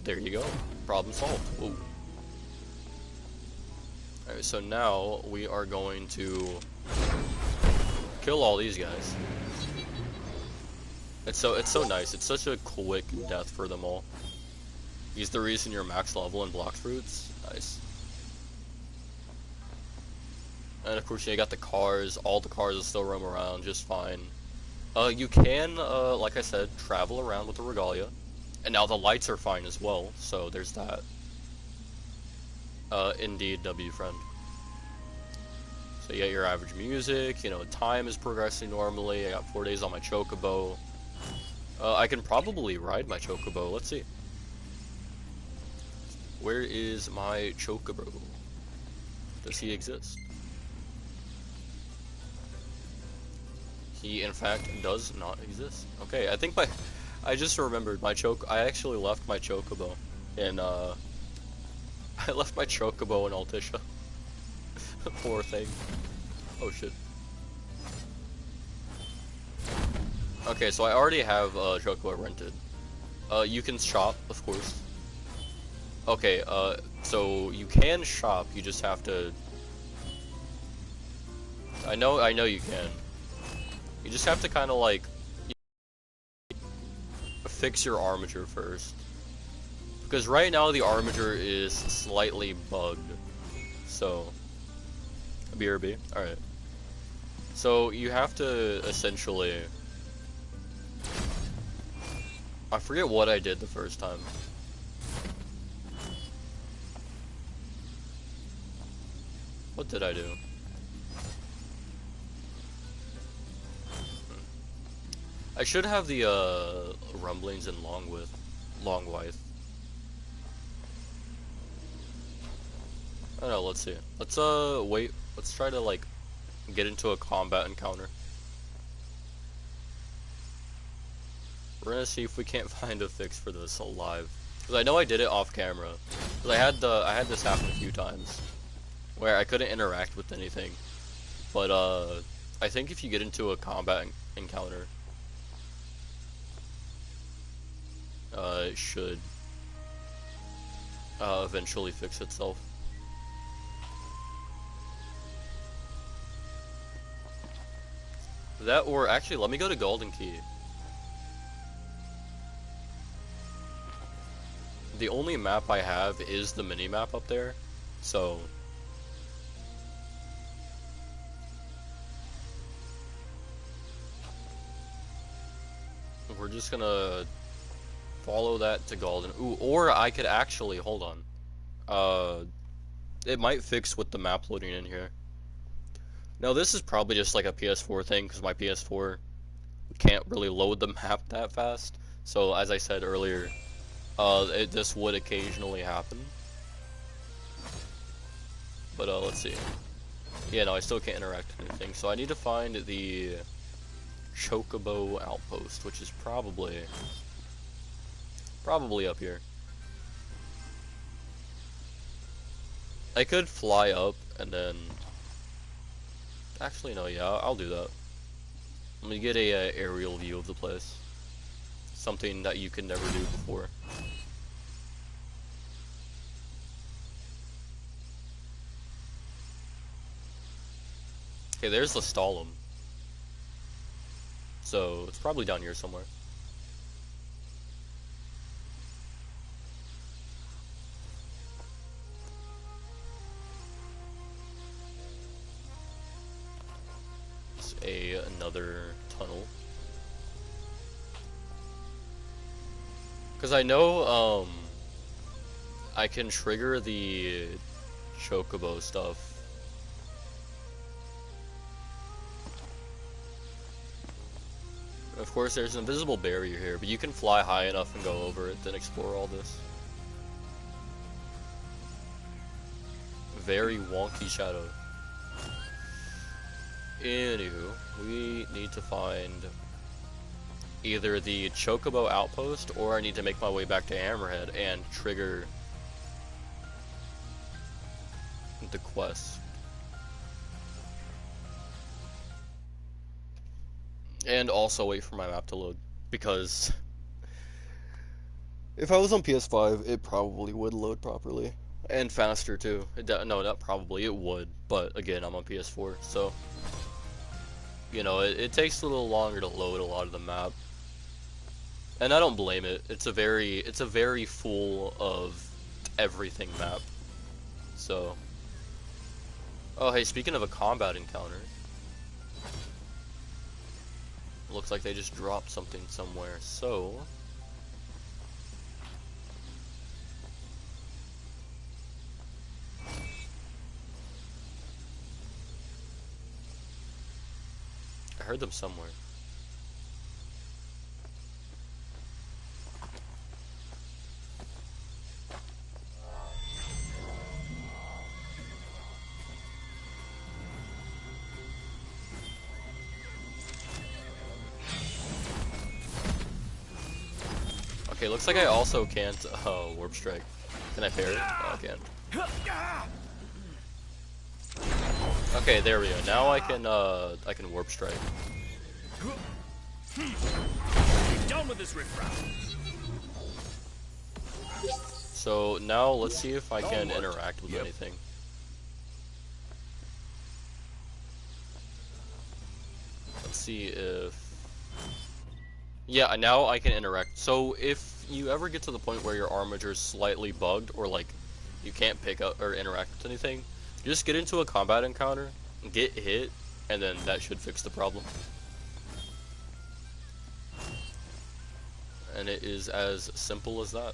there you go, problem solved. Whoa. Alright, so now we are going to kill all these guys. It's so nice. It's such a quick death for them all. He's the reason you're max level in block fruits. Nice. And of course, you got the cars. All the cars will still roam around just fine. You can, like I said, travel around with the regalia. And now the lights are fine as well, so there's that. Indeed, W friend. So you got your average music, you know, time is progressing normally. I got 4 days on my chocobo. I can probably ride my chocobo. Let's see. Where is my chocobo? Does he exist? He, in fact, does not exist. Okay, I think I just remembered my I actually left my chocobo in, I left my chocobo in Altissia. Poor thing. Oh shit. Okay, so I already have chocobo rented. You can shop, of course. Okay, so you can shop, you just have to... I know you can. You just have to kind of like... fix your Armiger first. Because right now the Armiger is slightly bugged. So... BRB? Alright. So you have to essentially... I forget what I did the first time. What did I do? I should have the rumblings in Longwithe. I don't know, let's see. Let's wait. Let's try to like get into a combat encounter. We're gonna see if we can't find a fix for this alive. Cause I know I did it off camera. Cause I had this happen a few times where I couldn't interact with anything. But I think if you get into a combat encounter, it should eventually fix itself. That, or actually, let me go to Golden Key. The only map I have is the mini-map up there, so... we're just gonna follow that to Golden. Ooh, or I could actually, hold on. It might fix with the map loading in here. Now this is probably just like a PS4 thing, because my PS4 can't really load the map that fast. So as I said earlier, this would occasionally happen. But let's see. Yeah, no, I still can't interact with anything. So I need to find the Chocobo outpost, which is probably up here. I could fly up and then... Actually, no, yeah, I'll do that. Let me get a aerial view of the place. Something that you could never do before. Okay, there's the Stalum. So, it's probably down here somewhere. Another tunnel. Because I know, I can trigger the Chocobo stuff. Of course, there's an invisible barrier here, but you can fly high enough and go over it, then explore all this. Very wonky shadow. Anywho, we need to find either the Chocobo outpost, or I need to make my way back to Hammerhead and trigger the quest. And also wait for my map to load, because if I was on PS5, it probably would load properly. And faster too. No, not probably, it would, but again, I'm on PS4, so you know, it takes a little longer to load a lot of the map. And I don't blame it. It's a very full of everything map. So, oh hey, speaking of a combat encounter, looks like they just dropped something somewhere. So, I heard them somewhere. Okay, looks like I also can't warp strike. Can I parry? Oh, I can. Okay, there we go. Now I can warp strike. Be done with this riffraff. So now let's see if I can interact with anything. Let's see if... Yeah, now I can interact. So if you ever get to the point where your Armiger is slightly bugged, or like you can't pick up or interact with anything, just get into a combat encounter, get hit, and then that should fix the problem. And it is as simple as that.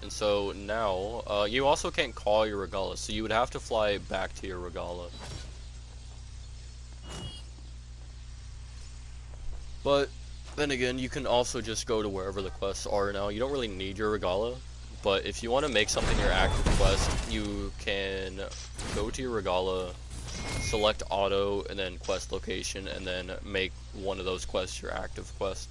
And so now, you also can't call your Regala, so you would have to fly back to your Regala. But then again, you can also just go to wherever the quests are now. You don't really need your Regala, but if you want to make something your active quest, you can go to your Regala, select auto, and then quest location, and then make one of those quests your active quest.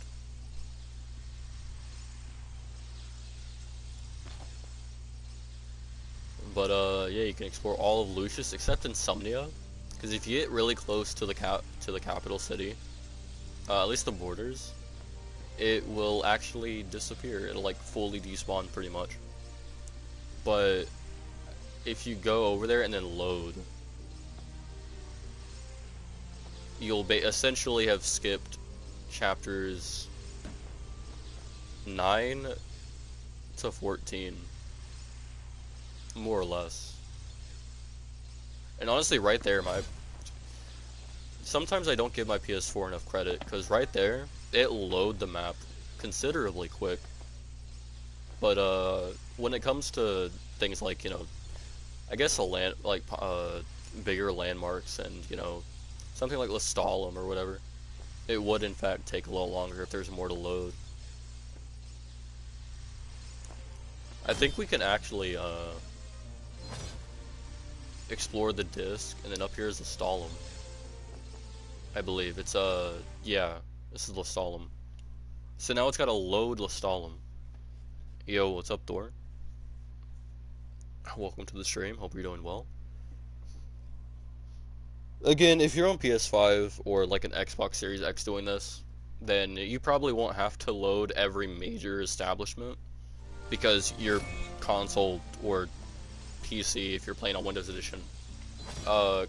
But yeah, you can explore all of Lucis except Insomnia, because if you get really close to the capital city, at least the borders, it will actually disappear. It'll like fully despawn pretty much. But if you go over there and then load, you'll essentially have skipped chapters 9 to 14, more or less. And honestly, right there, sometimes I don't give my PS4 enough credit, because right there, it load the map considerably quick. But when it comes to things like, you know, I guess bigger landmarks and, you know, something like Lestalem or whatever, it would in fact take a little longer if there's more to load. I think we can actually explore the disc, and then up here is Lestalem. I believe it's yeah, this is Lestalem. So now it's got to load Lestalem. Yo, what's up, Thor? Welcome to the stream. Hope you're doing well. Again, if you're on PS5 or like an Xbox Series X doing this, then you probably won't have to load every major establishment, because your console or PC, if you're playing on Windows Edition,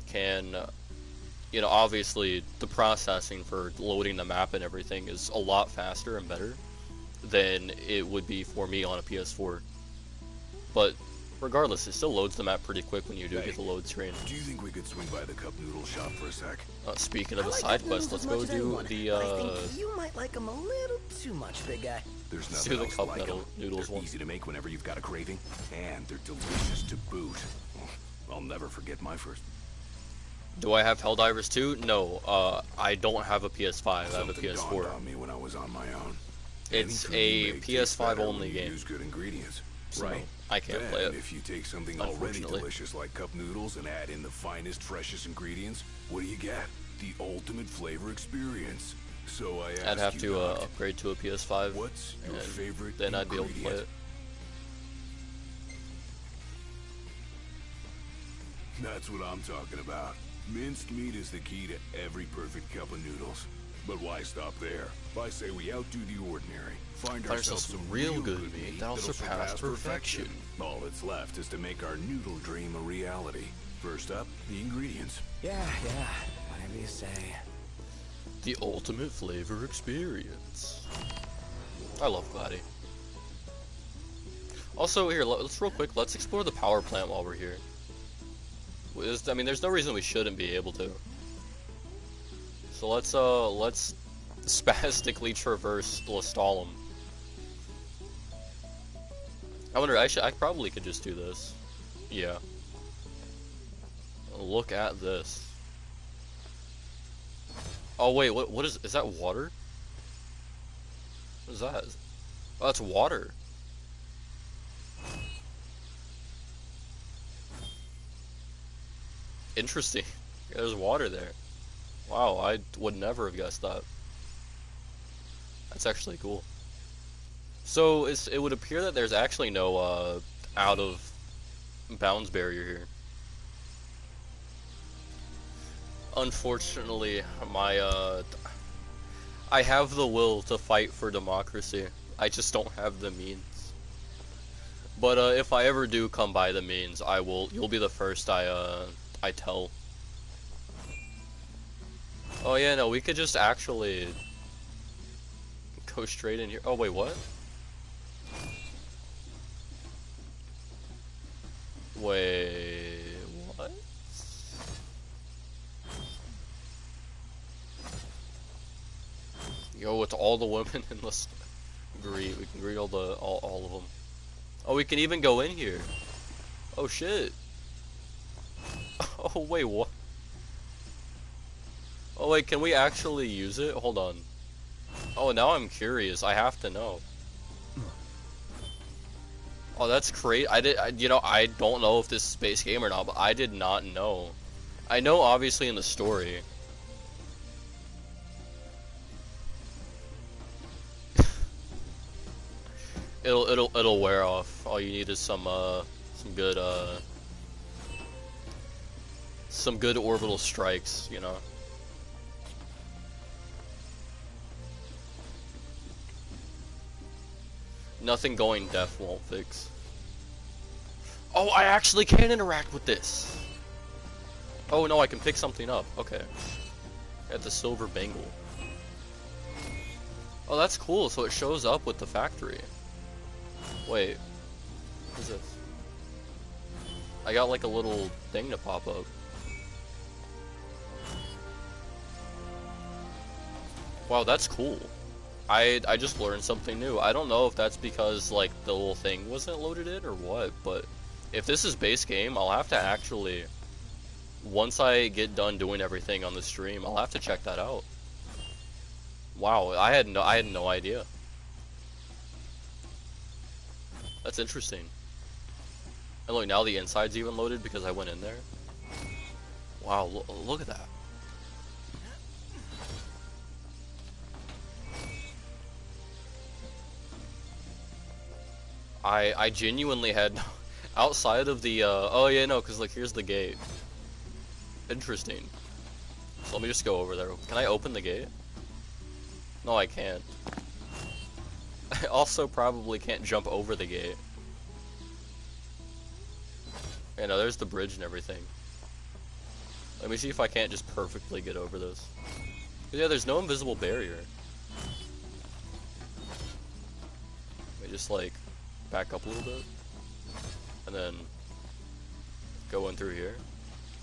can, you know, obviously the processing for loading the map and everything is a lot faster and better than it would be for me on a PS4. But regardless, it still loads the map pretty quick when you do get the load screen. Do you think we could swing by the cup noodle shop for a sec? Speaking of a side quest, let's go do the I think you might like them a little too much, big guy. There's let's nothing do the else cup like them. noodles They're one. easy to make whenever you've got a craving, and they're delicious to boot. I'll never forget my first. Do I have Helldivers 2? No, I don't have a PS5. I have a Something dawned PS4. on me when I was on my own. It's Anything you a make tastes PS5 better only when you game. use good ingredients, So right? I can't Then, play it. if you take something already Unfortunately. delicious like cup noodles and add in the finest, freshest ingredients, what do you get? The ultimate flavor experience. So I ask I'd have you, to Doc, upgrade to a PS5, what's your and favorite then I'd be able to play ingredient? it. That's what I'm talking about. Minced meat is the key to every perfect cup of noodles. But why stop there? I say we outdo the ordinary. Find ourselves some real good meat that'll surpass perfection. All that's left is to make our noodle dream a reality. First up, the ingredients. Yeah, whatever you say. The ultimate flavor experience. I love Gladdy. Also, here, let's real quick, let's explore the power plant while we're here. I mean, there's no reason we shouldn't be able to. So let's spastically traverse Lestalem. I wonder, I probably could just do this. Yeah. Look at this. Oh wait, what is that water? What is that? Oh, that's water. Interesting. Yeah, there's water there. Wow, I would never have guessed that. That's actually cool. So it would appear that there's actually no out of bounds barrier here. Unfortunately, I have the will to fight for democracy. I just don't have the means. But if I ever do come by the means, I will. You'll be the first I tell. Oh yeah, no, we could just actually go straight in here. Oh wait, what? Wait, what? Yo, it's all the women in this. We can greet all of them. Oh, we can even go in here. Oh shit. Oh wait, what? Oh wait, can we actually use it? Hold on. Oh, now I'm curious. I have to know. Oh, that's great. I don't know if this is space game or not, but I did not know. I know obviously in the story. It'll wear off. All you need is some good orbital strikes, you know. Nothing going deaf won't fix. Oh, I actually can interact with this. Oh no, I can pick something up. Okay. At the silver bangle. Oh, that's cool. So it shows up with the factory. Wait. What is this? I got like a little thing to pop up. Wow, that's cool. I just learned something new. I don't know if that's because like the little thing wasn't loaded in or what, but if this is base game, I'll have to actually, once I get done doing everything on the stream, I'll have to check that out. Wow, I had no idea. That's interesting. And look, now the inside's even loaded because I went in there. Wow, look at that. I genuinely had, outside of the, oh yeah, no, because like, here's the gate. Interesting. So let me just go over there. Can I open the gate? No, I can't. I also probably can't jump over the gate. Yeah, no, there's the bridge and everything. Let me see if I can't just perfectly get over this. Yeah, there's no invisible barrier. Let me just like back up a little bit and then go in through here.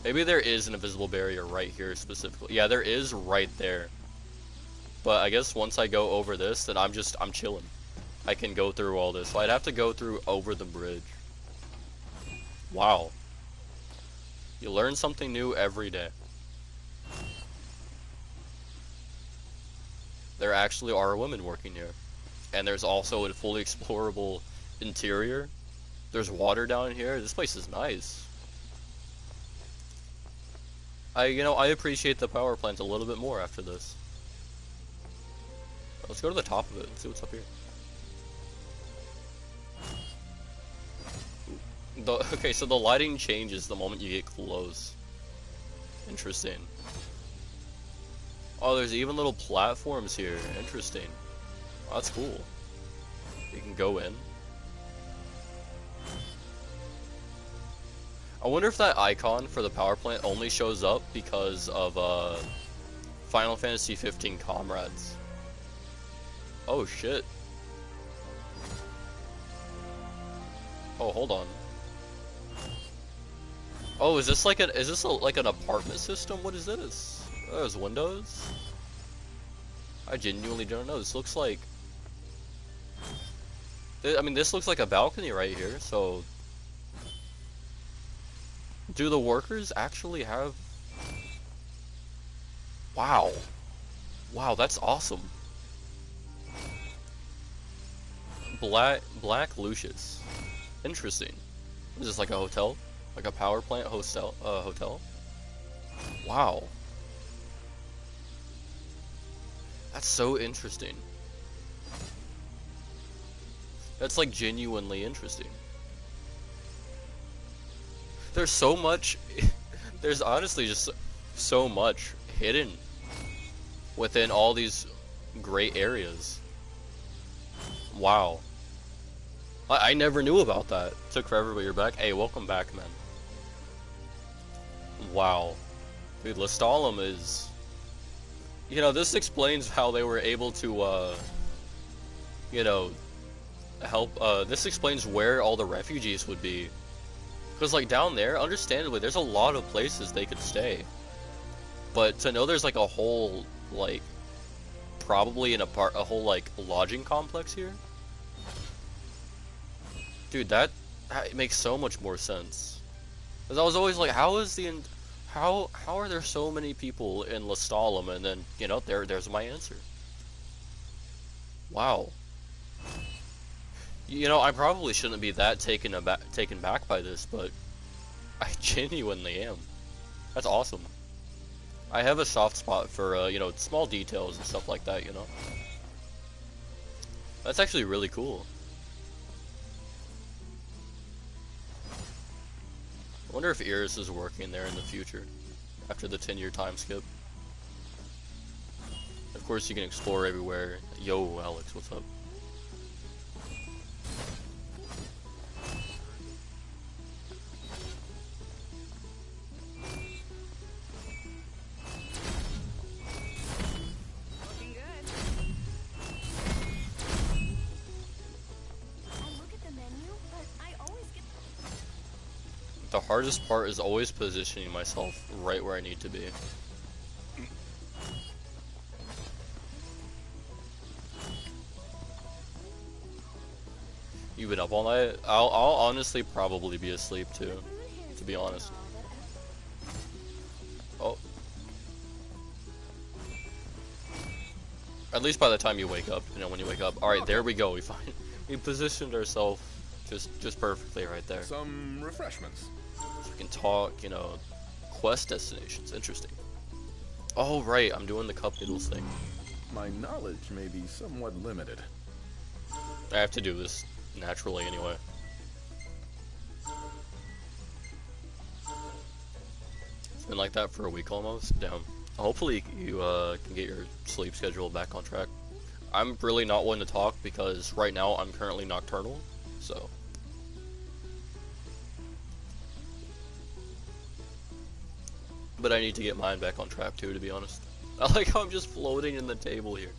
Maybe there is an invisible barrier right here specifically. Yeah, there is right there. But I guess once I go over this, then I'm chilling. I can go through all this. So I'd have to go through over the bridge. Wow. You learn something new every day. there actually are women working here. And there's also a fully explorable interior. There's water down here. This place is nice. I appreciate the power plant a little bit more after this. Let's go to the top of it and see what's up here. Okay, so the lighting changes the moment you get close. Interesting. Oh, there's even little platforms here. Interesting. Oh, that's cool. You can go in. I wonder if that icon for the power plant only shows up because of Final Fantasy 15 comrades. Oh shit. Oh, hold on. Oh, is this like an apartment system? What is this? Oh, there's windows? I genuinely don't know. This looks like, I mean, this looks like a balcony right here, so do the workers actually have... Wow. Wow, that's awesome. Black Lucis. Interesting. Is this like a hotel? Like a power plant hotel? Wow. That's so interesting. That's like genuinely interesting. There's so much, there's honestly just so much hidden within all these great areas. Wow. I never knew about that. Took forever, but you're back. Hey, welcome back, man. Wow. Dude, Lestalem is... You know, this explains how they were able to, you know, help, this explains where all the refugees would be. Because, like, down there, understandably, there's a lot of places they could stay. But to know there's, like, a whole, like, probably a whole, like, lodging complex here? Dude, that makes so much more sense. Because I was always like, how are there so many people in Lestalem? And then, you know, there's my answer. Wow. You know, I probably shouldn't be that taken back by this, but I genuinely am. That's awesome. I have a soft spot for, you know, small details and stuff like that, you know? That's actually really cool. I wonder if Iris is working there in the future, after the 10-year time skip. Of course, you can explore everywhere. Yo, Alex, what's up? The hardest part is always positioning myself right where I need to be. You've been up all night? I'll honestly probably be asleep too, to be honest. Oh. At least by the time you wake up, you know, when you wake up. Alright, there we go, we positioned ourselves just perfectly right there. Some refreshments. So we can talk, you know, quest destinations. Interesting. Oh, right, I'm doing the cup noodles thing. My knowledge may be somewhat limited. I have to do this naturally anyway. It's been like that for a week almost. Damn. Hopefully you can get your sleep schedule back on track. I'm really not one to talk because right now I'm currently nocturnal, so... But I need to get mine back on track too, to be honest. I like how I'm just floating in the table here.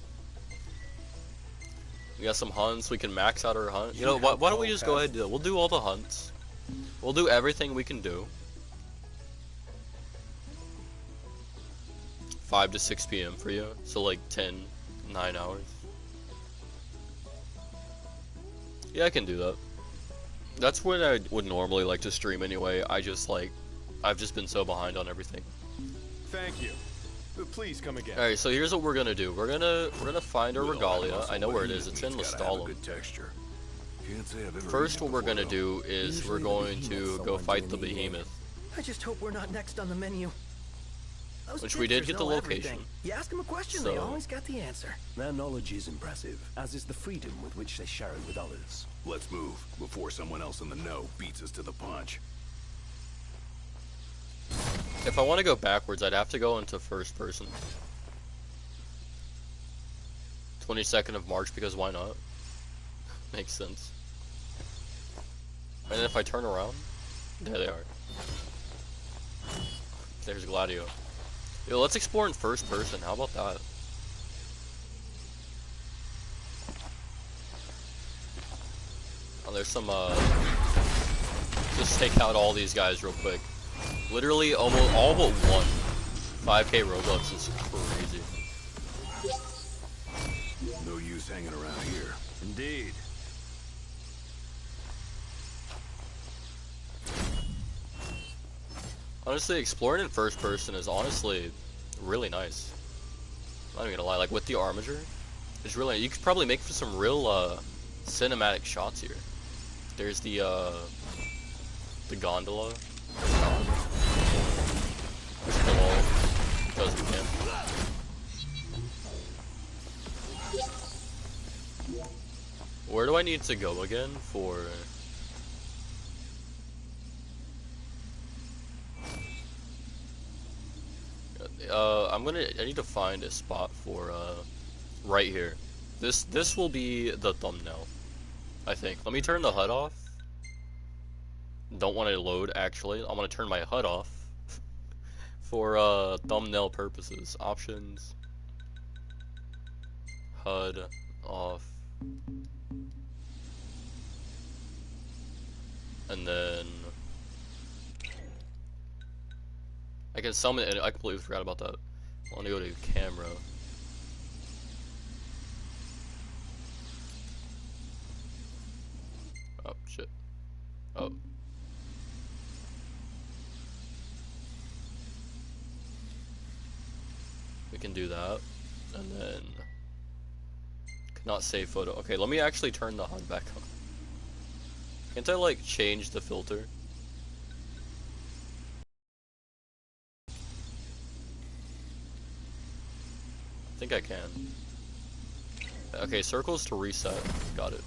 We got some hunts, we can max out our hunt. You know, why don't we just go ahead and do it? We'll do all the hunts. We'll do everything we can do. 5 to 6 p.m. for you, so like 9 hours. Yeah, I can do that. That's when I would normally like to stream anyway. I've just been so behind on everything. Thank you. Please come again. Alright, so here's what we're gonna do. We're gonna find our regalia. I know where it is. It's in Lestalem. First, what we're gonna do is we're going to go fight the behemoth. I just hope we're not next on the menu. Which we did get the location. Everything. You ask them a question, So, they always got the answer. Their knowledge is impressive, as is the freedom with which they share it with others. Let's move before someone else in the know beats us to the punch. if I want to go backwards, I'd have to go into first person. 22nd of March, because why not? Makes sense. And then if I turn around, there they are. There's Gladio. Yo, let's explore in first person. How about that? Oh, there's some, just take out all these guys real quick. Literally almost all but one. 5k Robux is crazy. No use hanging around here. Indeed. Honestly, exploring in first person is honestly really nice. I'm not even gonna lie, like with the Armiger, it's really, you could probably make for some real cinematic shots here. There's the gondola. Just kill all because we can. Where do I need to go again for? I need to find a spot for right here. This will be the thumbnail, I think. Let me turn the HUD off. Don't want to load actually. I want to turn my HUD off for thumbnail purposes. Options. HUD off. And then I can summon it. I completely forgot about that. I want to go to camera. Oh shit. Oh. We can do that. And then cannot save photo. Okay, let me actually turn the HUD back on. Can't I like change the filter? I think I can. Okay, circles to reset. Got it.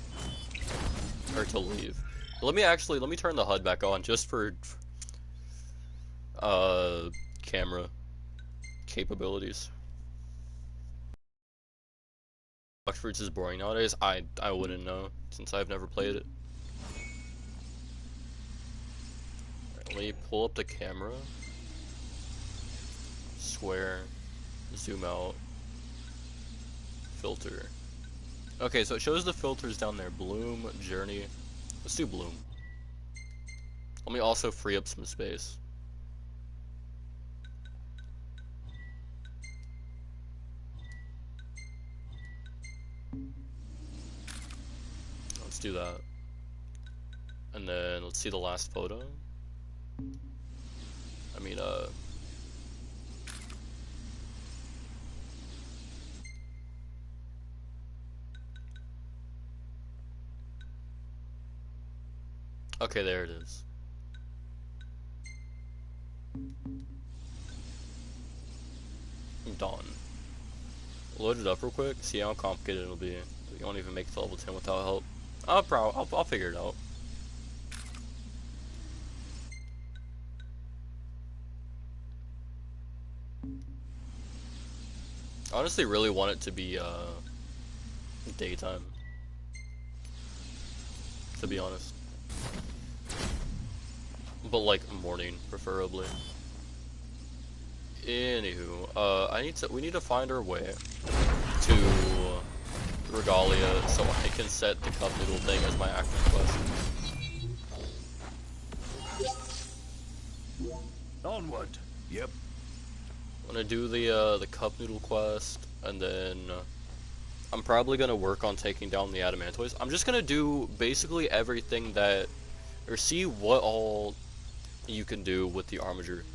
Or to leave. Let me turn the HUD back on just for camera capabilities. Oxford's is boring nowadays. I wouldn't know since I've never played it. Right, let me pull up the camera. Square. Zoom out. Filter. Okay, so it shows the filters down there. Bloom, Journey. Let's do Bloom. Let me also free up some space. Let's do that. And then let's see the last photo. I mean, okay, there it is. Done. Load it up real quick, see how complicated it'll be. You won't even make it to level 10 without help. I'll figure it out. I honestly really want it to be daytime, to be honest. But like morning, preferably. Anywho, we need to find our way to Regalia so I can set the cup noodle thing as my active quest. Onward. Yep. I'm gonna do the cup noodle quest, and then I'm probably gonna work on taking down the adamantoids. I'm just gonna do basically everything that, or see what all you can do with the Armiger.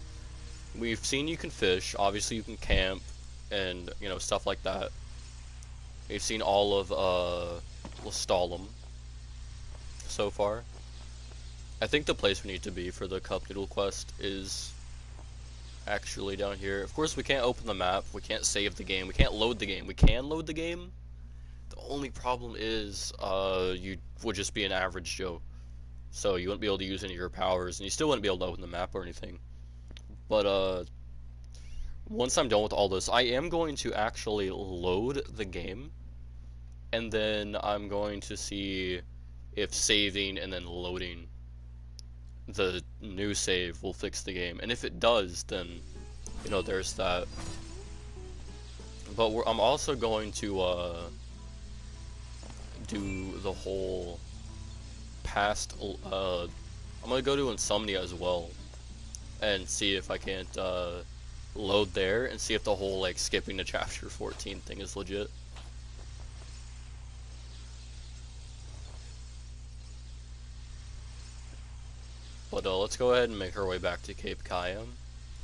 we've seen you can fish, obviously you can camp, and, you know, stuff like that. We've seen all of, Lestalem so far. I think the place we need to be for the Cup Noodle quest is actually down here. Of course, we can't open the map, we can't save the game, we can't load the game. We can load the game. The only problem is, you would just be an average Joe. So you wouldn't be able to use any of your powers, and you still wouldn't be able to open the map or anything. But, once I'm done with all this, I am going to actually load the game, and then I'm going to see if saving and then loading the new save will fix the game. And if it does, then, you know, there's that. But I'm also going to, do the whole past, I'm gonna go to Insomnia as well, and see if I can't, load there, and see if the whole, like, skipping to chapter 14 thing is legit. But, let's go ahead and make our way back to Cape Kayam,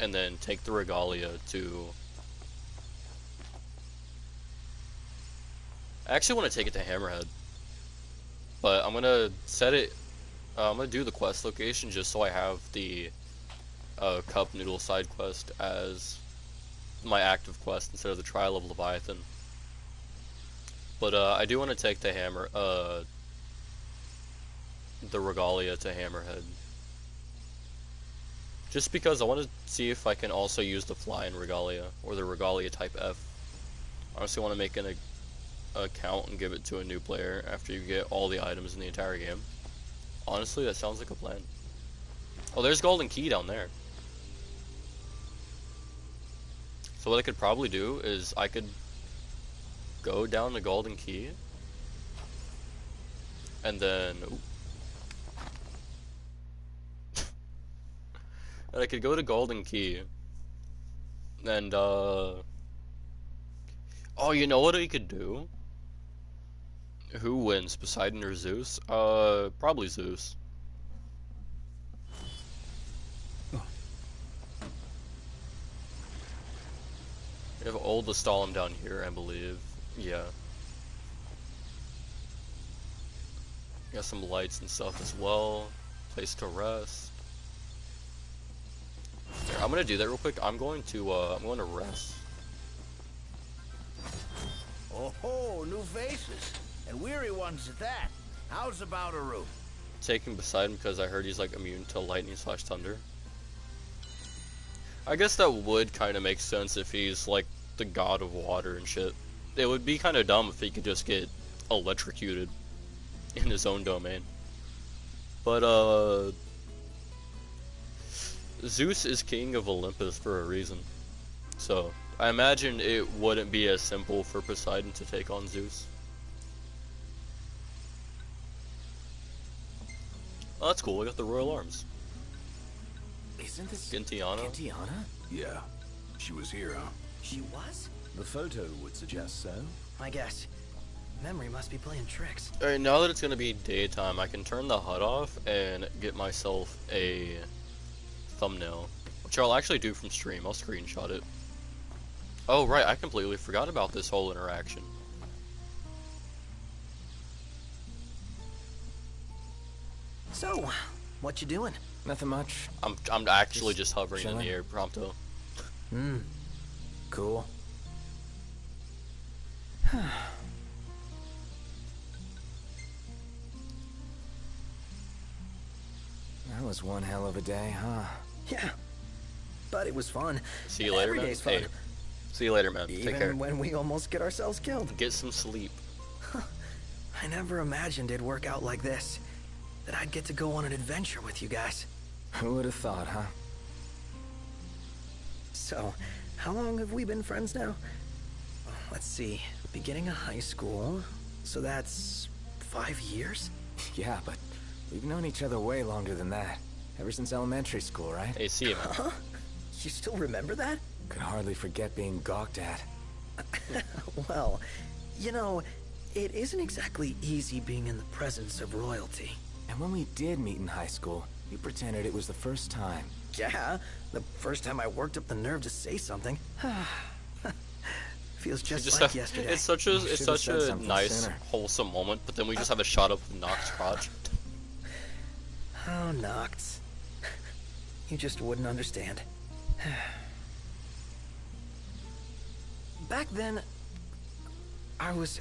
and then take the Regalia to... I actually want to take it to Hammerhead, but I'm gonna set it, I'm gonna do the quest location just so I have the Cup Noodle side quest as my active quest instead of the Trial of Leviathan. But I do want to take the the Regalia to Hammerhead, just because I want to see if I can also use the Flying Regalia or the Regalia Type F. I honestly want to make an account and give it to a new player after you get all the items in the entire game. Honestly, that sounds like a plan. Oh, there's Golden Key down there. So what I could probably do is I could go down to Golden Key, and then and I could go to Golden Key, and oh, you know what we could do? Who wins, Poseidon or Zeus? Probably Zeus. We have old Lestalem down here, I believe. Yeah. Got some lights and stuff as well. Place to rest. Here, I'm gonna do that real quick. I'm going to rest. Oh ho, new faces. And weary ones at that. How's about a room? Taking Poseidon because I heard he's like immune to lightning / thunder. I guess that would kind of make sense if he's like the god of water and shit. It would be kind of dumb if he could just get electrocuted in his own domain. But Zeus is king of Olympus for a reason. So I imagine it wouldn't be as simple for Poseidon to take on Zeus. Oh, that's cool. We got the Royal Arms. Isn't this Gintiana? Gintiana? Yeah. She was here, huh? She was? The photo would suggest so. I guess. Memory must be playing tricks. Alright, now that it's gonna be daytime, I can turn the HUD off and get myself a thumbnail, which I'll actually do from stream. I'll screenshot it. Oh, right, I completely forgot about this whole interaction. So, what you doing? Nothing much. I'm actually just hovering in the air, prompto. Cool. That was one hell of a day, huh? Yeah, but it was fun. See you later, Every man. day's fun. Hey, see you later, man. Even Take care. when we almost get ourselves killed. Get some sleep. I never imagined it'd work out like this. That I'd get to go on an adventure with you guys. Who would have thought, huh? So, how long have we been friends now? Let's see, beginning of high school, so that's 5 years? Yeah, but we've known each other way longer than that. Ever since elementary school, right? Hey, see you, man. Huh? You still remember that? Could hardly forget being gawked at. Well, you know, it isn't exactly easy being in the presence of royalty. And when we did meet in high school, You pretended it was the first time. Yeah, the first time I worked up the nerve to say something. Feels just like yesterday. It's such a nice, wholesome moment, but then we just have a shot of Nox crotch. Oh, Nox. You just wouldn't understand. Back then, I was...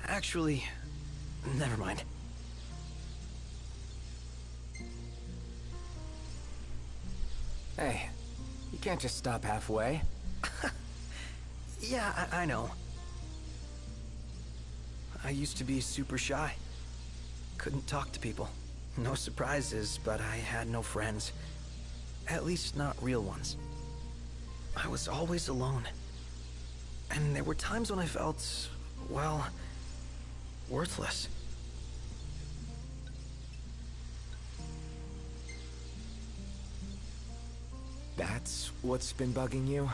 Actually, never mind. Hey, you can't just stop halfway. Yeah, I know. I used to be super shy. Couldn't talk to people. No surprises, but I had no friends. At least not real ones. I was always alone. And there were times when I felt, well, worthless. That's what's been bugging you?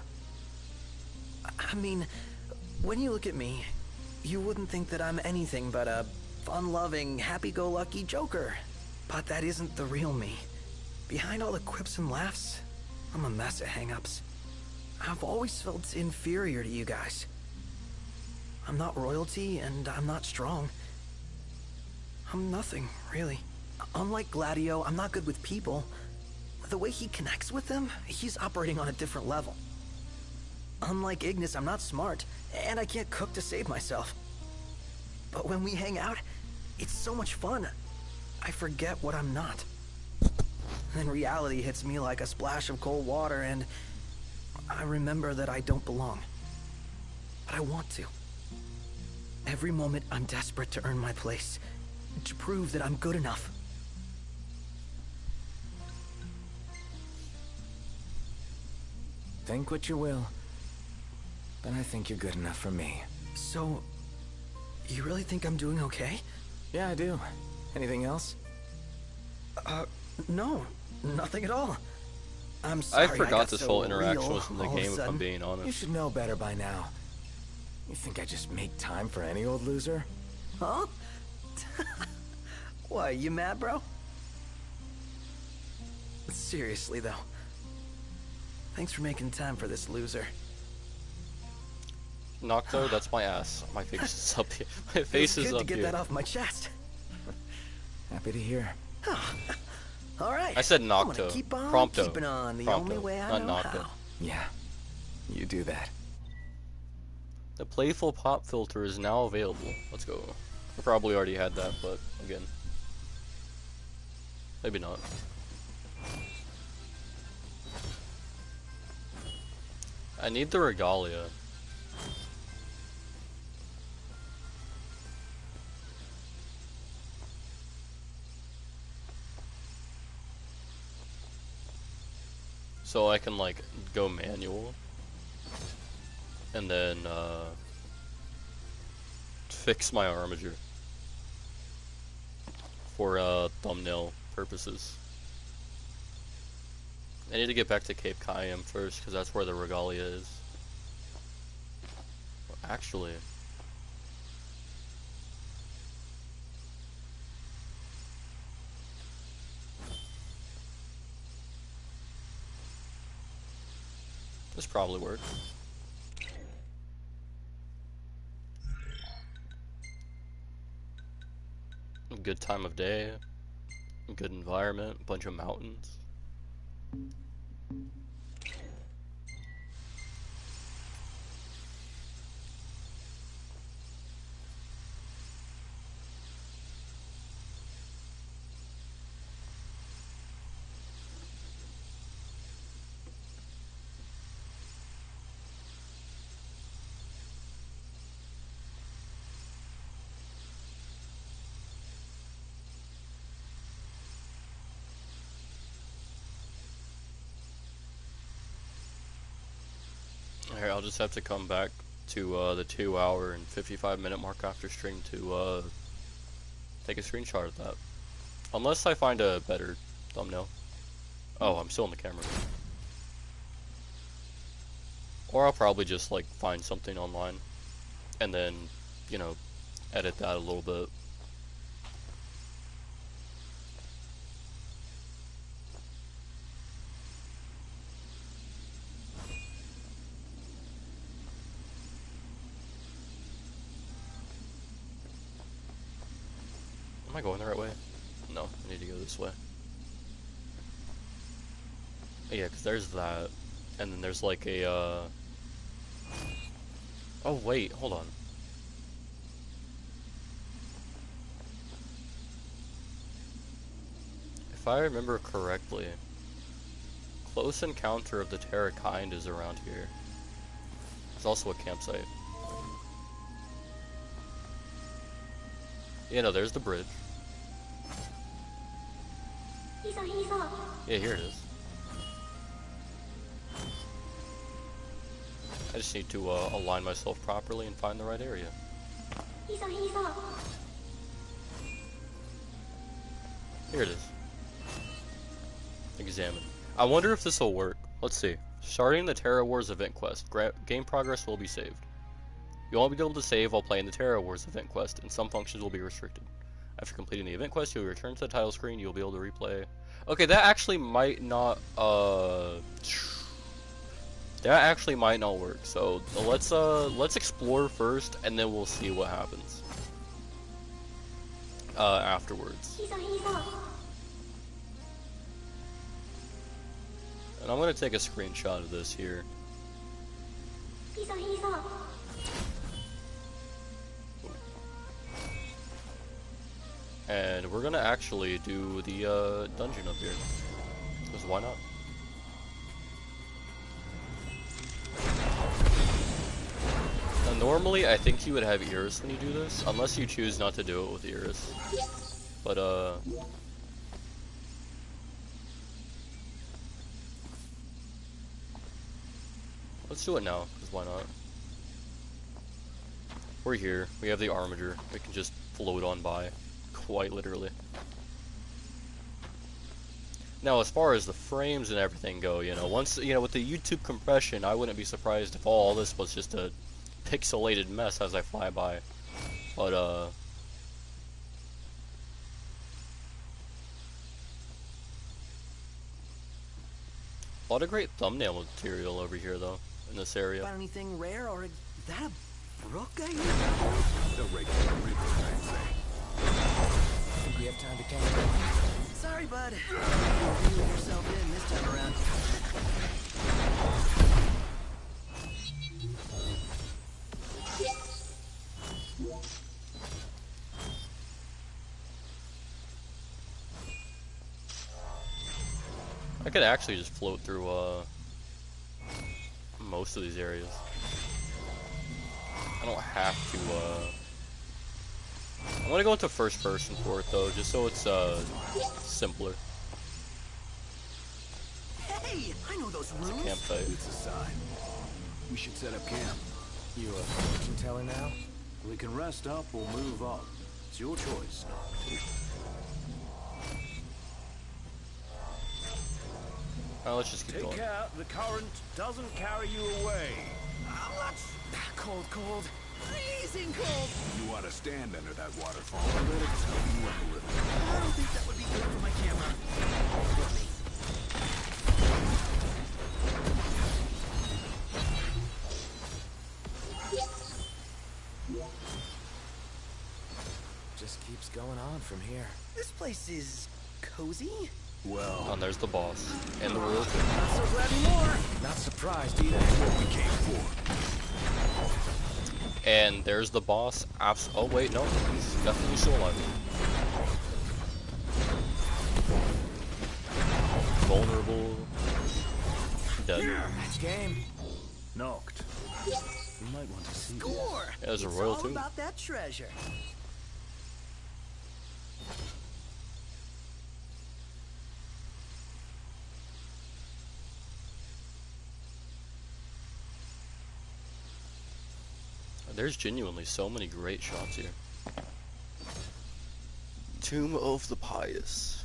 I mean, when you look at me, you wouldn't think that I'm anything but a fun-loving, happy-go-lucky joker. But that isn't the real me. Behind all the quips and laughs, I'm a mess of hang-ups. I've always felt inferior to you guys. I'm not royalty, and I'm not strong. I'm nothing, really. Unlike Gladio, I'm not good with people. The way he connects with them, he's operating on a different level. Unlike Ignis, I'm not smart, and I can't cook to save myself. But when we hang out, it's so much fun. I forget what I'm not. Then reality hits me like a splash of cold water, and I remember that I don't belong. But I want to. Every moment I'm desperate to earn my place, to prove that I'm good enough. Think what you will, but I think you're good enough for me. So, you really think I'm doing okay? Yeah, I do. Anything else? No, nothing at all. I'm sorry I forgot this so whole interaction real was in the all of a game, if I'm sudden. being honest. You should know better by now. You think I just make time for any old loser? Huh? Why, you mad, bro? Seriously, though. Thanks for making time for this loser. Nocto, that's my ass. My face is up here. My face is good up to get here. that off my chest. Happy to hear. All right. I said I'm Nocto. gonna keep on Prompto. keeping on the Prompto, only way I know not Nocto. how. Yeah, you do that. The playful pop filter is now available. Let's go. I probably already had that, but again. Maybe not. I need the regalia. So I can like go manual and then fix my Armiger for thumbnail purposes. I need to get back to Cape Cayam first because that's where the regalia is. Actually, this probably works. Good time of day, good environment, bunch of mountains. Here, I'll just have to come back to the 2 hour and 55-minute mark after stream to take a screenshot of that. Unless I find a better thumbnail. Oh, I'm still in the camera. Or I'll probably just like find something online and then, you know, edit that a little bit. Am I going the right way? No, I need to go this way. Yeah, because there's that. And then there's like a, Oh, wait, hold on. If I remember correctly, Close Encounter of the Terra Kind is around here. There's also a campsite. Yeah, no, there's the bridge. Yeah, here it is. I just need to align myself properly and find the right area. Here it is. Examine. I wonder if this will work. Let's see. Starting the Terra Wars event quest. Game progress will be saved. You won't be able to save while playing the Terra Wars event quest, and some functions will be restricted. After completing the event quest, you'll return to the title screen. You'll be able to replay. Okay, that actually might not. That actually might not work. So let's explore first, and then we'll see what happens. Afterwards. And I'm gonna take a screenshot of this here. And we're gonna actually do the dungeon up here. Because why not? Now, normally, I think you would have Iris when you do this, unless you choose not to do it with Iris. But, let's do it now, because why not? We're here. We have the Armiger. We can just float on by. Quite literally. Now, as far as the frames and everything go, you know, once, you know, with the YouTube compression, I wouldn't be surprised if all this was just a pixelated mess as I fly by. But, a lot of great thumbnail material over here, though, in this area. Got anything rare, or is that a brook I hear? The regular river, I'd say. Think we have time to camp? Sorry, bud. You're reeling yourself in this time around. I could actually just float through, most of these areas. I don't have to, I'm gonna go into first person for it though, just so it's simpler. Hey, I know those It's a rooms. campsite. It's a sign. We should set up camp. You a fortune teller now? We can rest up or move on. It's your choice. Let's just keep going. Take care, the current doesn't carry you away. Let's... Cold, cold. Freezing cold. You want to stand under that waterfall and let it tell you up a little. I don't think that would be good for my camera. Just keeps going on from here. This place is cozy. Well, And there's the boss. And the royal too. Not so glad anymore. Not surprised either. that's what we came for. And there's the boss. Oh wait, no. He's definitely still alive. Vulnerable. Dead. That's game. Knocked. You might want to see this. Score. Yeah, there's a It's royal all too. about that treasure. There's genuinely so many great shots here. Tomb of the Pious.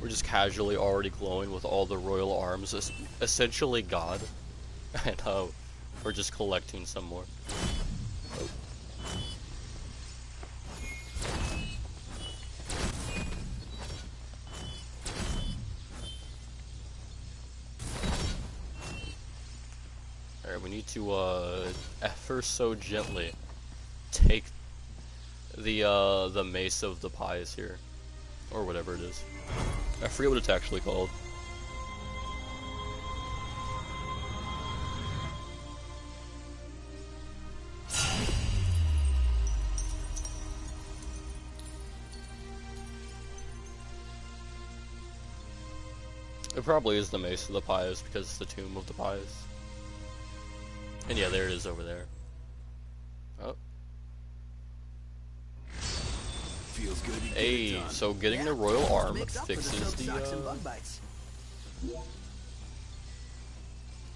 We're just casually already glowing with all the royal arms, essentially God. And we're just collecting some more. Oh. Alright, we need to, ever so gently take the mace of the pies here, or whatever it is. I forget what it's actually called. It probably is the Mace of the Pious because it's the Tomb of the Pious. And yeah, there it is over there. Oh. Feels good. Hey, so getting the Royal Arm fixes the,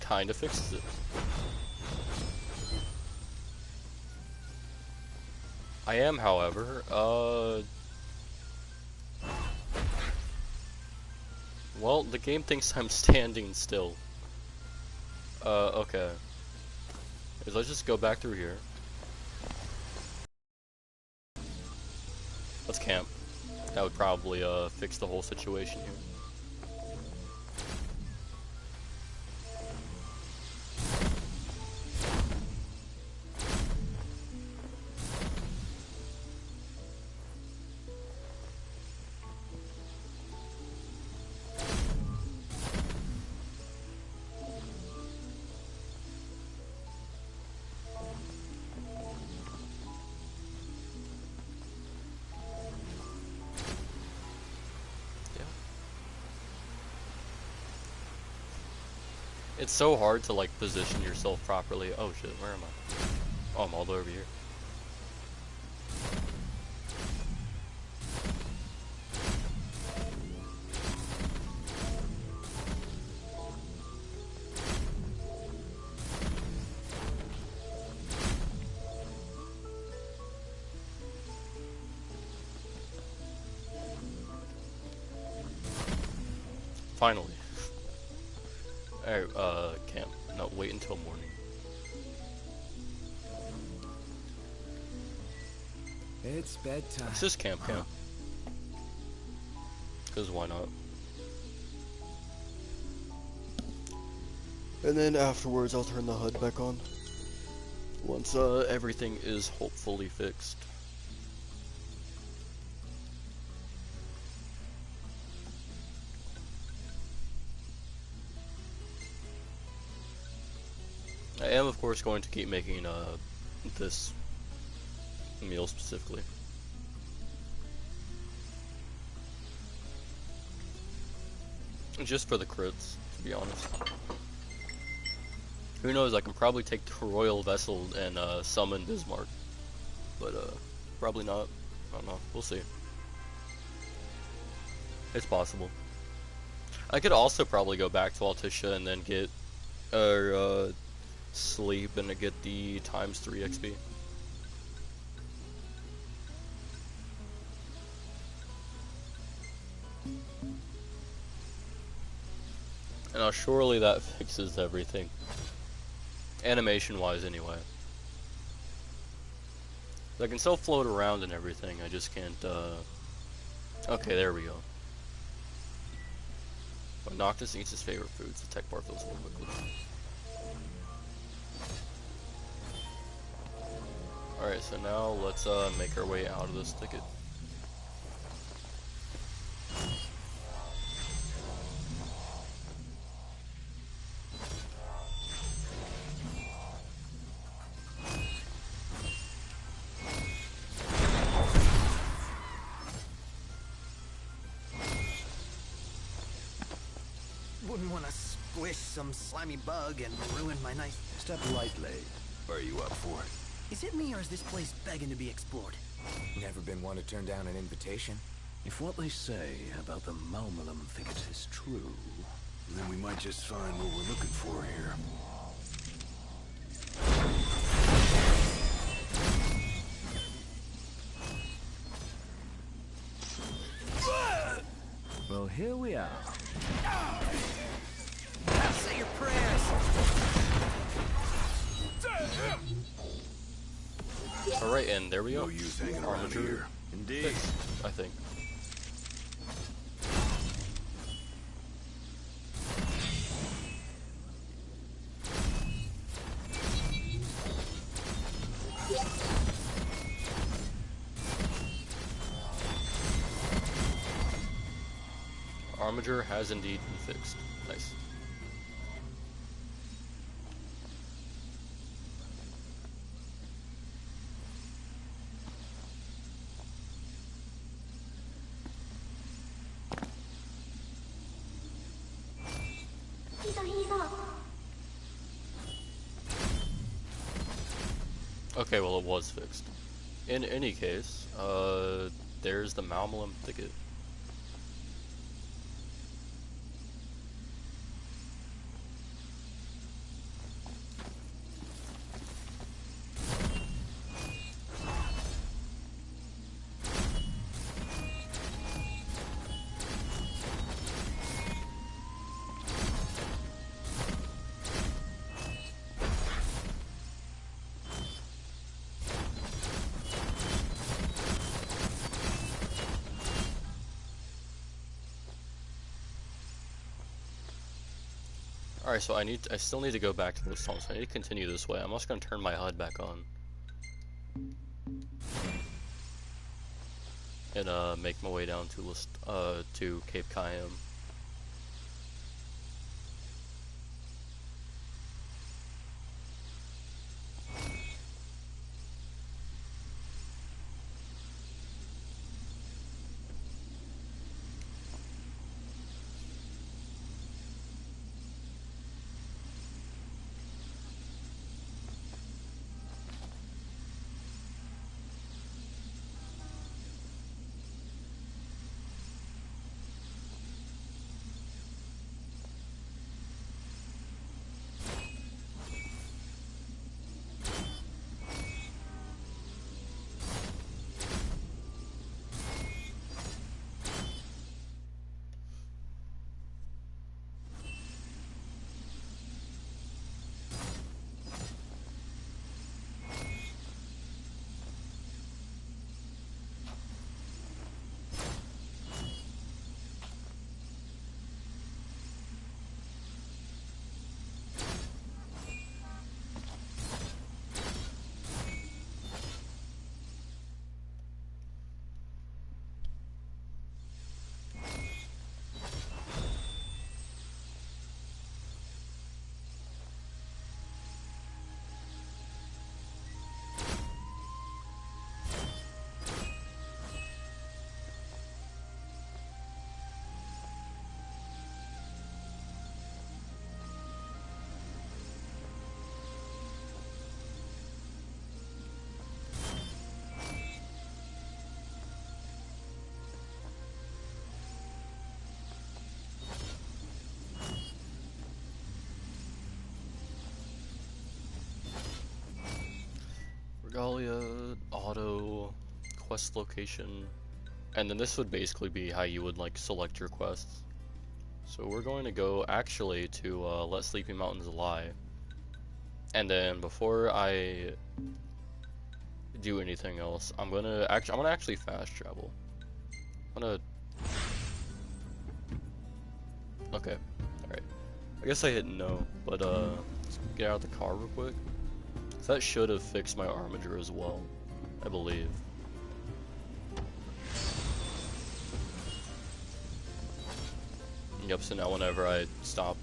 kinda fixes it. I am, however, well, the game thinks I'm standing still. Okay. Let's just go back through here. Let's camp. That would probably, fix the whole situation here. It's so hard to like position yourself properly. Oh shit, where am I? Oh, I'm all the way over here. Finally. Alright, camp. No, wait until morning. It's bedtime. Let's just camp. Because why not? And then afterwards I'll turn the HUD back on. Once everything is hopefully fixed. I am, of course, going to keep making this meal specifically. Just for the crits, to be honest. Who knows, I can probably take the Royal Vessel and summon Bismarck. But probably not. I don't know. We'll see. It's possible. I could also probably go back to Altissia and then get sleep and get the ×3 XP. And now surely that fixes everything. Animation wise anyway. I can still float around and everything, I just can't okay, there we go. When Noctis eats his favorite foods, the tech bar fills more quickly. Alright, so now let's make our way out of this thicket. Wouldn't want to squish some slimy bug and ruin my nice... Step lightly. Are you up for it? Is it me or is this place begging to be explored? Never been one to turn down an invitation. If what they say about the Malmalum thicket is true, then we might just find what we're looking for here. Well, here we are. Say your prayers. Alright, and there we go. No use hanging around Armiger here. Indeed. fixed, I think. Armiger has indeed been fixed. Nice. Okay, well it was fixed. In any case, there's the Malmalum thicket. Alright, so I still need to go back to this tunnel, so I need to continue this way. I'm also gonna turn my HUD back on. And make my way down to Cape Cayam. Regalia, auto, quest location, and then this would basically be how you would like select your quests. So we're going to go actually to Let Sleeping Mountains Lie, and then before I do anything else, I'm gonna actually fast travel. Okay, all right. I guess I hit no, but let's get out of the car real quick. So that should have fixed my Armiger as well, I believe. Yep, so now whenever I stop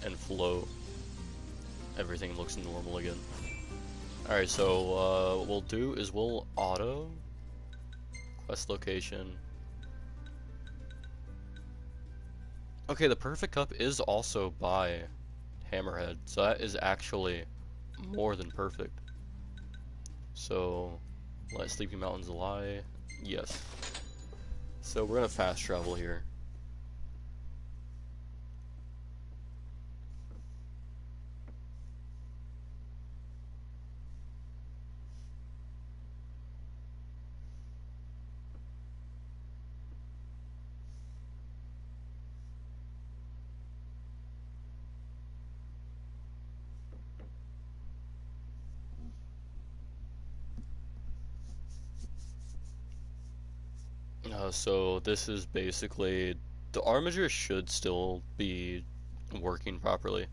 and float, everything looks normal again. Alright, so what we'll do is we'll auto, quest location. Okay, the Perfect Cup is also by Hammerhead, so that is actually more than perfect. So, Let Sleeping Mountains Lie, yes. So we're gonna fast travel here. So this is basically, the Armiger should still be working properly.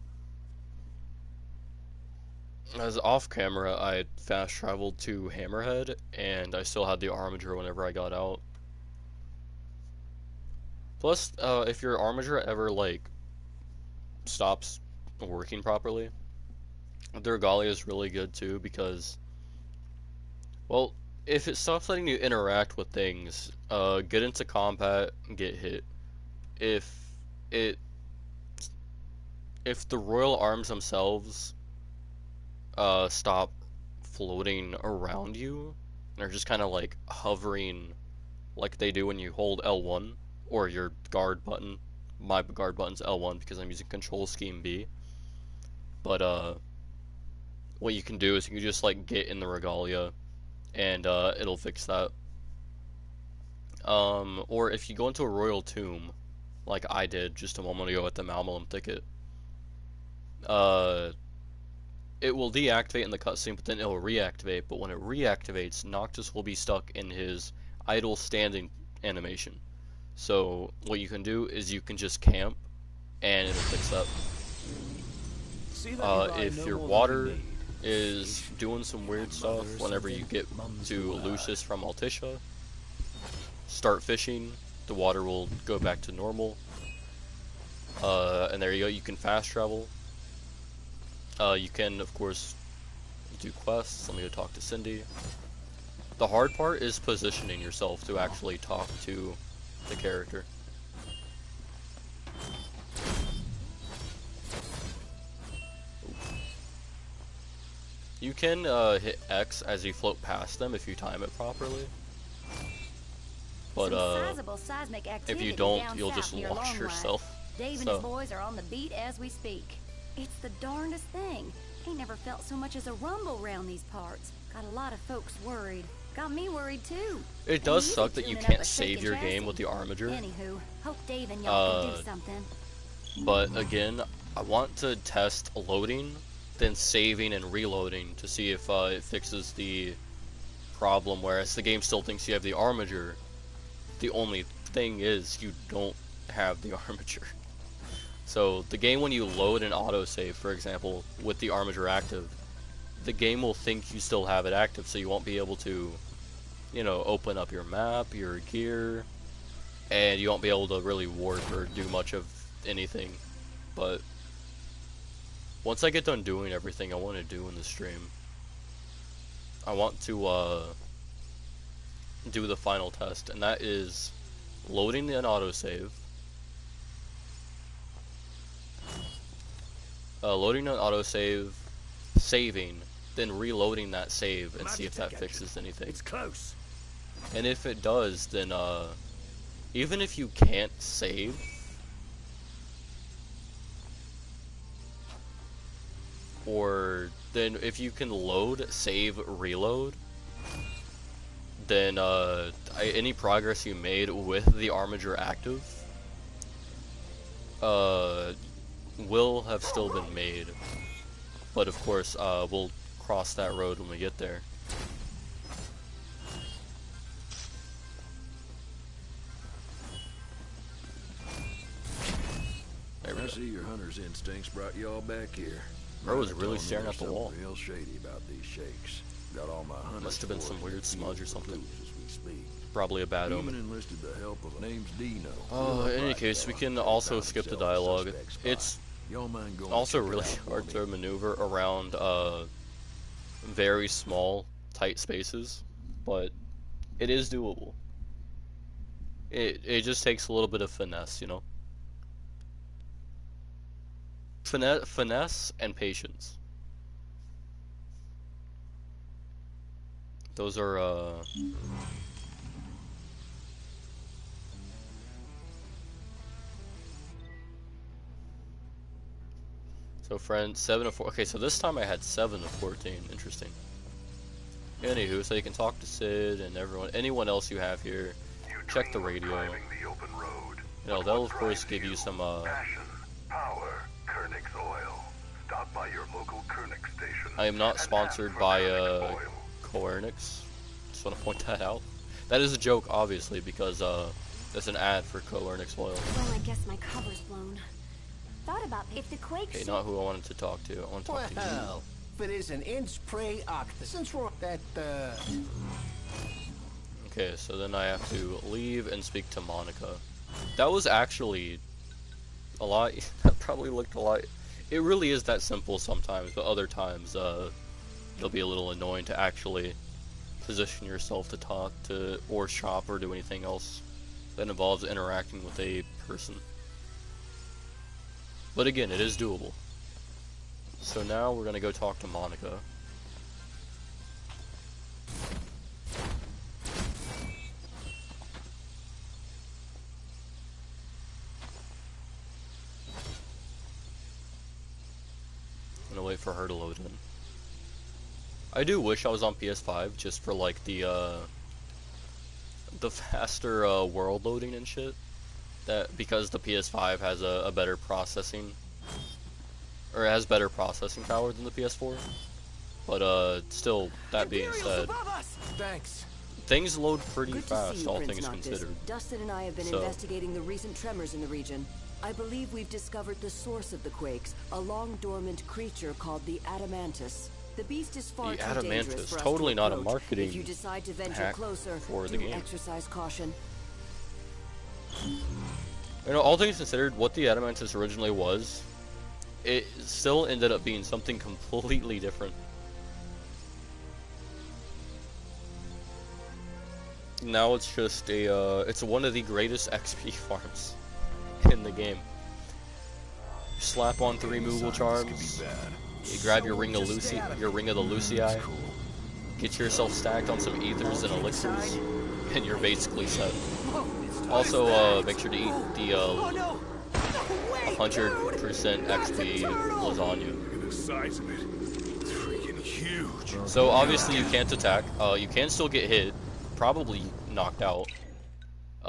As off camera, I fast traveled to Hammerhead, and I still had the Armiger whenever I got out. Plus, if your Armiger ever, like, stops working properly, the Regalia is really good too, because, well, if it stops letting you interact with things, get into combat, get hit. If the royal arms themselves stop floating around you, they're just kind of like hovering like they do when you hold L1 or your guard button. My guard button's L1 because I'm using control scheme B. But what you can do is you can just like get in the Regalia and it'll fix that. Or if you go into a royal tomb like I did just a moment ago at the Malmalum thicket, it will deactivate in the cutscene, but then it will reactivate. But when it reactivates, Noctis will be stuck in his idle standing animation. So what you can do is you can just camp, and it'll fix that. If your water is doing some weird stuff, whenever you get to Lucis from Altissia, start fishing, the water will go back to normal. And there you go, you can fast travel. You can, of course, do quests. Let me go talk to Cindy. The hard part is positioning yourself to actually talk to the character. You can hit X as you float past them if you time it properly. But if you don't, you'll just launch yourself. Dave and his boys are on the beat as we speak. It's the darndest thing. Ain't never felt so much as a rumble round these parts. Got a lot of folks worried. Got me worried too. It does suck that you can't save your game with the Armiger. Anywho, hope Dave and y'all can do something. But again, I want to test loading, then saving and reloading to see if it fixes the problem. Whereas the game still thinks you have the Armiger. The only thing is you don't have the Armiger. So the game, when you load an autosave, for example, with the Armiger active, the game will think you still have it active, so you won't be able to, you know, open up your map, your gear, and you won't be able to really warp or do much of anything. But once I get done doing everything I want to do in the stream, I want to do the final test, and that is loading an autosave, loading an autosave, saving, then reloading that save and see if that fixes anything. It's close. And if it does, then even if you can't save, or then if you can load, save, reload, then any progress you made with the Armiger active will have still been made. But of course, we'll cross that road when we get there. I see your hunter's instincts brought you all back here. Bro was really staring at the wall. Real shady about these shakes. Got all my hunters. Must have been some weird smudge or something. As we speak. Probably a bad omen. Enlisted the help of name's Dino. In any case, we can also skip the dialogue. It's also really hard to maneuver around very small, tight spaces, but it is doable. It just takes a little bit of finesse, you know. Finesse and patience. Those are so friend 7 of 4. Okay, so this time I had 7 of 14. Interesting. Anywho, so you can talk to Sid and anyone else you have here. Check the radio. You know, they'll of course give you some Power, Koenig's oil. Stop by your local Koenig station. I am not sponsored by Koenig's. Just want to point that out. That is a joke, obviously, because there's an ad for Koenig's oil. Well, I guess my cover's blown. Thought about if the quake. Okay, not who I wanted to talk to. I want to talk to you. Well, if it is an inch prey octa, since we're that Okay, so then I have to leave and speak to Monica. That was actually a lot. That probably looked a lot. It really is that simple sometimes, but other times it'll be a little annoying to actually position yourself to talk to or shop or do anything else that involves interacting with a person. But again, it is doable. So now we're gonna go talk to Monica. I'm gonna wait for her to load in. I do wish I was on PS5 just for like the faster world loading and shit. That because the PS5 has a better processing, or has better processing power than the PS4. But still, that being said, thanks. Things load pretty Good to fast, see you, all Prince things Noctis. considered. Dustin and I have been investigating the recent tremors in the region. I believe we've discovered the source of the quakes, a long-dormant creature called the Adamantus. The beast is far too dangerous for us totally to not a approach. marketing If you decide to venture hack closer, for the do game. exercise caution. You know, all things considered, what the Adamantus originally was, it still ended up being something completely different. Now it's just a, it's one of the greatest XP farms in the game. Slap on 3 removal charms. You grab your ring of the Lucii. Get yourself stacked on some ethers and elixirs, and you're basically set. Also, make sure to eat the 100% XP lasagna. The size of it, it's freaking huge. So obviously you can't attack. You can still get hit, probably knocked out.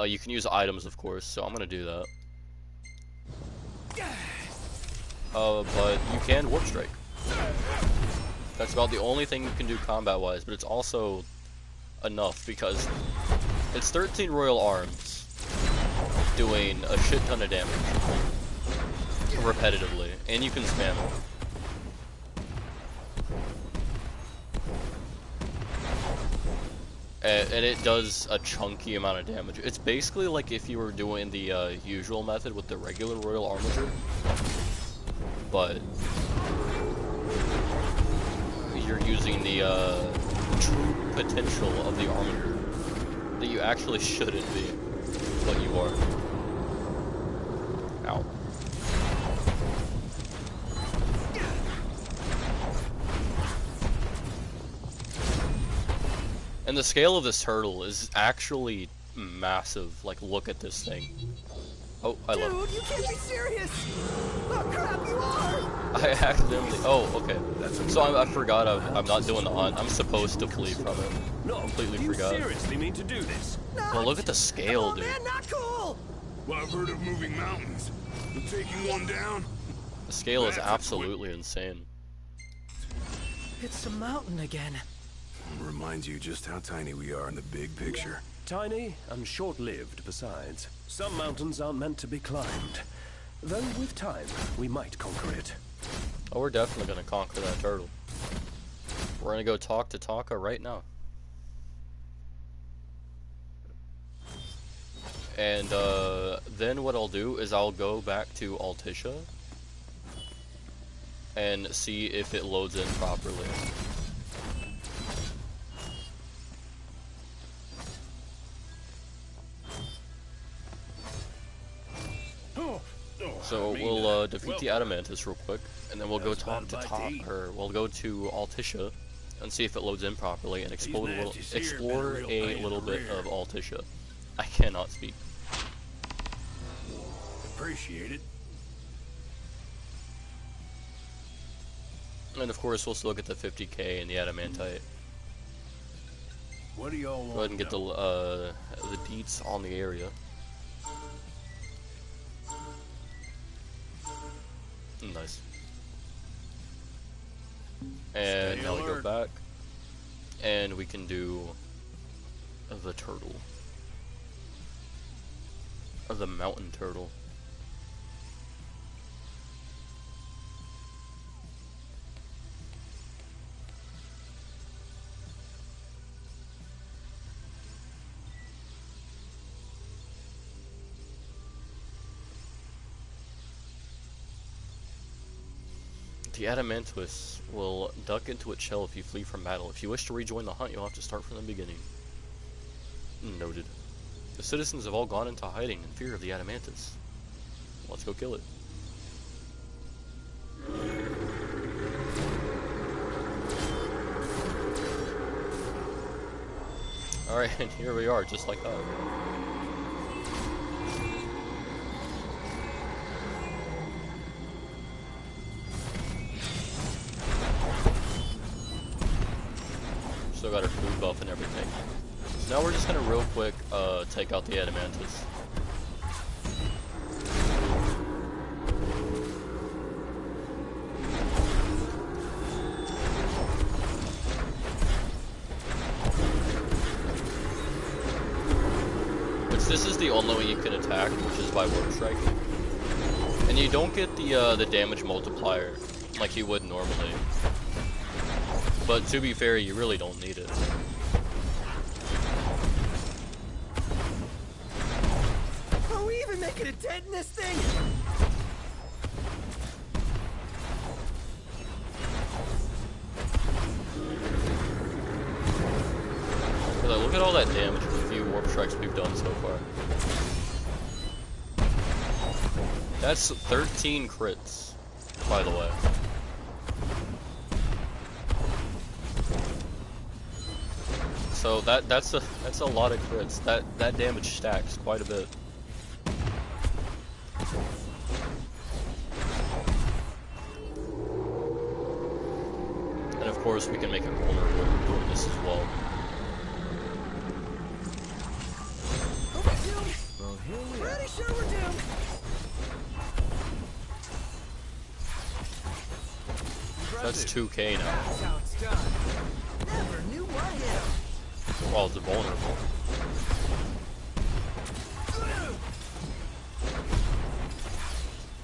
You can use items, of course. So I'm gonna do that. But you can warp strike. That's about the only thing you can do combat-wise, but it's also enough because it's 13 royal arms doing a shit ton of damage repetitively, and you can spam it. And it does a chunky amount of damage. It's basically like if you were doing the usual method with the regular royal armiger, but you're using the true potential of the Armiger that you actually shouldn't be, but you are. Ow. And the scale of this turtle is actually massive. Like, look at this thing. Oh, I love it. Dude, you can't be serious! Oh crap, you are! I accidentally. Oh, okay. So I forgot. I'm not doing the hunt. I'm supposed to flee from it. No, Completely you forgot. seriously mean to do this? Well, look at the scale, dude. Man, not cool! Well, I've heard of moving mountains. But taking one down? The scale is absolutely insane. It's a mountain again. Reminds you just how tiny we are in the big picture. Tiny and short-lived besides. Some mountains aren't meant to be climbed. Though with time, we might conquer it. Oh, we're definitely gonna conquer that turtle. We're gonna go talk to Taka right now. And then what I'll do is I'll go back to Altissia and see if it loads in properly. So we'll defeat the Adamantus real quick, and then we'll go talk to we'll go to Altissia and see if it loads in properly and explore a little bit of Altissia. I cannot speak. Appreciate it. And of course we'll still get the 50k and the Adamantite. What do y'all want? Go ahead and get the deets on the area. Nice. And now we go back, and we can do the turtle. The mountain turtle. The Adamantus will duck into its shell if you flee from battle. If you wish to rejoin the hunt, you'll have to start from the beginning. Noted. The citizens have all gone into hiding in fear of the Adamantus. Let's go kill it. Alright, and here we are, just like that. Still got our food buff and everything. So now we're just gonna real quick take out the Adamantus. This is the only way you can attack, which is by warp striking. And you don't get the damage multiplier like you would normally. But to be fair, you really don't need it. Are we even making a dent in this thing? Look at all that damage with the few warp strikes we've done so far. That's 13 crits, by the way. So that's a lot of crits. That damage stacks quite a bit. And of course we can make it vulnerable doing this as well. Well, here we are. Pretty sure we're doomed. That's 2k now. That's how it's done. Never knew what hit. While it's vulnerable.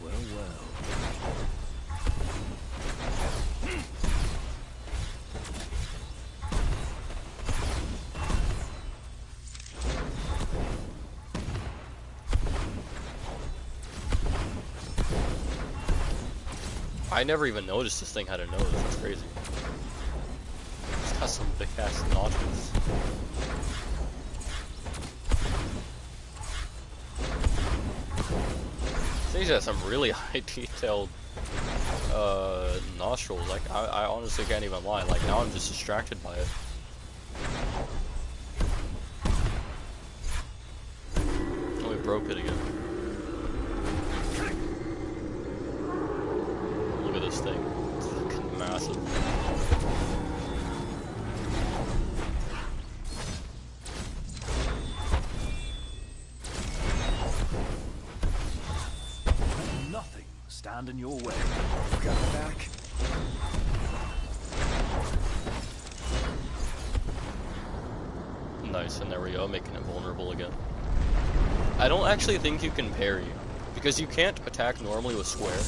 Well, well. I never even noticed this thing had a nose. That's crazy. It's got some big ass nostrils. These have some really high detailed nostrils. Like I honestly can't even lie. Like now I'm just distracted by it. Oh, we broke it again. Look at this thing. It's fucking massive. Nothing stand in your way. Got it back. Nice, and there we go, making it vulnerable again. I don't actually think you can parry, because you can't attack normally with square.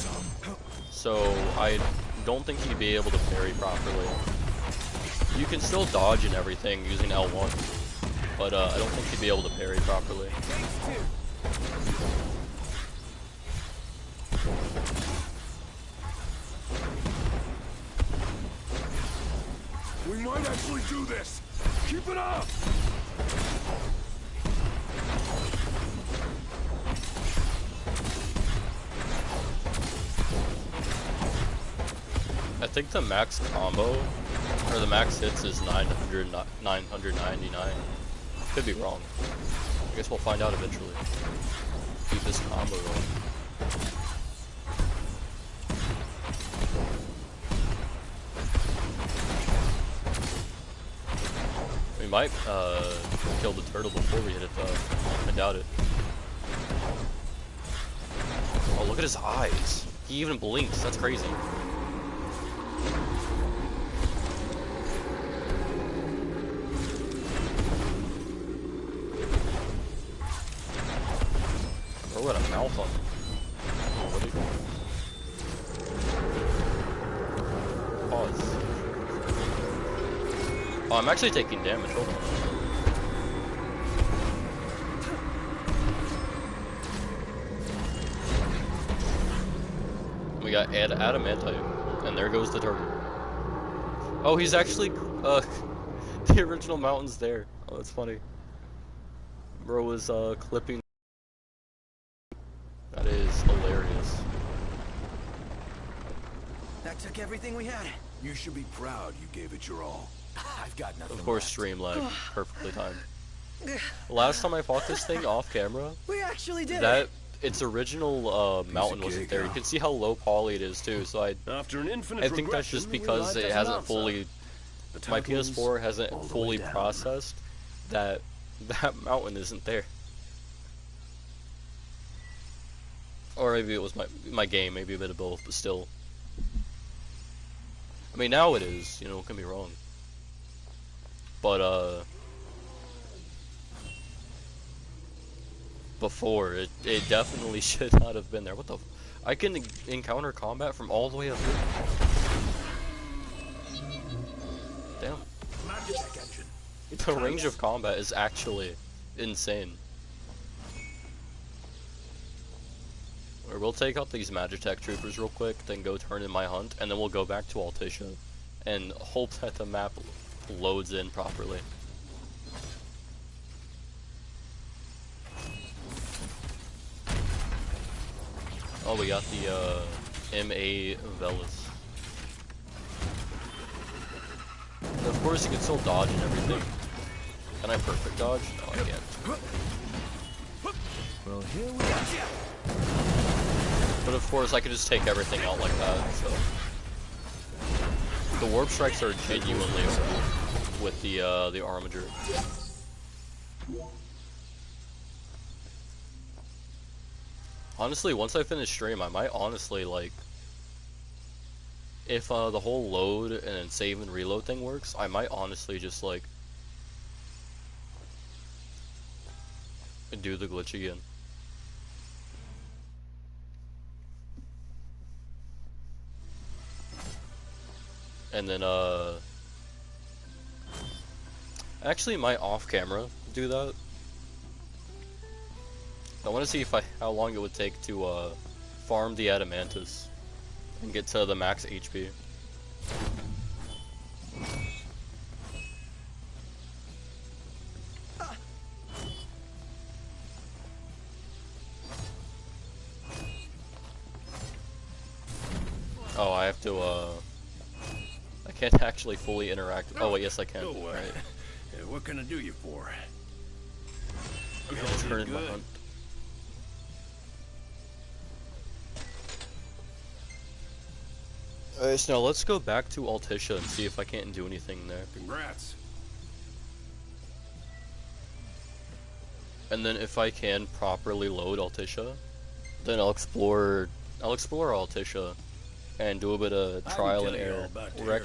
So I don't think you'd be able to parry properly. You can still dodge and everything using L1, but I don't think you'd be able to parry properly. We might actually do this! Keep it up! I think the max combo, or the max hits is 999. Could be wrong. I guess we'll find out eventually. Keep this combo going. We might kill the turtle before we hit it though. I doubt it. Oh, look at his eyes. He even blinks. That's crazy. Bro got a mouth on him. Oh, what do you... Pause. Oh, I'm actually taking damage. Hold on. We got adamantite, and And there goes the turtle. Oh, he's actually, the original mountain's there. Oh, that's funny. Bro was, clipping. That is hilarious. That took everything we had. You should be proud you gave it your all. I've got nothing. Of course, stream lag. Perfectly timed. Last time I fought this thing off camera, We actually did that it. its original mountain wasn't there. You can see how low poly it is too. So After an infinite I think that's just because it hasn't fully. My PS4 hasn't fully processed that mountain isn't there. Or maybe it was my game, maybe a bit of both, but still. I mean, now it is, you know, don't get me wrong. But, before, it definitely should not have been there. What the I can encounter combat from all the way up here. Damn. The range of combat is actually insane. Or we'll take out these Magitech troopers real quick, then go turn in my hunt, and then we'll go back to Altissia and hope that the map loads in properly. Oh, we got the MA Velas. And of course, you can still dodge and everything. Can I perfect dodge? No, I can't. Well, here we are. But of course, I could just take everything out like that, so. The warp strikes are genuinely OP with the Armiger. Honestly, once I finish stream, I might honestly, like, if the whole load and save and reload thing works, I might honestly just, like, do the glitch again. And then, actually might off camera do that. I want to see if how long it would take to, farm the Adamantus and get to the max HP. Oh, I have to, I can't actually fully interact. Oh, wait, yes, I can. Right. What can I do you for? I'm gonna turn in my hunt. Alright, so now let's go back to Altissia and see if I can't do anything there. Congrats. And then if I can properly load Altissia, then I'll explore Altissia and do a bit of trial and error. Or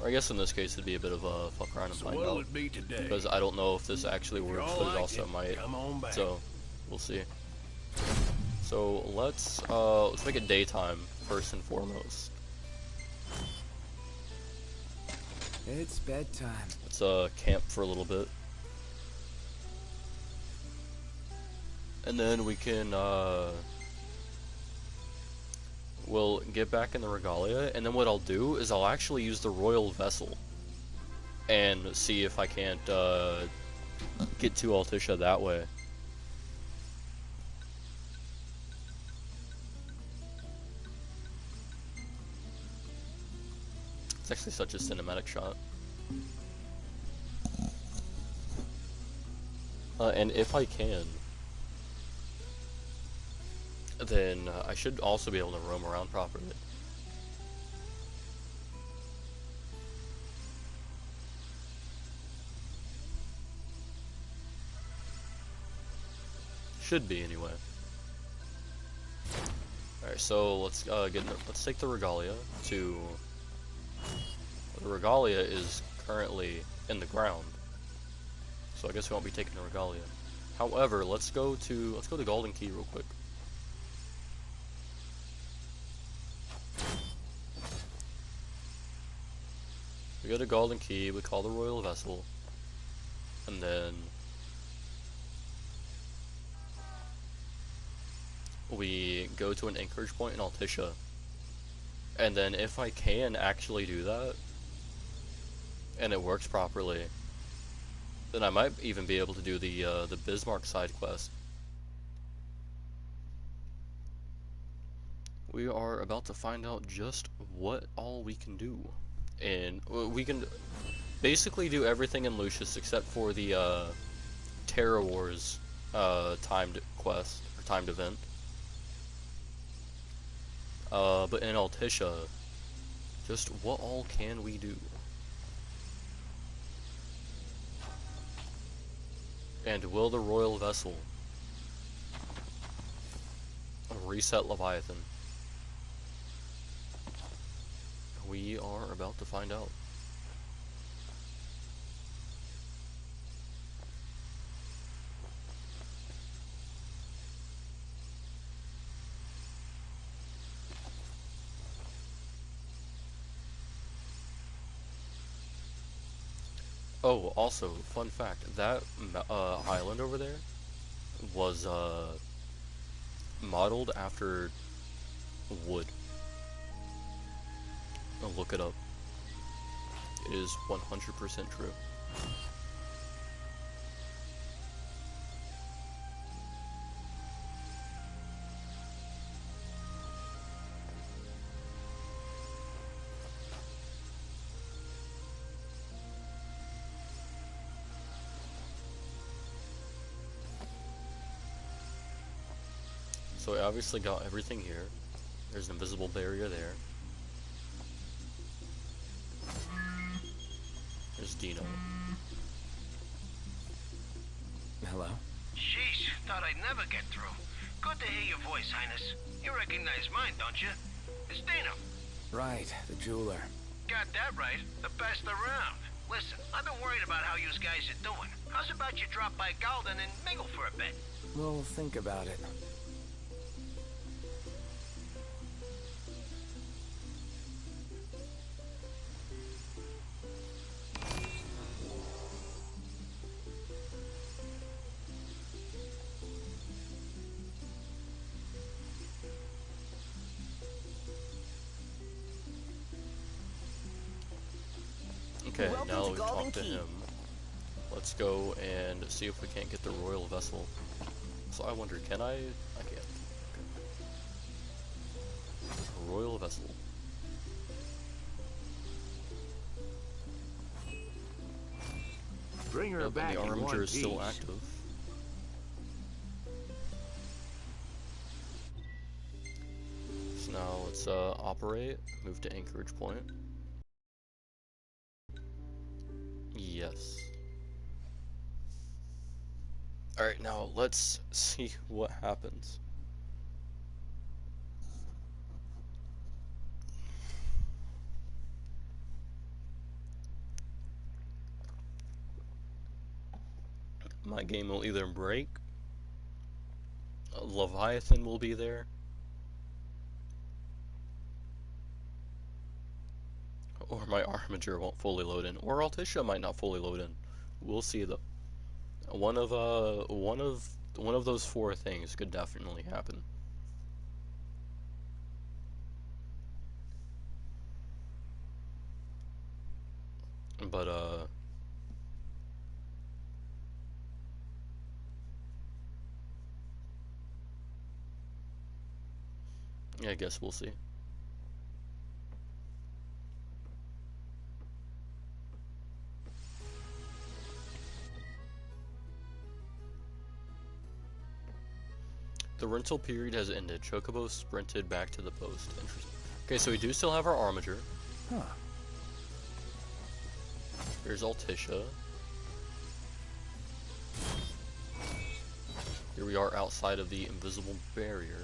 I guess in this case it'd be a bit of a fuck around and find out. Because I don't know if this actually works, but it also might. So we'll see. So let's make it daytime first and foremost. It's bedtime. Let's camp for a little bit. And then we can we'll get back in the Regalia, and then what I'll do is I'll actually use the Royal Vessel and see if I can't get to Altissia that way. It's actually such a cinematic shot. And if I can, then I should also be able to roam around properly. Should be anyway. Alright, so let's let's take the Regalia to. The Regalia is currently in the ground, so I guess we won't be taking the Regalia. However, let's go to Golden Key real quick. We go to Golden Key, we call the Royal Vessel, and then we go to an anchorage point in Altissia, And then if I can actually do that, and it works properly, then I might even be able to do the Bismarck side quest. We are about to find out just what all we can do. And we can basically do everything in Lucis except for the Terra Wars timed quest, or timed event. But in Altissia, just what all can we do? And will the Royal Vessel reset Leviathan? We are about to find out. Oh, also, fun fact, that island over there was modeled after wood. Look it up. It is 100% true. So I obviously got everything here. There's an invisible barrier there. There's Dino. Hello? Sheesh, thought I'd never get through. Good to hear your voice, Highness. You recognize mine, don't you? It's Dino. Right, the jeweler. Got that right. The best around. Listen, I've been worried about how you guys are doing. How's about you drop by Galden and mingle for a bit? We'll think about it. Okay, now that we've talked to him, let's go and see if we can't get the Royal Vessel. So I wonder, can I? I can't. Okay. Royal Vessel. Bring her back. The Armiger is still active. So now let's operate, move to Anchorage Point. Yes. Alright, now let's see what happens. My game will either break, Leviathan will be there, or my Armiger won't fully load in, or Altissia might not fully load in. We'll see though. One of those four things could definitely happen. But yeah, I guess we'll see. The rental period has ended. Chocobo sprinted back to the post. Interesting. Okay, so we do still have our Armiger. Huh. Here's Altissia. Here we are outside of the invisible barrier.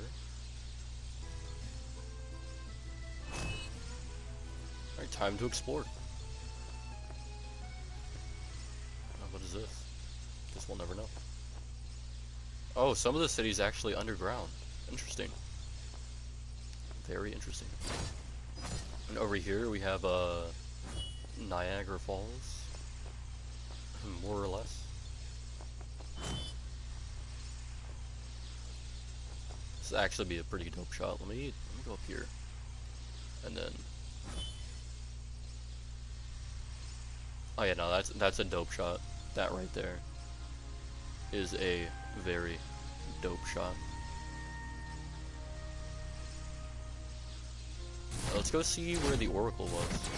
Alright, time to explore. Oh, what is this? Guess we'll never know. Oh, some of the city's actually underground. Interesting. Very interesting. And over here we have Niagara Falls, more or less. This would actually be a pretty dope shot. Let me go up here. And then, oh yeah, no, that's a dope shot. That right there is a very dope shot. Let's go see where the Oracle was.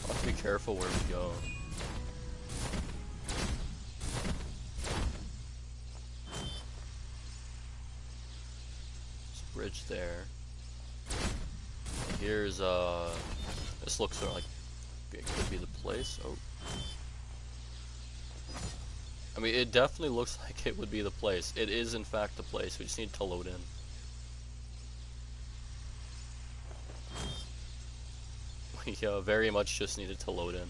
I'll have to be careful where we go. There's a bridge there. Here's this looks sort of like it could be the place. Oh. I mean, it definitely looks like it would be the place. It is, in fact, the place. We just need to load in. We very much just needed to load in.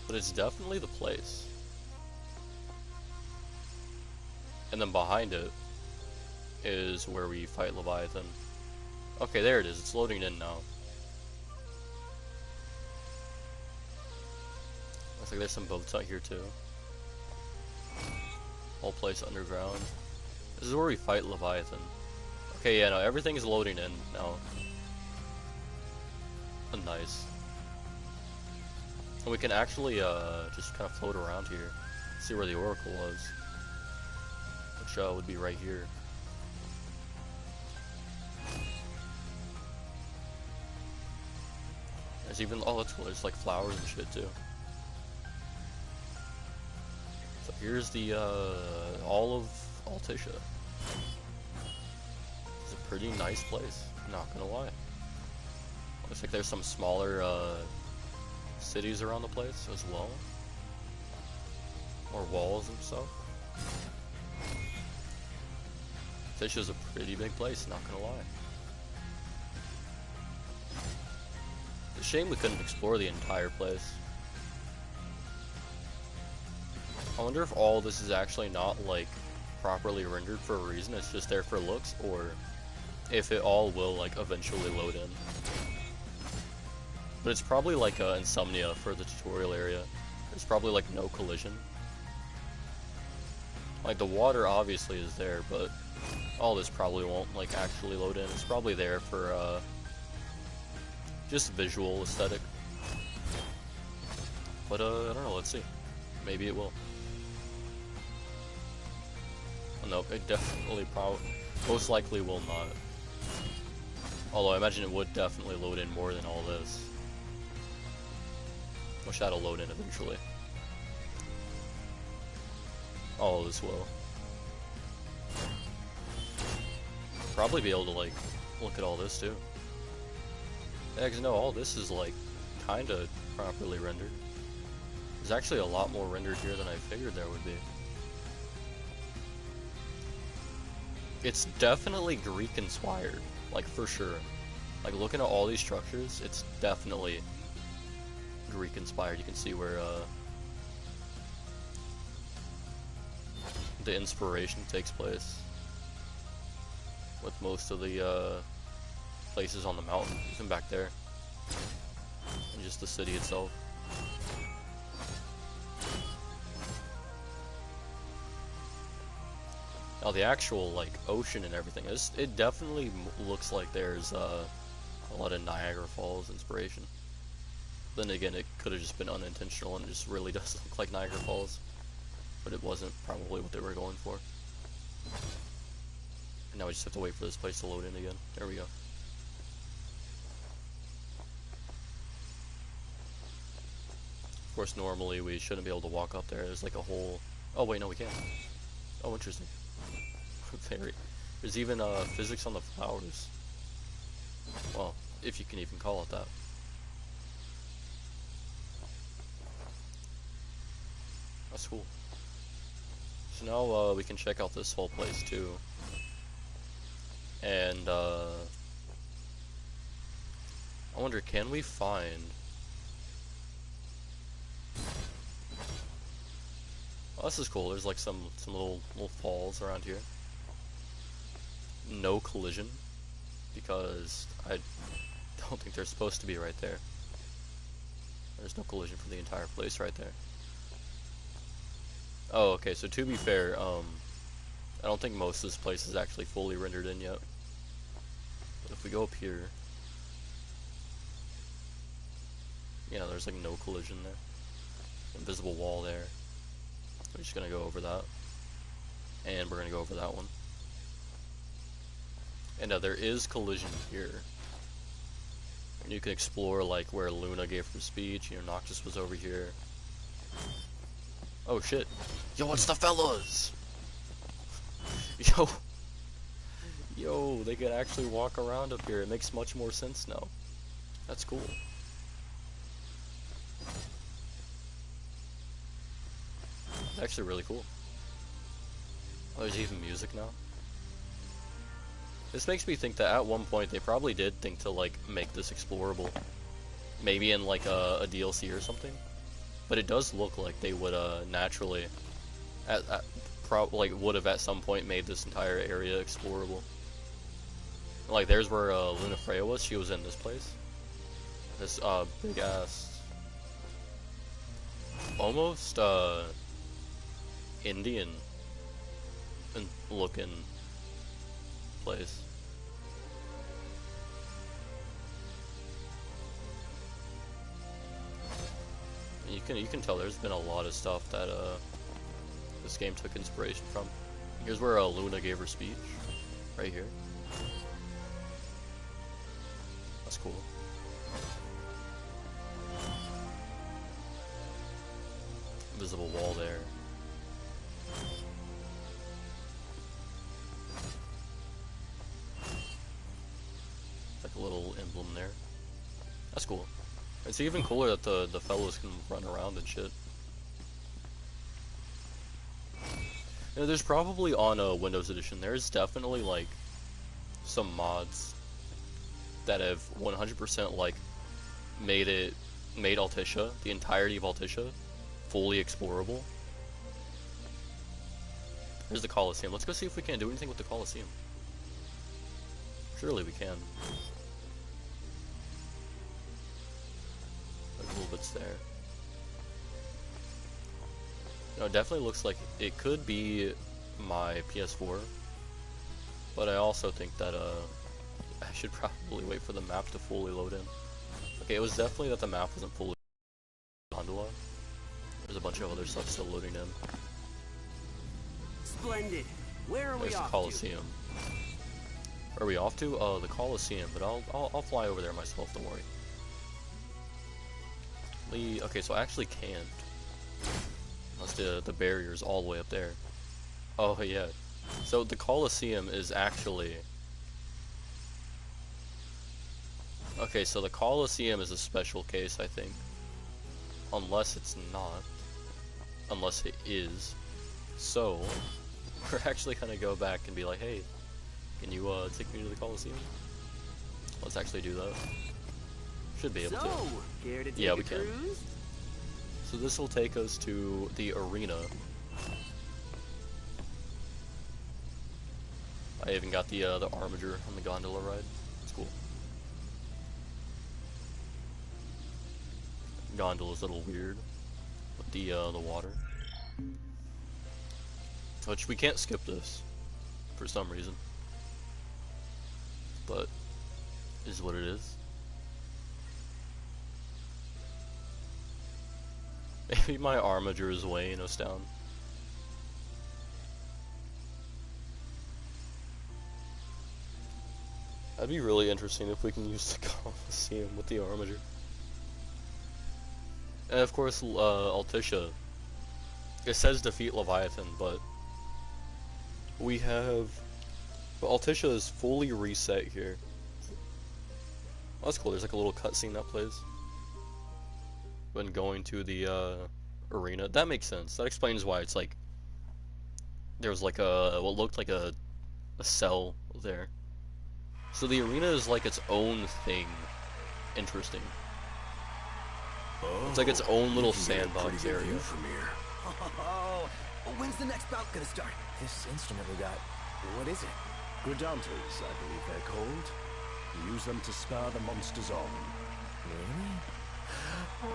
But it's definitely the place. And then behind it is where we fight Leviathan. Okay, there it is. It's loading in now. Looks like there's some boats out here too. Whole place underground. This is where we fight Leviathan. Okay, yeah, no, everything is loading in now. Nice. And we can actually just kind of float around here, see where the Oracle was, which would be right here. There's even, oh, that's cool. There's like flowers and shit too. So here's the all of Altissia. It's a pretty nice place, not gonna lie. Looks like there's some smaller cities around the place as well, or walls and stuff. Altissia's a pretty big place, not gonna lie. It's a shame we couldn't explore the entire place. I wonder if all this is actually not like properly rendered for a reason, it's just there for looks, or if it all will like eventually load in. But it's probably like Insomnia for the tutorial area. There's probably like no collision. Like the water obviously is there, but all this probably won't like actually load in. It's probably there for just visual aesthetic. But I don't know, let's see. Maybe it will. Oh, no, it definitely most likely will not. Although I imagine it would definitely load in more than all this. Which that'll load in eventually. All of this will. Probably be able to like look at all this too. Yeah, cause no, all this is like kinda properly rendered. There's actually a lot more rendered here than I figured there would be. It's definitely Greek inspired, like for sure. Like looking at all these structures, it's definitely Greek inspired. You can see where the inspiration takes place with most of the places on the mountain, even back there, and just the city itself. Now the actual like ocean and everything, it definitely looks like there's a lot of Niagara Falls inspiration. Then again, it could have just been unintentional and it just really does look like Niagara Falls, but it wasn't probably what they were going for. And now we just have to wait for this place to load in again. There we go. Of course, normally we shouldn't be able to walk up there. There's like a whole... Oh wait, no, we can. Oh, interesting. There's even physics on the flowers. Well, if you can even call it that. That's cool. So now we can check out this whole place too. And I wonder, can we find... Oh, this is cool. There's like some little falls around here. No collision, because I don't think they're supposed to be right there. There's no collision for the entire place right there. Oh, okay, so to be fair, I don't think most of this place is actually fully rendered in yet. But if we go up here, yeah, there's like no collision there. Invisible wall there. We're just gonna go over that. And we're gonna go over that one. And there is collision here. And you can explore like where Luna gave her speech, you know, Noctis was over here. Oh shit. Yo, it's the fellas! Yo, they can actually walk around up here. It makes much more sense now. That's cool. It's actually really cool. Oh, there's even music now. This makes me think that at one point they probably did think to like make this explorable. Maybe in like a DLC or something. But it does look like they would naturally would have at some point made this entire area explorable. Like there's where Luna Freya was, she was in this place. This big ass almost Indian looking place. You can tell there's been a lot of stuff that this game took inspiration from. Here's where Luna gave her speech, right here. That's cool. Invisible wall there. Like a little emblem there. That's cool. It's even cooler that the fellows can run around and shit. You know, there's probably on a Windows Edition, there's definitely like some mods that have 100% like made Altissia, the entirety of Altissia, fully explorable. Here's the Colosseum. Let's go see if we can do anything with the Colosseum. Surely we can. Like little bits there. You know, it definitely looks like it could be my PS4, but I also think that I should probably wait for the map to fully load in. Okay, it was definitely that the map wasn't fully gondola. There's a bunch of other stuff still loading in. Splendid. Where are we off Colosseum. Where are we off to? The Colosseum, but I'll fly over there myself, don't worry. Okay, so I actually can't. Unless the barrier's all the way up there. Oh yeah. So the Colosseum is actually... Okay, so the Colosseum is a special case, I think. Unless it's not. Unless it is. So, we're actually gonna go back and be like, hey, can you take me to the Colosseum? Let's actually do that. Should be able to. Care to take yeah, we a can. cruise? So this will take us to the arena. I even got the Armiger on the gondola ride. It's cool. Gondola's a little weird with the water. Which we can't skip this for some reason. But is what it is. Maybe my Armiger is weighing us down. That'd be really interesting if we can use the Colosseum with the Armiger. And of course, Altissia. It says defeat Leviathan, but we have... Altissia is fully reset here. Oh, that's cool, there's like a little cutscene that plays when going to the arena. That makes sense. That explains why it's like there was like what looked like a cell there. So the arena is like its own thing. Interesting. It's like its own little sandbox area. From here. Oh, when's the next bout gonna start? This instrument we got, what is it? Gridantes, I believe they're called. You use them to spur the monsters on. Really? Hey,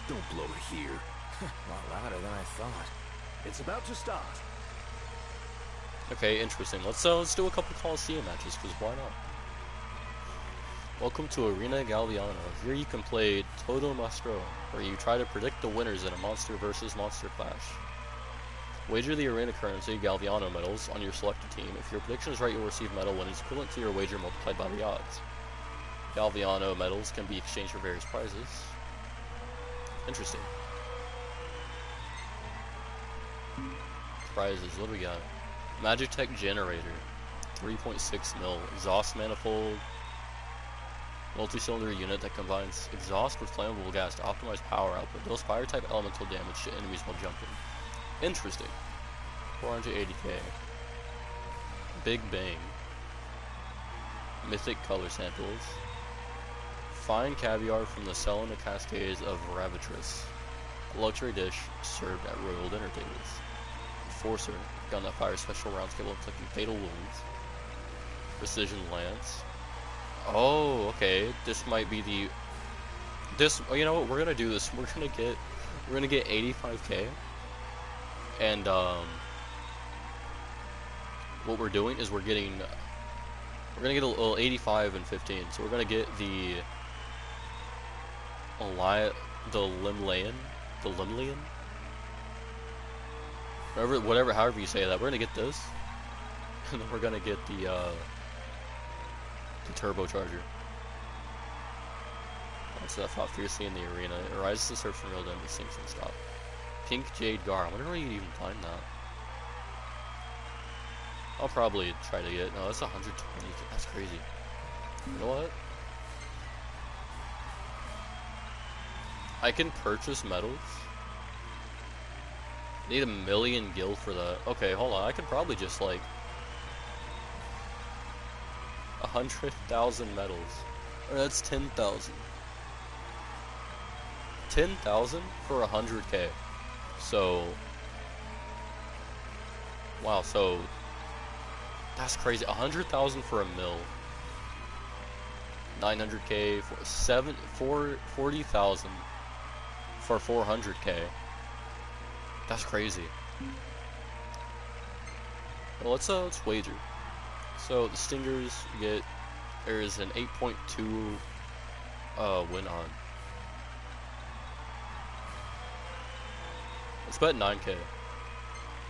don't blow it here. A lot louder than I thought. It's about to start. Okay, interesting. Let's do a couple Coliseum matches, because why not? Welcome to Arena Galviano. Here you can play Todo Mastro, where you try to predict the winners in a monster versus monster clash. Wager the arena currency, Galviano medals, on your selected team. If your prediction is right, you'll receive medal winnings equivalent to your wager multiplied by the odds. Galviano medals can be exchanged for various prizes. Interesting. Prizes, what do we got? Magitech Generator, 3.6 mil, exhaust manifold, multi-cylinder unit that combines exhaust with flammable gas to optimize power output, deals fire-type elemental damage to enemies while jumping. Interesting. 480k. Big Bang. Mythic color samples. Fine caviar from the Selena Cascades of Ravitris. A luxury dish served at royal dinner tables. Enforcer, gun that fires special rounds capable of inflicting fatal wounds. Precision lance. Oh, okay. This might be the. You know what? We're gonna do this. We're gonna get 85k. And what we're doing is we're gonna get a little 85 and 15. So we're gonna get the Limlayan, however you say that. We're gonna get this, and then we're gonna get the turbocharger. So that fought fiercely in the arena. It rises to surf from real down, but sinks and stop. Pink Jade Gar. I wonder where you'd even find that. I'll probably try to get. No, that's 120. That's crazy. You know what? I can purchase medals. I need 1 million gil for that. Okay, hold on. I could probably just like 100,000 medals. Or that's 10,000. 10,000 for 100k. So, wow. So that's crazy. 100,000 for a mil. 900k for 40,000 for 400k. That's crazy. Well, let's wager. So the Stingers get, there's an 8.2 win on. Let's bet 9k.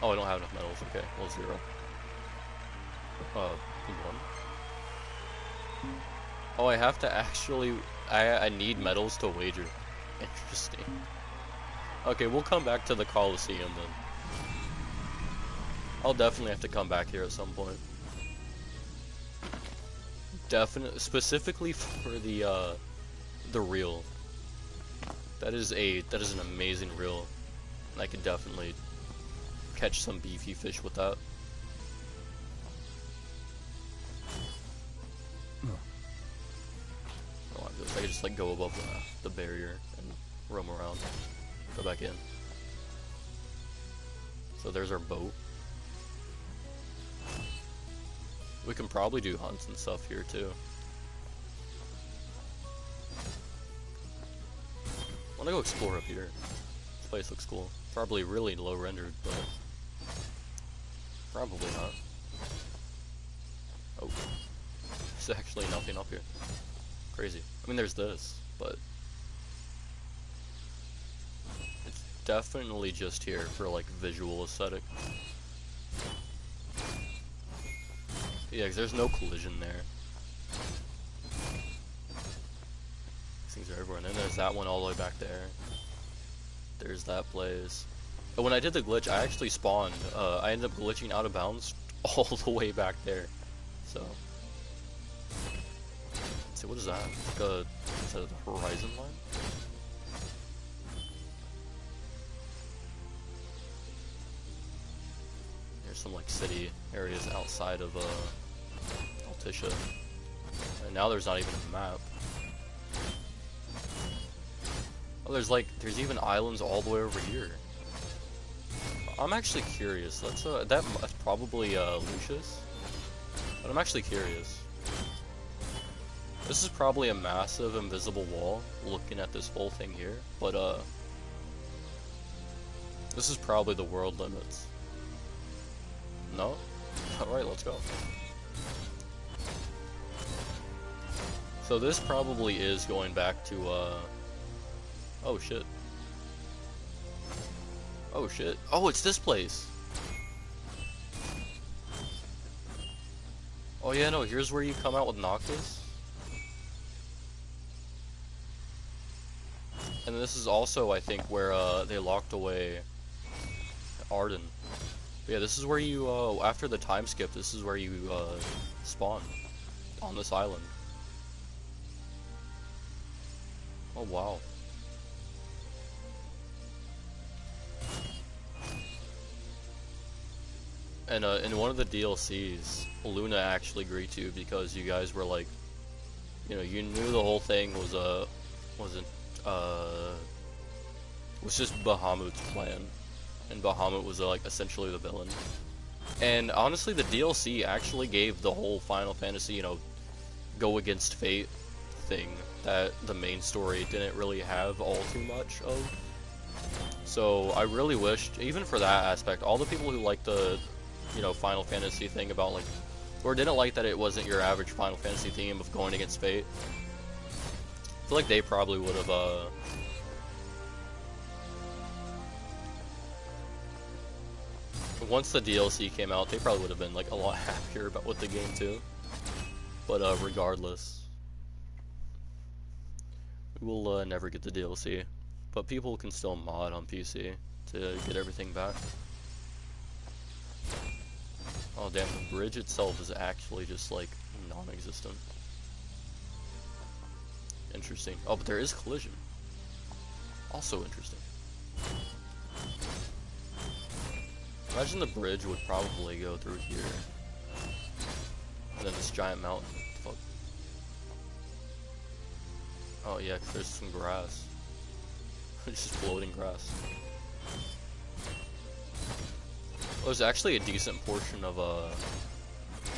Oh, I don't have enough medals. Okay, well 0. P1. Oh, I have to actually. I need medals to wager. Interesting. Okay, we'll come back to the Coliseum then. I'll definitely have to come back here at some point. Definitely, specifically for the reel. That is an amazing reel. And I could definitely catch some beefy fish with that. Oh, I could just like go above the barrier and roam around. Go back in. So there's our boat. We can probably do hunts and stuff here too. I wanna go explore up here. This place looks cool. Probably really low rendered, but probably not. Oh, there's actually nothing up here. Crazy. I mean, there's this, but it's definitely just here for like visual aesthetic. Yeah, 'cause there's no collision there. These things are everywhere. And then there's that one all the way back there. There's that place. But when I did the glitch, I actually spawned. I ended up glitching out of bounds all the way back there. So, let's see, what is that? Like is that the horizon line? There's some like city areas outside of Altissia. And now there's not even a map. Oh, there's even islands all the way over here. I'm actually curious. That's probably Lucis, but I'm actually curious. This is probably a massive invisible wall looking at this whole thing here, but this is probably the world limits. No? Alright, let's go. So this probably is going back to oh shit. Oh shit. Oh, it's this place. Oh yeah, no, here's where you come out with Noctis. And this is also, I think, where they locked away Arden. But yeah, this is where you, after the time skip, this is where you spawn on this island. Oh wow. And in one of the DLCs, Luna actually greets you because you guys were like, you know, you knew the whole thing was just Bahamut's plan, and Bahamut was like essentially the villain. And honestly, the DLC actually gave the whole Final Fantasy, you know, go against fate thing that the main story didn't really have all too much of. So I really wished, even for that aspect, all the people who like the, you know, Final Fantasy thing about like, or didn't like that it wasn't your average Final Fantasy theme of going against fate, I feel like they probably would have once the DLC came out, they probably would have been like a lot happier about with the game too. But regardless, we will never get the DLC, but people can still mod on PC to get everything back. Oh damn, the bridge itself is actually just like non-existent. Interesting. Oh, but there is collision. Also interesting. Imagine the bridge would probably go through here. And then this giant mountain. Fuck. Oh yeah, 'cause there's some grass. It's just floating grass. Oh, there's actually a decent portion of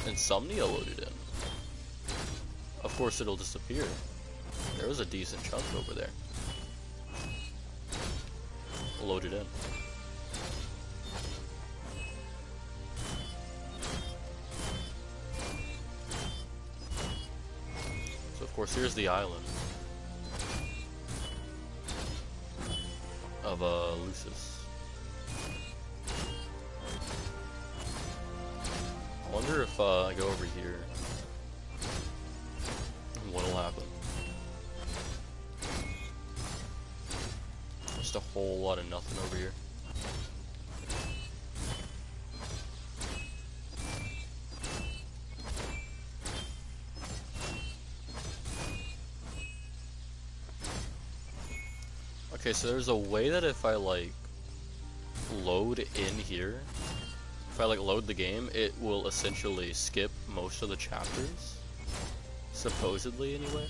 Insomnia loaded in. Of course it'll disappear. There was a decent chunk over there. Loaded in. So of course here's the island of Lucis. I wonder if I go over here, what'll happen. Just a whole lot of nothing over here. Okay, so there's a way that if I like load in here, if I like load the game, it will essentially skip most of the chapters. Supposedly, anyway.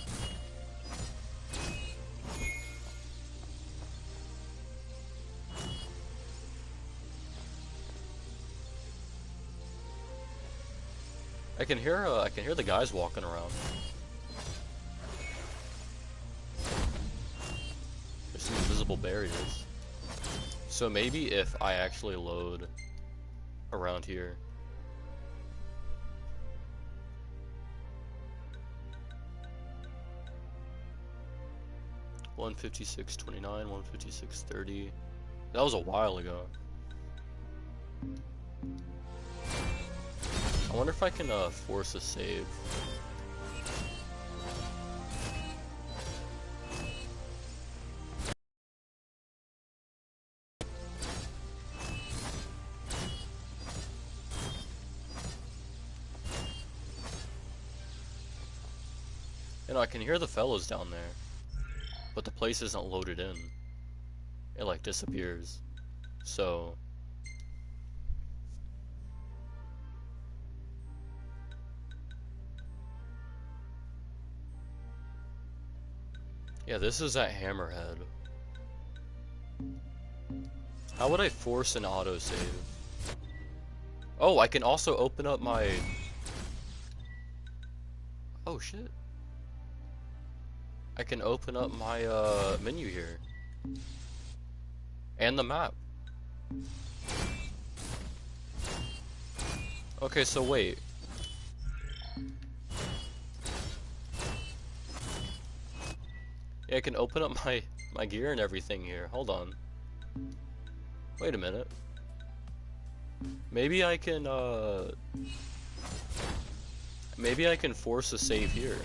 I can hear the guys walking around. There's some invisible barriers. So maybe if I actually load around here. $156.29, $156.30. That was a while ago. I wonder if I can force a save. You know, I can hear the fellows down there, but the place isn't loaded in. It like disappears. So yeah, this is at Hammerhead. How would I force an autosave? Oh, I can also open up my... Oh shit. I can open up my menu here. And the map. Okay, so wait. Yeah, I can open up my gear and everything here. Hold on. Wait a minute. Maybe I can force a save here.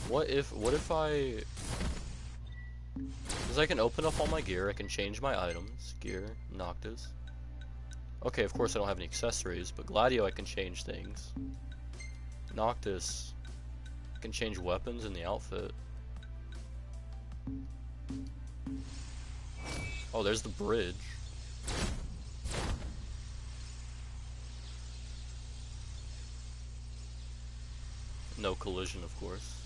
What if I... Because I can open up all my gear, I can change my items. Gear, Noctis. Okay, of course I don't have any accessories, but Gladio I can change things. Noctis, I can change weapons in the outfit. Oh, there's the bridge. No collision, of course.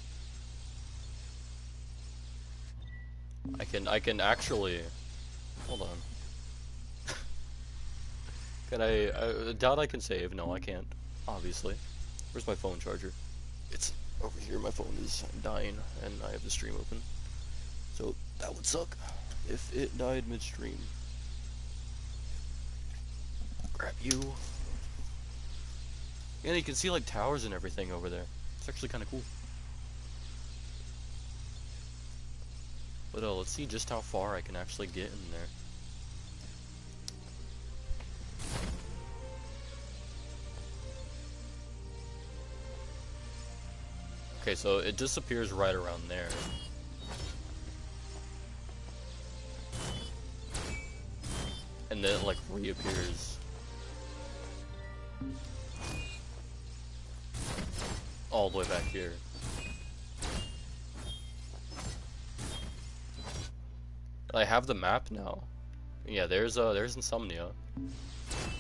I can actually... Hold on. Can I doubt I can save. No, I can't. Obviously. Where's my phone charger? It's over here. My phone is dying, and I have the stream open. So, that would suck if it died midstream. Grab you. And you can see, like, towers and everything over there. It's actually kind of cool. But let's see just how far I can actually get in there. Okay, so it disappears right around there. And then it like reappears all the way back here. I have the map now. Yeah, there's Insomnia.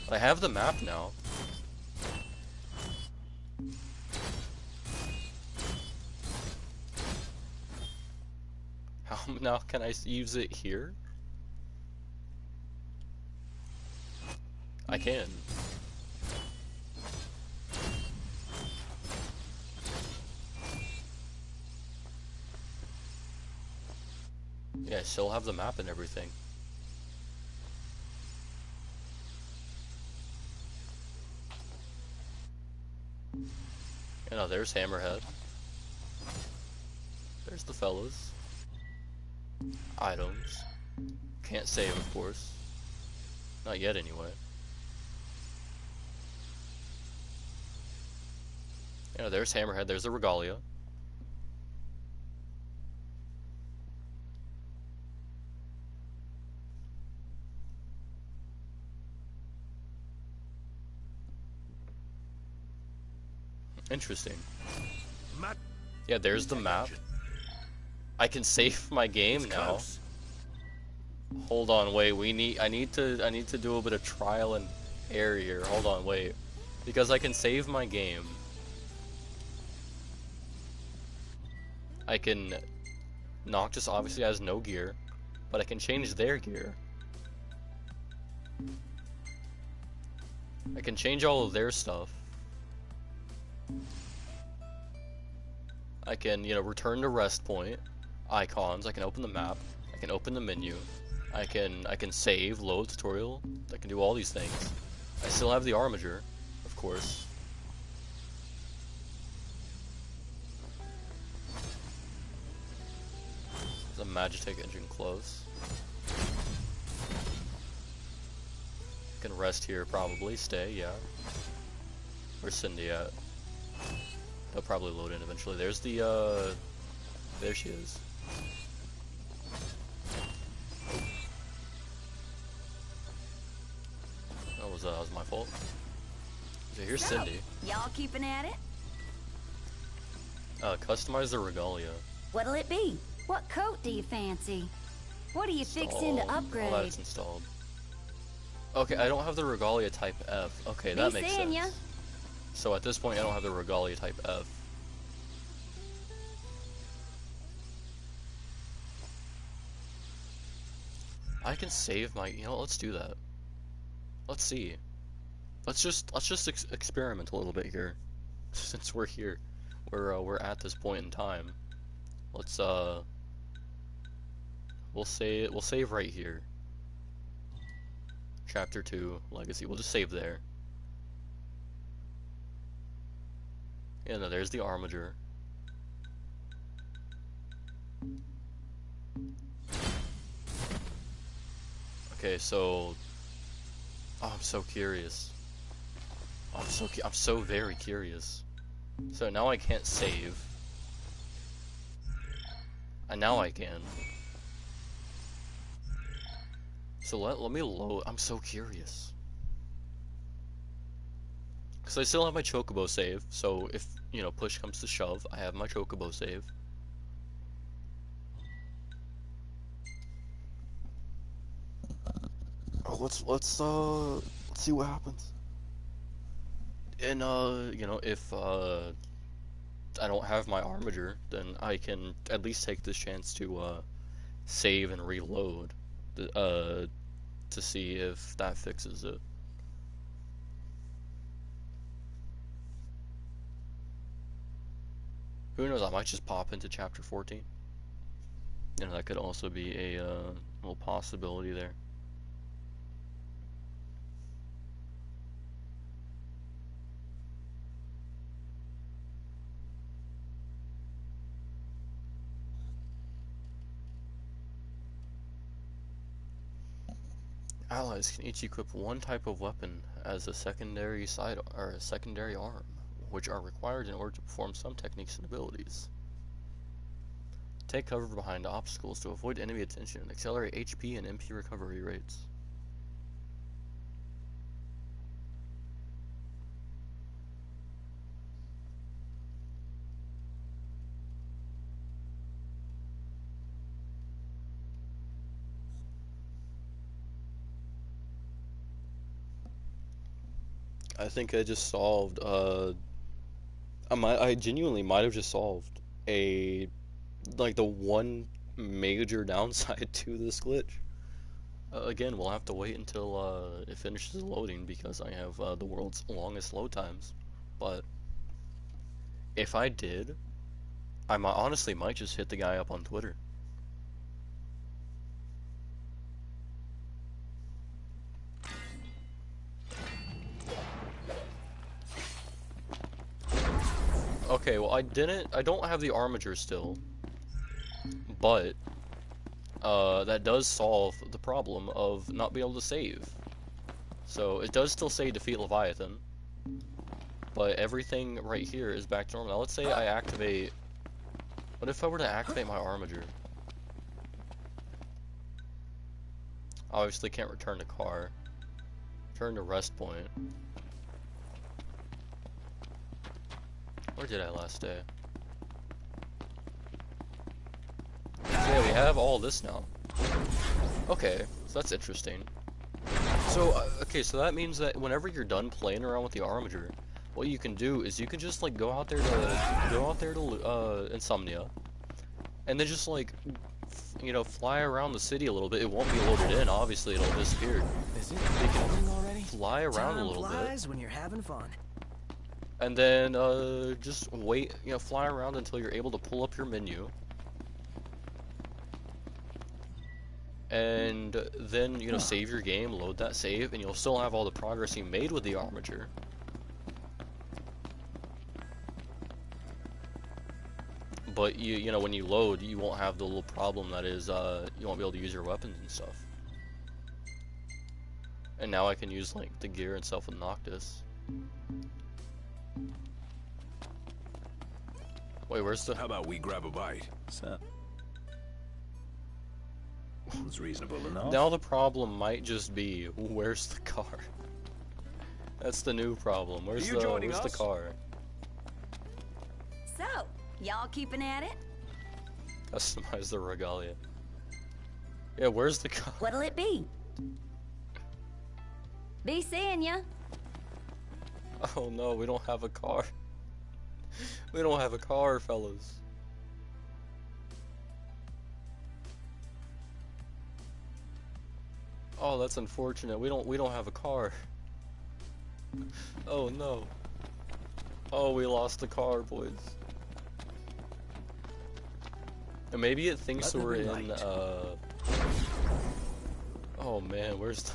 I have the map now. How now can I use it here? I can. Yeah, I still have the map and everything. You know, there's Hammerhead. There's the fellas. Items. Can't save, of course. Not yet, anyway. You know, there's Hammerhead. There's the Regalia. Interesting. Yeah, there's the map. I can save my game now. Hold on, wait. I need to do a bit of trial and error here. Hold on, wait. Because I can save my game. I can... Noctis obviously has no gear, but I can change their gear. I can change all of their stuff. I can, you know, return to rest point, icons, I can open the map, I can open the menu, I can save, load tutorial, I can do all these things. I still have the Armiger, of course. There's a Magitek engine close. I can rest here probably, stay, yeah. Where's Cindy at? They'll probably load in eventually. There's the, there she is. That was my fault. So here's Cindy. Y'all keeping at it? Customize the Regalia. What'll it be? What coat do you fancy? What are you fixing to upgrade? All that's installed. Okay, I don't have the Regalia Type F. Okay, that makes sense. Ya. So at this point, I don't have the Regalia Type F. I can save my... You know, let's do that. Let's see. Let's just experiment a little bit here. since we're here, we're at this point in time. Let's we'll save right here. Chapter 2, Legacy. We'll just save there. Yeah, no, there's the Armiger. Okay, so I'm so curious. I'm so very curious. So now I can't save. And now I can. So let me load. I'm so curious. Because I still have my Chocobo save, so if, you know, push comes to shove, I have my Chocobo save. Oh, let's see what happens. And you know, if I don't have my Armiger, then I can at least take this chance to save and reload to see if that fixes it. Who knows, I might just pop into chapter 14. You know, that could also be a little possibility there. Allies can each equip one type of weapon as a secondary side or a secondary arm, which are required in order to perform some techniques and abilities. Take cover behind obstacles to avoid enemy attention and accelerate HP and MP recovery rates. I think I just solved, I genuinely might have just solved like the one major downside to this glitch. Again, we'll have to wait until, it finishes loading because I have, the world's longest load times. But, if I did, I honestly might just hit the guy up on Twitter. Okay, well I don't have the Armiger still, but that does solve the problem of not being able to save. So it does still say defeat Leviathan, but everything right here is back to normal. Now let's say I activate, what if I were to activate my Armiger? Obviously can't return to car. Return to rest point. Where did I last stay? So yeah, we have all this now. Okay, so that's interesting. So, okay, so that means that whenever you're done playing around with the Armiger, what you can do is you can just like go out there to Insomnia, and then just like, you know, fly around the city a little bit. It won't be loaded in, obviously it'll disappear. Is it you can already? Fly around a little bit. Time flies when you're having fun. And then, just wait, you know, fly around until you're able to pull up your menu. And then, you know, save your game, load that save, and you'll still have all the progress you made with the Armiger. But, you know, when you load, you won't have the little problem that is, you won't be able to use your weapons and stuff. And now I can use, like, the gear and stuff with Noctis. Wait, where's the... How about we grab a bite? So, it's reasonable enough. Now the problem might just be, where's the car? That's the new problem. Where's the car? So, y'all keeping at it? Customize the regalia. Yeah, where's the car? What'll it be? Be seeing ya. Oh no, we don't have a car. We don't have a car, fellas. Oh, that's unfortunate. We don't have a car. Oh no. Oh, we lost the car, boys. And maybe it thinks we're in, Oh man, where's the...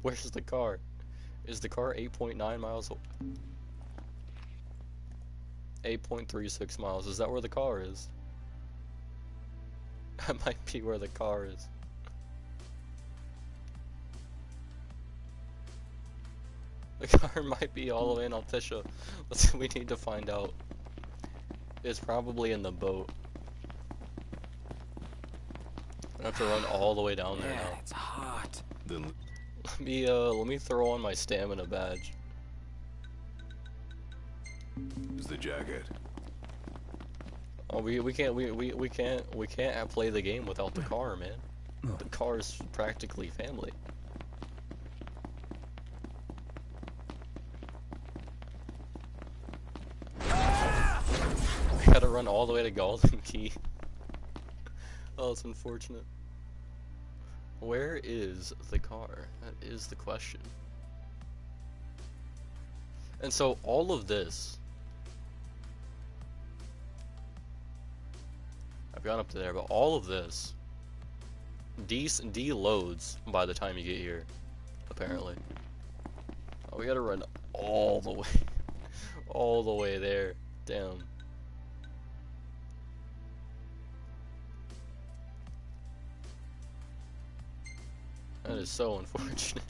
where's the car? Is the car 8.9 miles away? 8.36 miles. Is that where the car is? That might be where the car is. The car might be all the way in Altissia. We need to find out. It's probably in the boat. I have to run all the way down there now. It's hot. Then Let me throw on my stamina badge. is the jacket. Oh, we can't play the game without the car, man. The car is practically family. I gotta run all the way to Golden Key. Oh, it's unfortunate. Where is the car? That is the question. And so all of this, I've gone up to there, but all of this deloads by the time you get here, apparently. Oh, we gotta run all the way, all the way there. Damn. That is so unfortunate.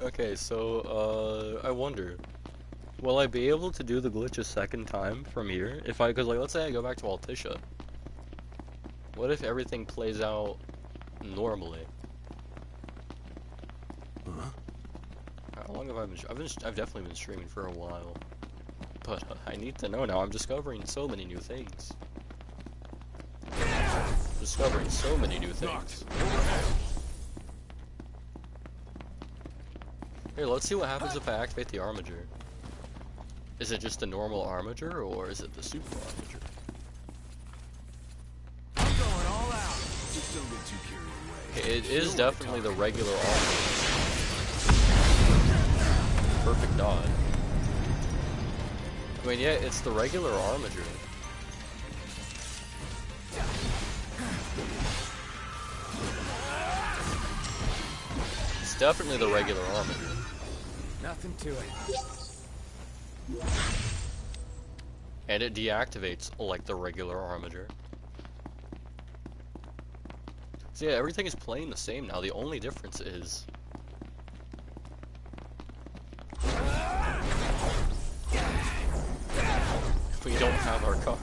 Okay, so, I wonder, will I be able to do the glitch a second time from here? Cause like, let's say I go back to Altissia. What if everything plays out normally? How long have I been, I've definitely been streaming for a while. But, I need to know now, I'm discovering so many new things. Discovering so many new things. Here, let's see what happens if I activate the Armiger. Is it just the normal Armiger, or is it the super Armiger? I'm going all out. Just don't get too carried away. Okay, it is definitely the regular Armiger. Perfect dodge. I mean, yeah, it's the regular Armiger. It's definitely the regular Armiger. Nothing to it. And it deactivates like the regular Armiger. So yeah, everything is playing the same now. The only difference is we don't have our car.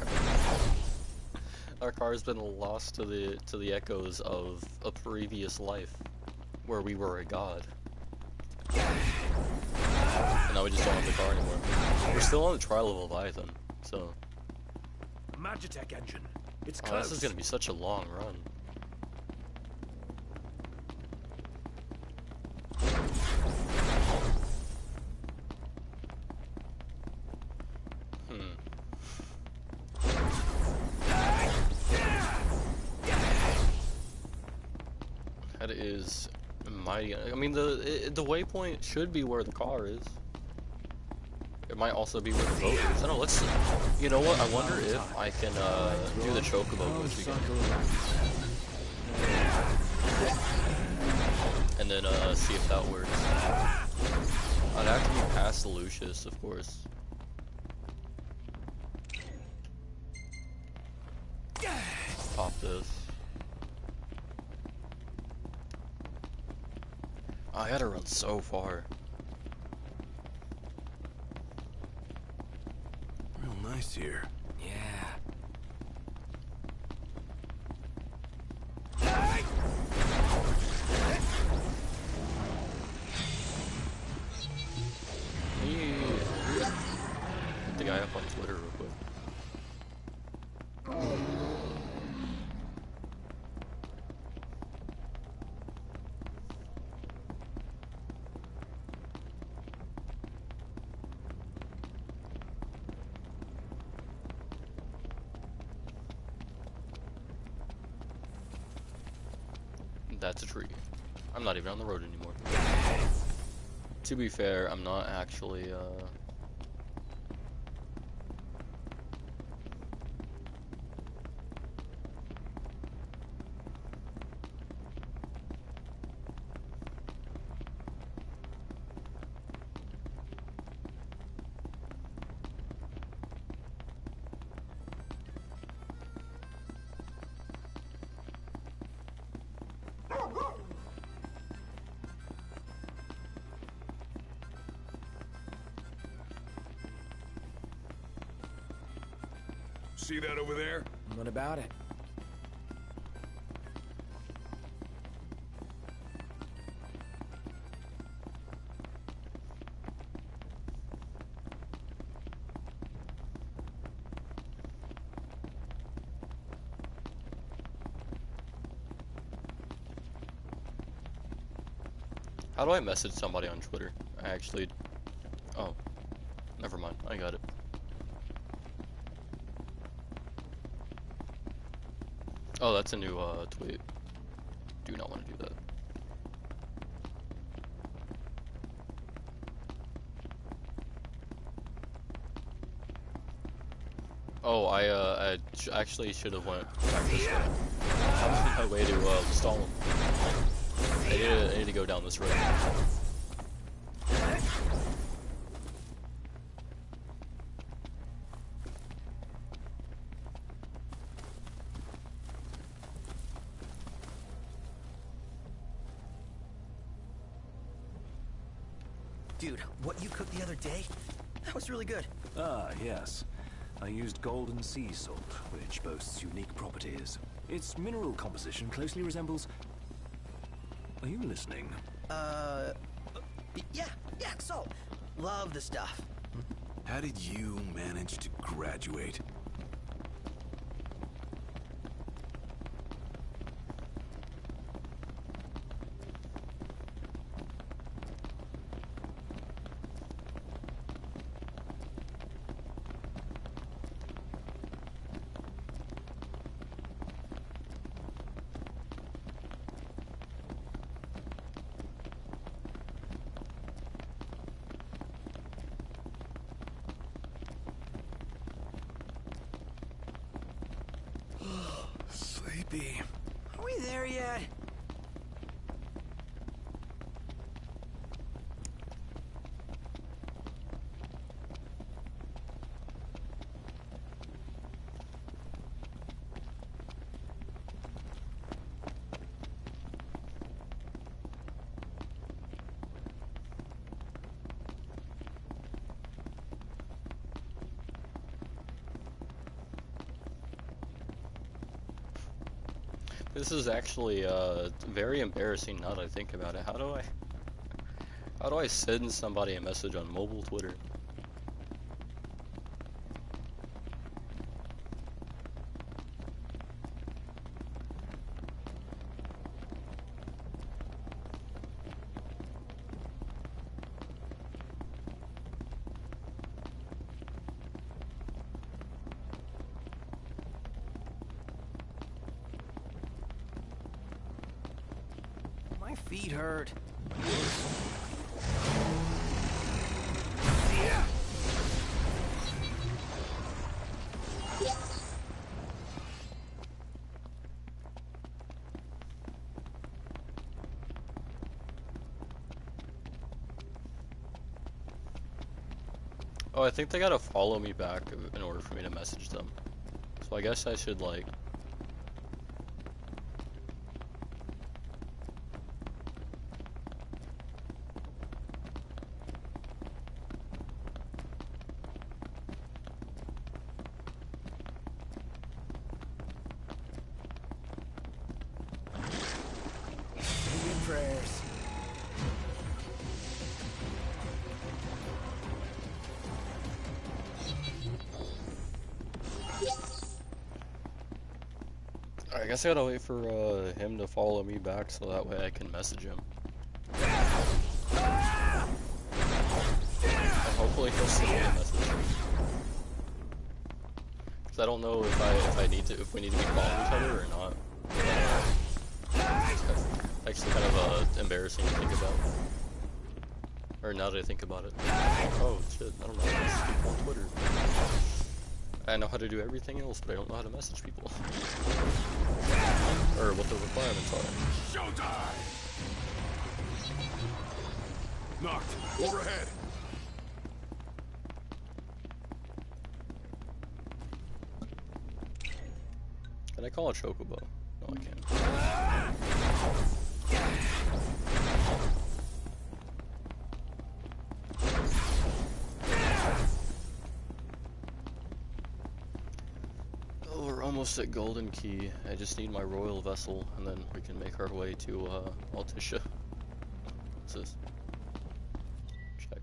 Our car's been lost to the echoes of a previous life where we were a god. And now we just don't have the car anymore. We're still on the trial of Leviathan, so. Magitech engine. It's Oh, close. this is gonna be such a long run. That is mighty. I mean, the waypoint should be where the car is. It might also be where the boat is. I don't know. Let's. You know what? I wonder if I can do the chocobo glitch again, and then see if that works. I'd have to be past the Lucis, of course. Pop this. Oh, I gotta run so far. Real nice here. Yeah. Hit the guy up on Twitter real quick. That's a tree. I'm not even on the road anymore. To be fair, I'm not actually, See that over there? What about it? How do I message somebody on Twitter? I actually... Oh. Never mind. I got it. Oh, that's a new tweet. Do not want to do that. Oh, I actually should have went back this way. I was on my way to stall him. I need to go down this road. Dude, what you cooked the other day? That was really good. Ah, yes. I used golden sea salt, which boasts unique properties. Its mineral composition closely resembles... Are you listening? Yeah, salt. Love the stuff. How did you manage to graduate? Sleepy. Are we there yet? This is actually very embarrassing now that I think about it. How do I send somebody a message on mobile Twitter? My feet hurt. Oh, I think they gotta follow me back in order for me to message them. So I guess I should like... Prayers. I guess I gotta wait for him to follow me back so that way I can message him. And hopefully he'll send me a message. Cause I don't know if we need to be calling each other or not. It's actually kind of embarrassing to think about. Or now that I think about it. Oh shit, I don't know how to message people on Twitter. I know how to do everything else, but I don't know how to message people. Or what the requirements are. Showtime! Knocked. Overhead. Can I call a chocobo? No, I can't. almost at Golden Key. I just need my royal vessel, and then we can make our way to Altissia. What's this? Check.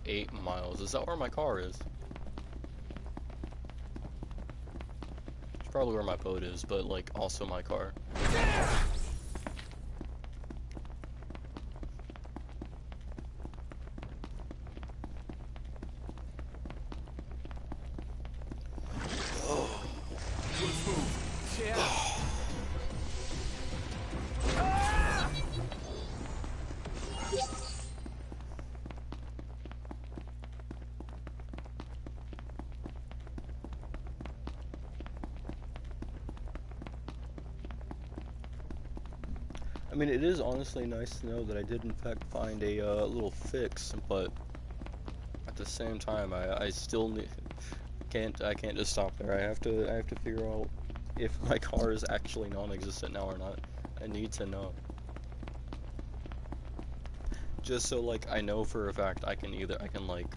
.8 miles. Is that where my car is? It's probably where my boat is, but like also my car. Oh. Let's move. Yeah. I mean, it is honestly nice to know that I did in fact find a little fix, but at the same time, I still I can't just stop there. I have to figure out if my car is actually non-existent now or not. I need to know, just so like I know for a fact I can like,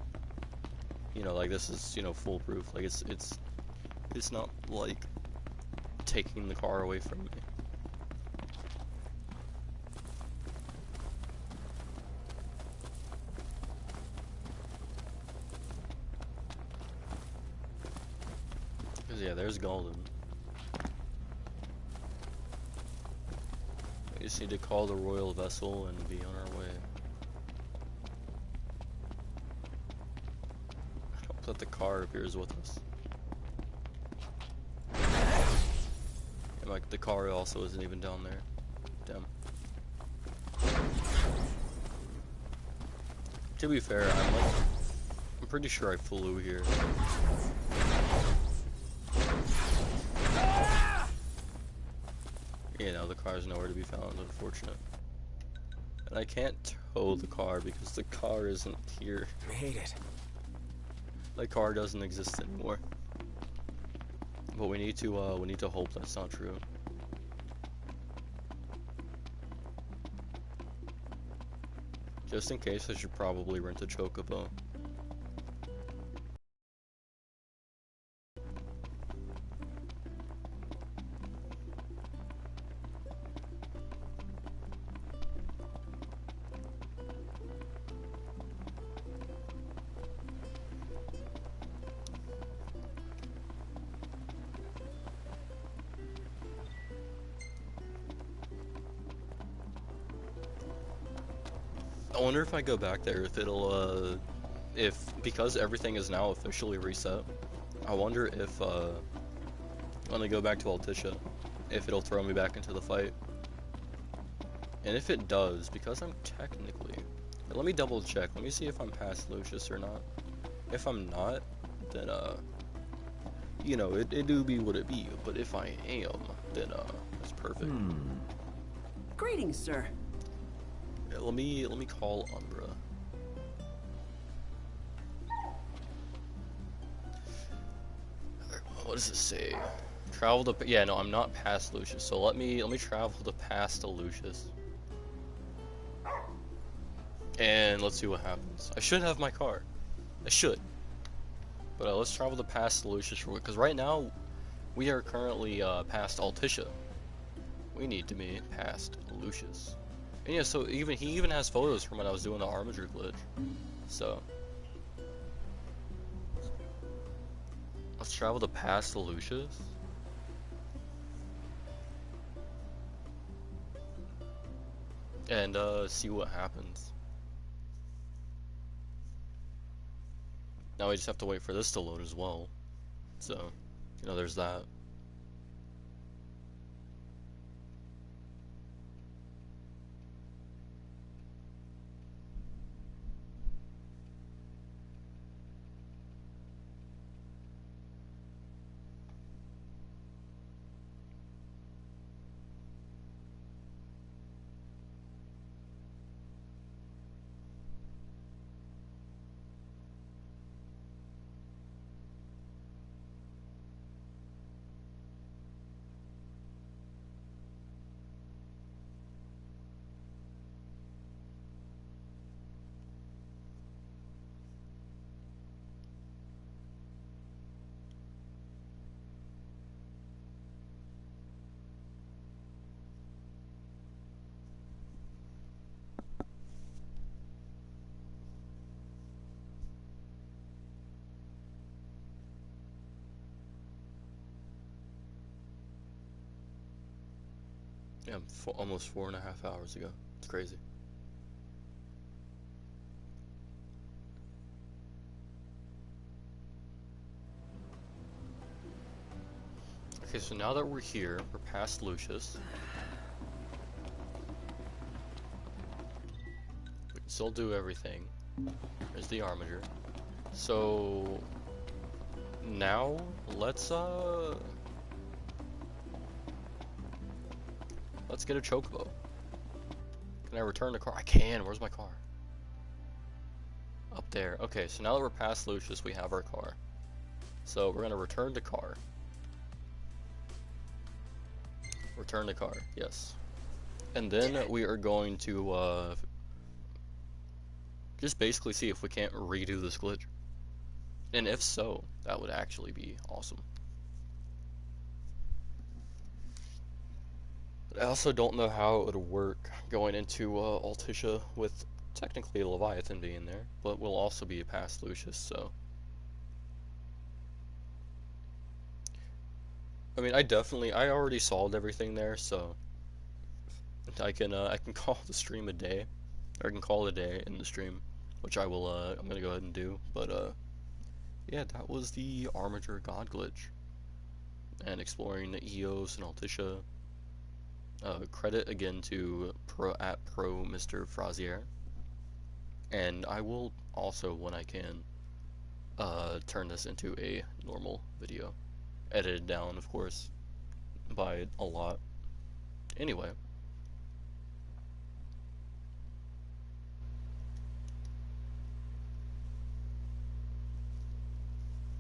you know, like this is, you know, foolproof. Like it's not like taking the car away from me. Yeah, there's Golden. We just need to call the royal vessel and be on our way. I hope that the car appears with us. And like the car also isn't even down there. Damn. To be fair, I'm pretty sure I flew here. You know, the car's nowhere to be found, unfortunate. And I can't tow the car because the car isn't here. Made it. The car doesn't exist anymore. But we need to hope that's not true. Just in case, I should probably rent a chocobo. I wonder if I go back there, if it'll, because everything is now officially reset, I wonder if, when I go back to Altissia, if it'll throw me back into the fight. And if it does, because I'm technically, let me double check, let me see if I'm past Lucis or not. If I'm not, then, you know, it do be what it be, but if I am, then, that's perfect. Greetings, sir. Let me call Umbra. What does it say? Travel to, yeah, no, I'm not past Lucis. So let me travel to past Lucis. And let's see what happens. I should have my car. I should. But let's travel to past Lucis real quick, because right now we are currently past Altissia. We need to be past Lucis. And yeah, so he even has photos from when I was doing the Armiger glitch. So let's travel to past Lucis. And see what happens. Now we just have to wait for this to load as well. So, you know, there's that. Yeah, almost 4.5 hours ago. It's crazy. Okay, so now that we're here, we're past Lucius. We can still do everything. There's the Armiger. So now let's get a chocobo. Can I return the car? I can. Where's my car? Up there. Okay, so now that we're past Lucius, we have our car. So we're gonna return the car. Return the car, yes. And then we are going to just basically see if we can't redo this glitch. And if so, that would actually be awesome. But I also don't know how it would work going into Altissia with technically Leviathan being there, but we'll also be past Lucius, so. I mean, I already solved everything there, so I can call the stream a day, or I can call it a day in the stream, which I will. I'm gonna go ahead and do. But yeah, that was the Armiger God glitch, and exploring the EOS and Altissia. Credit again to Pro Mr. Frazier, and I will also, when I can, turn this into a normal video. Edited down, of course, by a lot. Anyway,